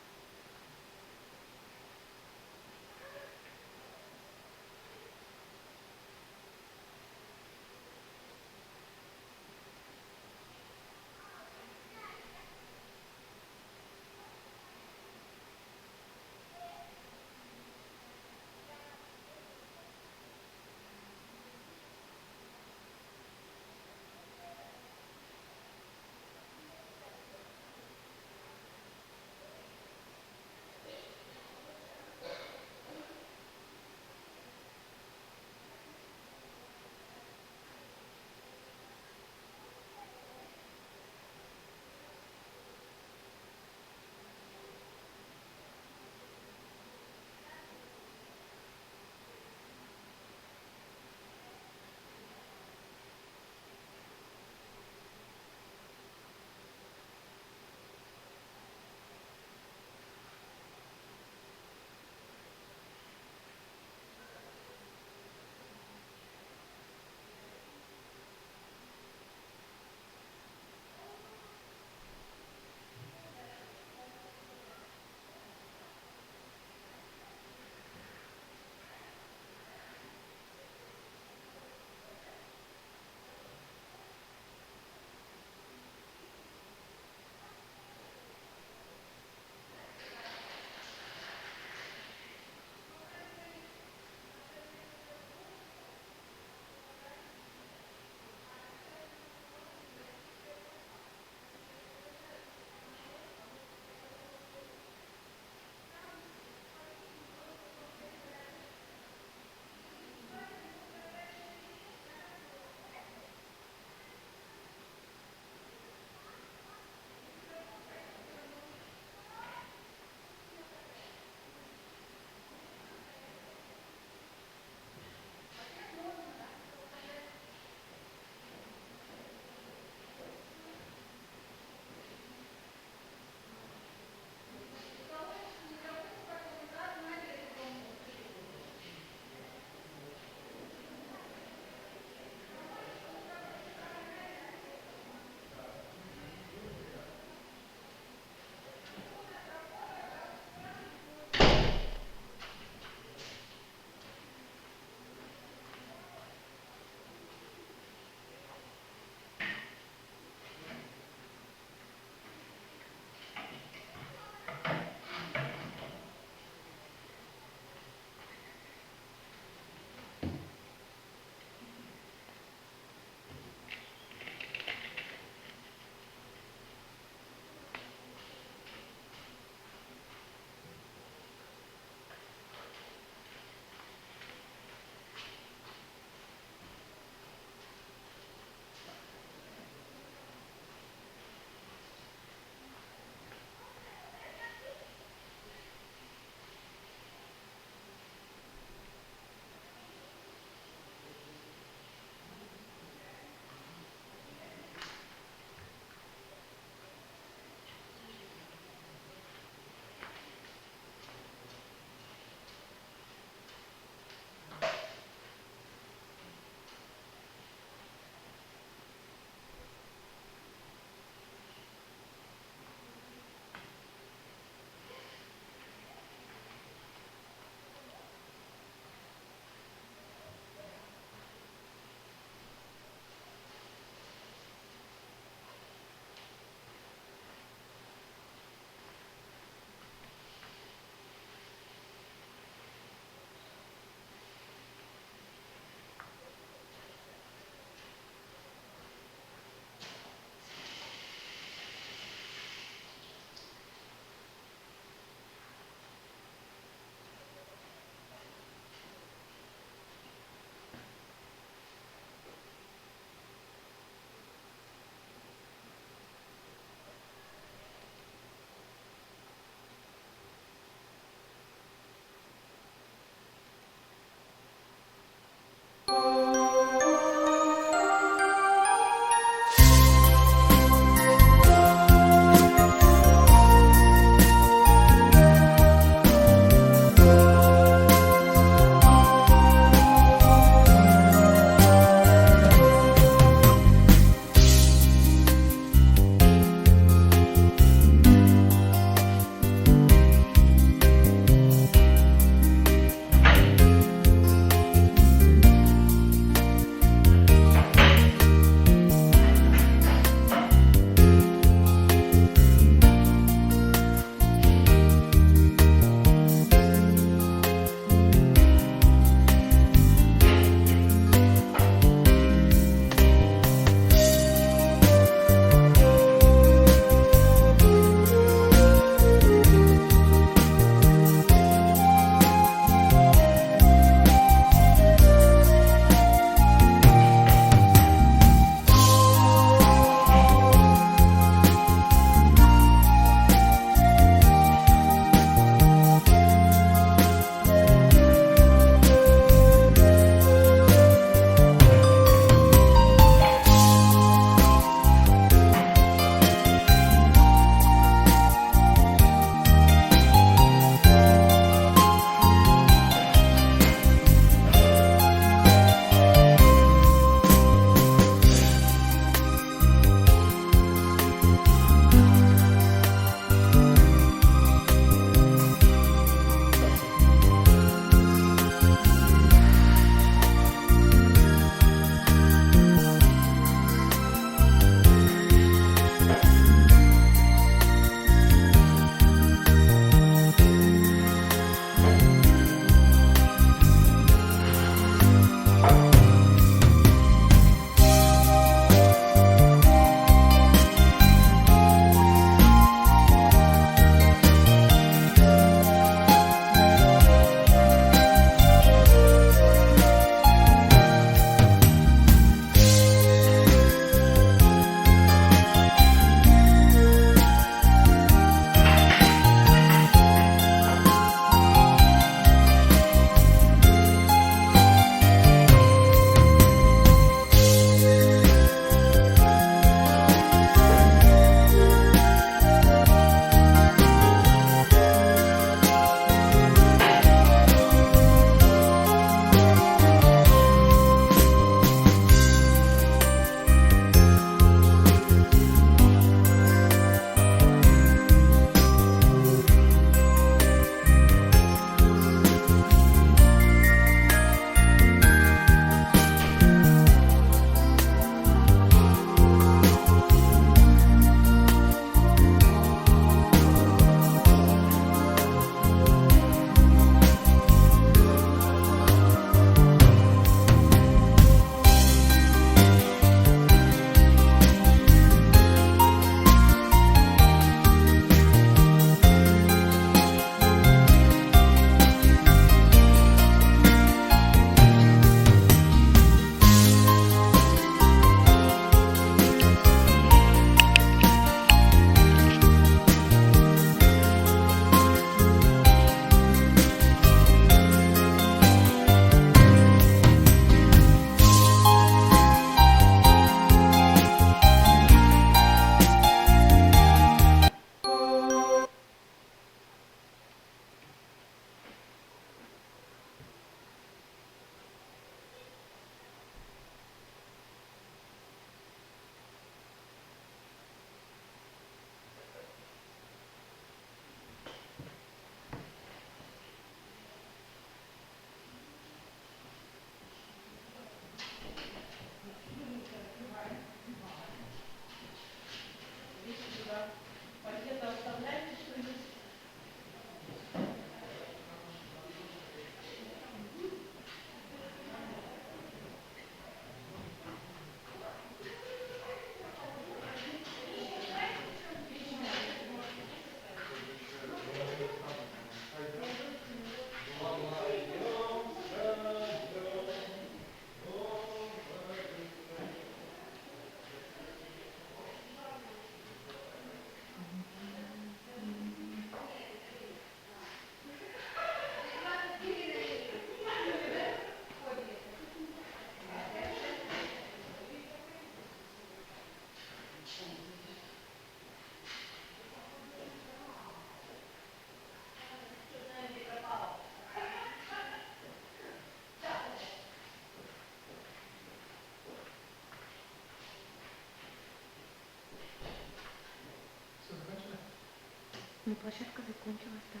Ну, площадка закончилась, да.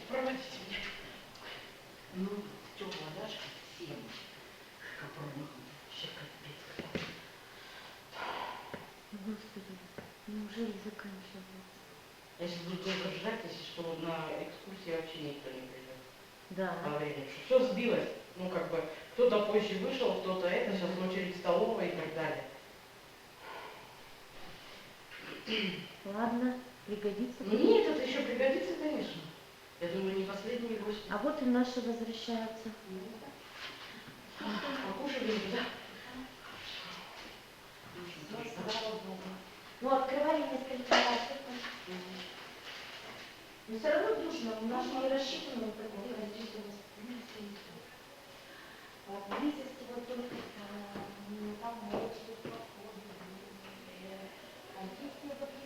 Проводите меня. Ну, теплая, да, 7. Капронок. Вообще капец. Господи, неужели заканчивается? Если буду долго ждать, если что, на экскурсии вообще никто не придет. Да. По времени. Все сбилось. Ну, как бы, кто-то позже вышел, кто-то это, сейчас очередь столовая и так далее. Ладно, пригодится. Нет, это еще пригодится, конечно. Я думаю, не последние гости. А вот и наши возвращаются. Покушали, да? Слава Богу. Ну, открывали несколько раз. Но все равно душно, у нас не рассчитано на такое количество гостей. Поблизости вот только там молочные проходы, античные поблизости.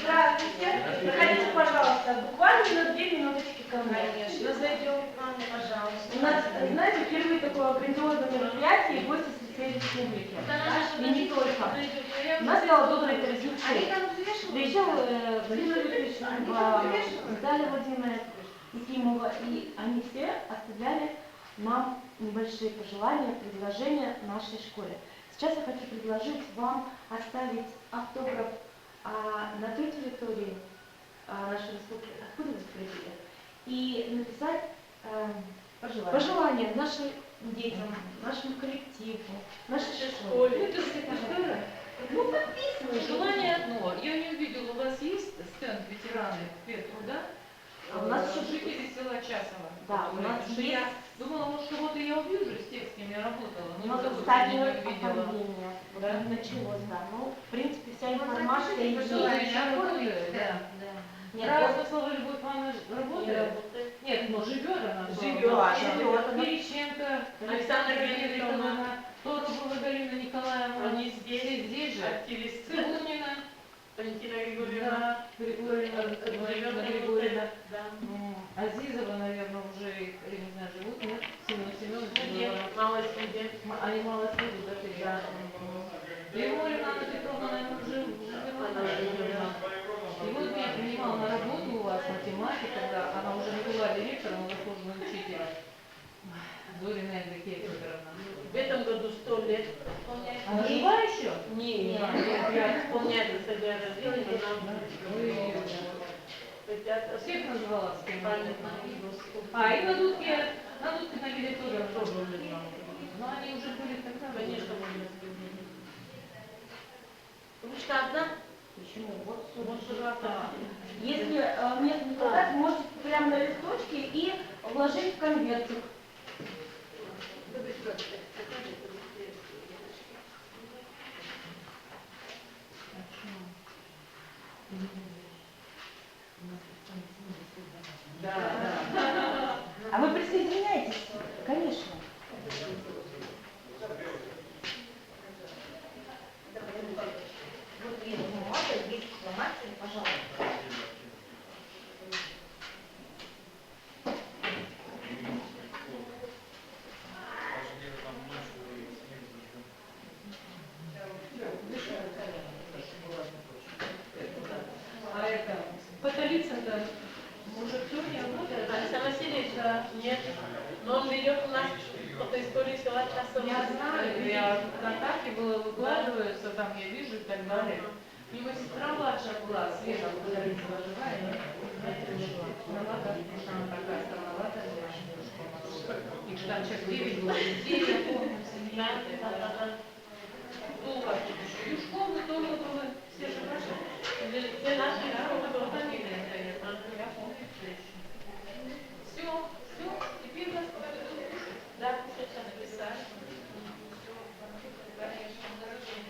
Здравствуйте. Проходите, пожалуйста, буквально на 2 минуточки ко мне. Конечно, зайдем к нам, пожалуйста. У нас, знаете, впервые такое грандиозное мероприятие, гости со всей республики. И не только. У нас стало добрые традиции. Приезжал Владимир Викторович, Наталья Владимировна Ефимова, и они все оставляли нам небольшие пожелания, предложения нашей школе. Сейчас я хочу предложить вам оставить автограф на той территории нашей республики, откуда вы прибыли, и написать пожелания нашим детям, нашему коллективу, нашей школе. Ну, подписывай. Желание одно. Я не увидела, у вас есть стенд ветераны труда? А у нас еще жители села Часова. Да, у нас Что есть. я думала, может, кого-то я увижу, с тем, с кем я работала. У Но нас никого стадия не увидела. оформления. Вот Да? началось, да. Ну, в принципе, вся Вот информация напишите, есть. пожалуйста. Я работаю, да. Нет, Здравствуй, Любовь Ивановна работает? Нет, но живет она. Живет. Кириченко, Александра Генриховна, Торопова Галина Николаевна. Они здесь, все здесь же. активисты. Цибунина. Валентина Григорьевна. Да, Григорьевна Григорьевна. Да. Азизова, наверное, уже, я не знаю, живут, нет? Семен Семенович. Нет, мало сидит. Они мало следуют, да, перед. Леволина Анна Петровна, наверное, уже живет. И вот я принимала на работу у вас математика, да, она уже не была директором, она заслуженный учитель. Зорина Евдокия Федоровна. В этом году 100 лет исполняется. Она жива еще? Нет, исполняется со дня рождения, нам Всех называла с кем? памятно. И на дудке на Федоровна тоже уже знала. Но они уже были тогда. Конечно, Ручка одна? почему? Вот сюда. Если места не хватает, вы можете прямо на листочке и вложить в конвертик. Я в ВКонтакте было выкладывается, там я вижу и так далее. У него сестра младшая была, Света, когда была живая, нет? Странновато, потому что она такая странноватая была. Их там сейчас 9 было детей, я помню, в семье. Кто у вас тут еще? Юшковы, тоже было, все же ваши. Все наши, да, фамилия, конечно. Я помню. Все, теперь нас поведут кушать. Да, кушать сейчас написать. Конечно, дорогие.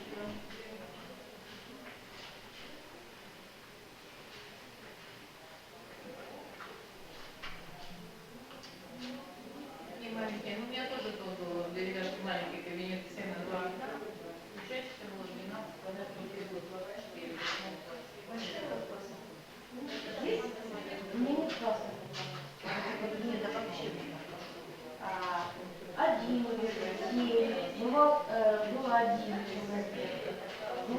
Не маленькие, ну у меня тоже был для ребяшки маленький кабинет 7 на 2 окна. Включайте, может 12, понятно, перевод 24. Большие вопросы? Есть? Мне не классно. Нет, это вообще один, было один. Ну,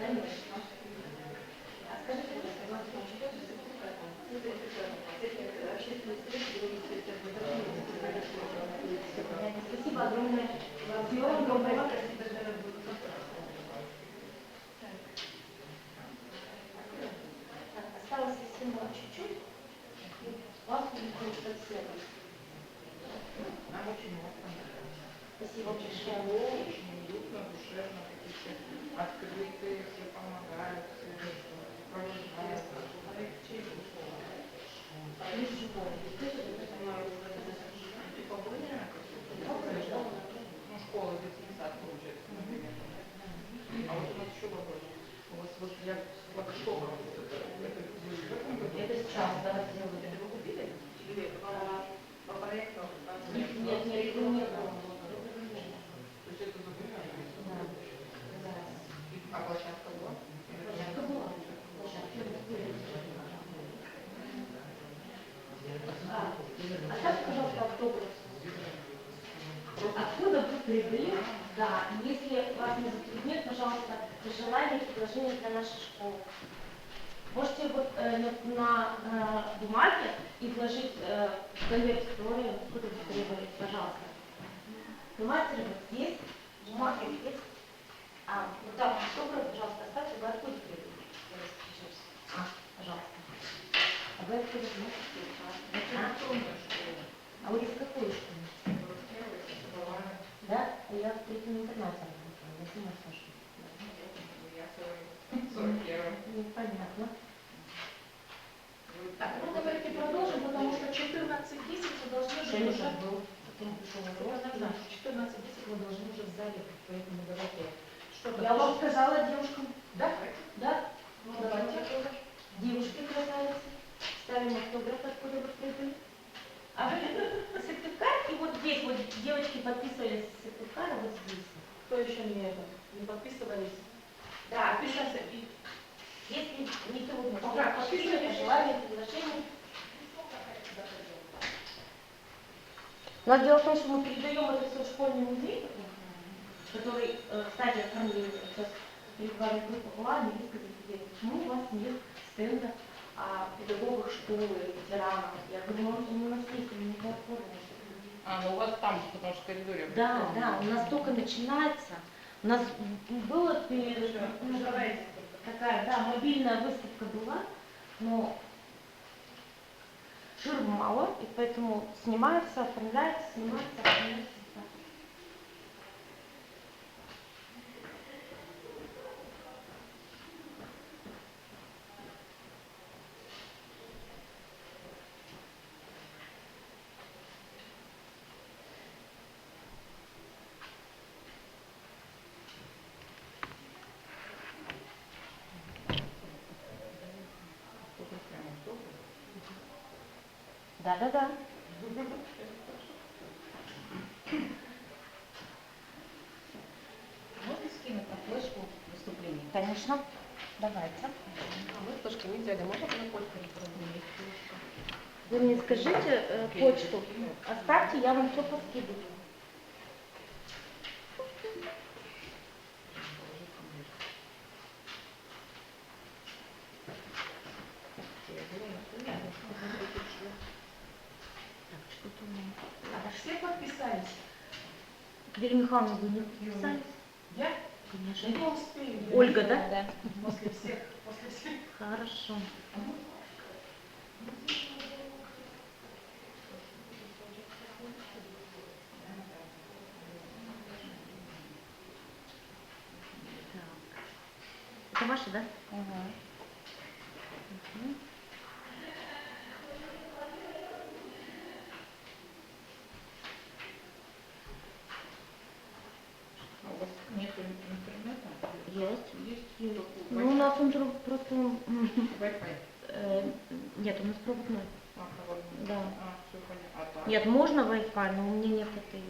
конечно. А скажите, спасибо огромное. Осталось совсем чуть-чуть. Вас будет совсем. Нам очень понравилось. Спасибо большое. Очень уютно, душевно, какие-то открытые, все помогают, все провожают. Ну, школа, детский сад, получается, например. А вот у нас еще вопрос. У вас вот я флагшток, это вы в этом году? Это сейчас, да, сделали. Это вы купили? Или по проекту? Нет, его не было. То есть это закупили? Да. А площадка была? Площадка была. Оставьте, пожалуйста, автограф. Откуда вы прибыли? Да, если вас не затруднит, пожалуйста, пожелания и предложения для нашей школы. Можете вот на бумаге и вложить в конверт истории, откуда вы прибыли, пожалуйста. Бумаги вот здесь, бумаги здесь. Вот так, автограф, пожалуйста, оставьте, вы откуда прибыли? Пожалуйста. А вы откуда знаете? А вы из какой школы? Да? Я в третьем интернате работала, я сама слушаю. Я 41. Понятно. Так, ну давайте продолжим, потому что 14:10 вы должны же уже... Потом пришел вопрос. 14:10 вы должны уже в зале, поэтому давайте... Что я вам сказала девушкам. Да? Да? Ну давайте. Девушки красавицы. Ставим автограф, откуда вы прибыли. Сертификат, и вот здесь вот девочки подписывались сертификат, вот здесь. Кто еще не подписывались? Да, пишется. Если не трудно, подписывайте, желание, приглашение. Но дело в том, что мы передаем это все в школьный музей, который, кстати, оформление. Сейчас перед вами группа была, не высказали, почему у вас нет стенда о педагогах школы, ветеранов. Я говорю, он у нас есть, он не оформлен. Ну у вас там, потому что в коридоре. Да, да, у нас только начинается. У нас было такая, да, мобильная выставка была, но ширм мало, и поэтому снимается, оформляется, снимается, оформляется. Да. Можно скинуть на флешку выступление? Конечно. Давайте. Мы флешки не взяли, можно на почту? Вы мне скажите почту, оставьте, я вам все поскидываю. Вера Михайловна, вы не подписались? Я? Конечно. Я не успею. Ольга, да? Да. После всех. Хорошо. Это ваши, да? Мгм. У вас нет интернета? Есть. Есть. Ну, у нас он просто... Wi-Fi. Нет, у нас проводной. А, проводной. Да. А, все понятно. А так? Нет, можно Wi-Fi, но у меня нет этой.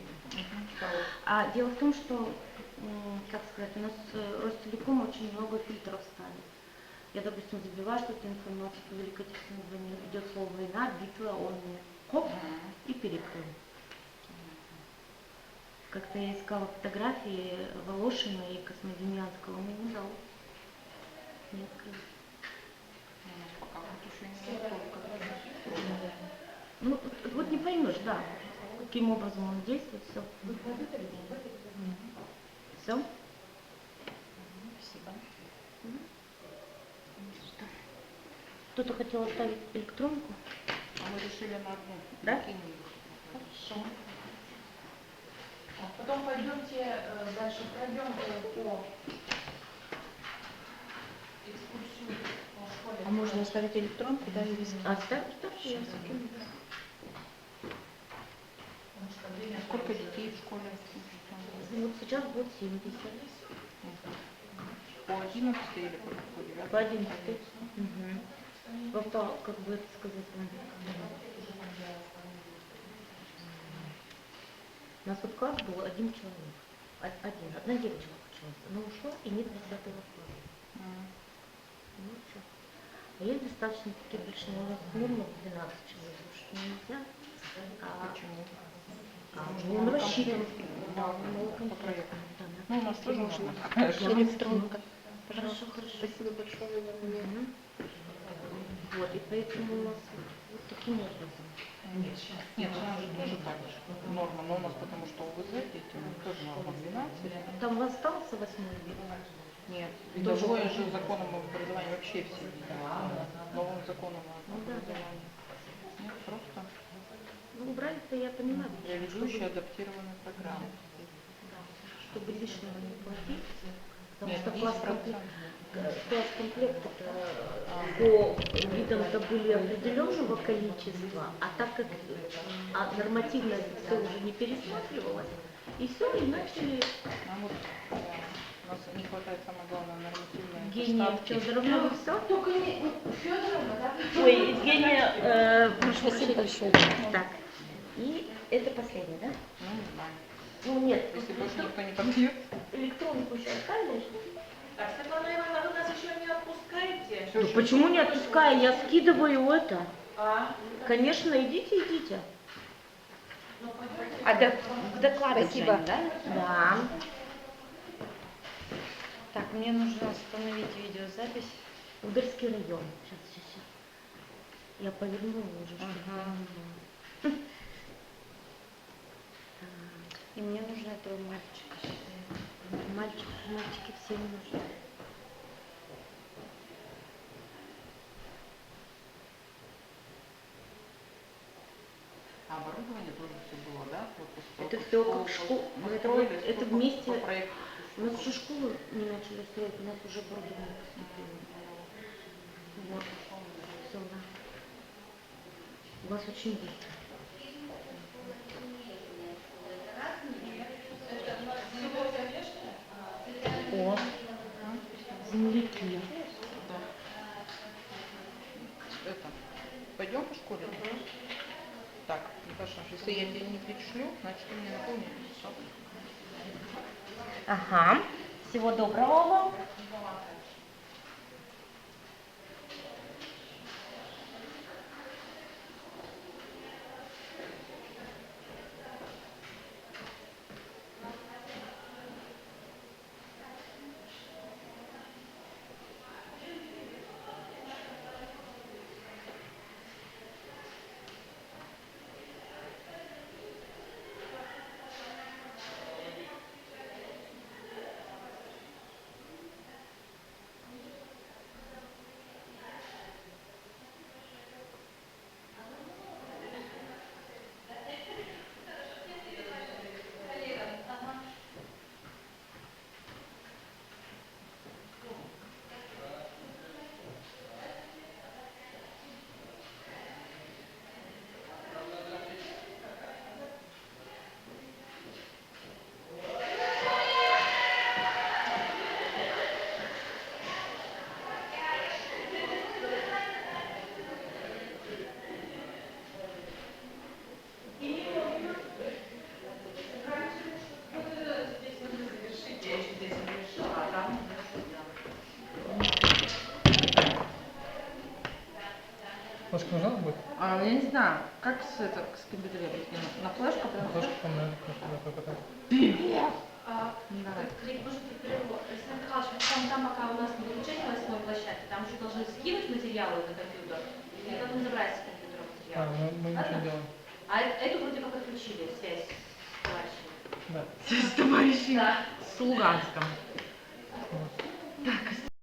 Кого? А дело в том, что, как сказать, у нас Ростелеком очень много фильтров ставит. Я, допустим, забиваю что-то информацию по Великой Отечественной войне, идет слово война, битва, он мне хоп и перекрыл. Как-то я искала фотографии Волошина и Космодемьянского, он мне не дал. Не открыл. Пока вот еще не настолько. Ну, вот не поймешь, да, каким образом он действует, все. Все? Спасибо. Кто-то хотел оставить электронку? А мы решили на одну. Да? Хорошо. Потом пойдемте дальше, пройдем по экскурсию по школе. А можно оставить электронку, да, или оставь, я закину. Сколько детей в школе? Вот сейчас будет 70. По 11 или по 9? По 11. Попал, как бы это сказать, у нас вот класс был один человек. Одна девочка училась. Она ушла и нет 10 класса. Ну что. А есть достаточно такие большие, у нас норма 12 человек, что нельзя. Почему? Он рассчитан. Да, по проекту. Ну, у нас тоже нужно. Электронка. Хорошо. Спасибо большое за внимание. Вот, и поэтому у нас вот таким образом. Нет, у нас же тоже так же. Норма, но у нас потому что УВЗ дети, у нас тоже норма 12. Там у вас остался 8 век? Нет, видовое же законом об образовании вообще все новым законом об образовании. Нет, просто Ну, убрали-то я понимаю. реализующие адаптированную программу. Чтобы лишнего не платить. Потому Нет, что 10%. класс-комплект по видам-то были определенного количества, а так как нормативно все уже не пересматривалось, и все, и начали... Нам вот, у нас не хватает, самое главное, нормативной Евгения Федоровна, вы все? Только не Федоровна, да? Ой, Евгения, прошу прощения. Так, и это последнее, да? Ну, не знаю. Ну, нет. Если больше никто не подбьет. Электронку еще оставили? Так, Светлана Ивановна, вы нас еще не отпускаете? Ну, почему не отпускаю? Я скидываю это. А? Конечно, идите. Ну, пойдемте. А доклады, Спасибо. да? Да. Так, мне нужно остановить видеозапись. Ударский район. Сейчас. Я повернула уже, чтобы не было. И мне нужно этого мальчика. Мальчики все нужны. А оборудование тоже все было, да? Вот Это вот все школу как школа. построили, Это сколько вместе. по проекту? У нас уже школу не начали строить, у нас уже оборудование поступило. Вот. Все, да. У вас очень быстро. О, земляки. Да. Это, пойдем по школе? Так, Наташа, если я тебе не пришлю, значит ты мне напомни. Ага. Всего доброго вам. Флешка нужна будет? Я не знаю, как с компьютера на флешку прям? Флешка, наверное, флешка, да, только так. Привет! Коллеги, может быть, прерву? Александр Михайлович, там пока у нас не получается на 8 площадке, там же должны скинуть материалы на компьютер, или как мы забрать с компьютера материалы? Мы ничего не делаем. А эту вроде как отключили, связь с товарищами. Да. С товарищем. Да. С Луганском. Так,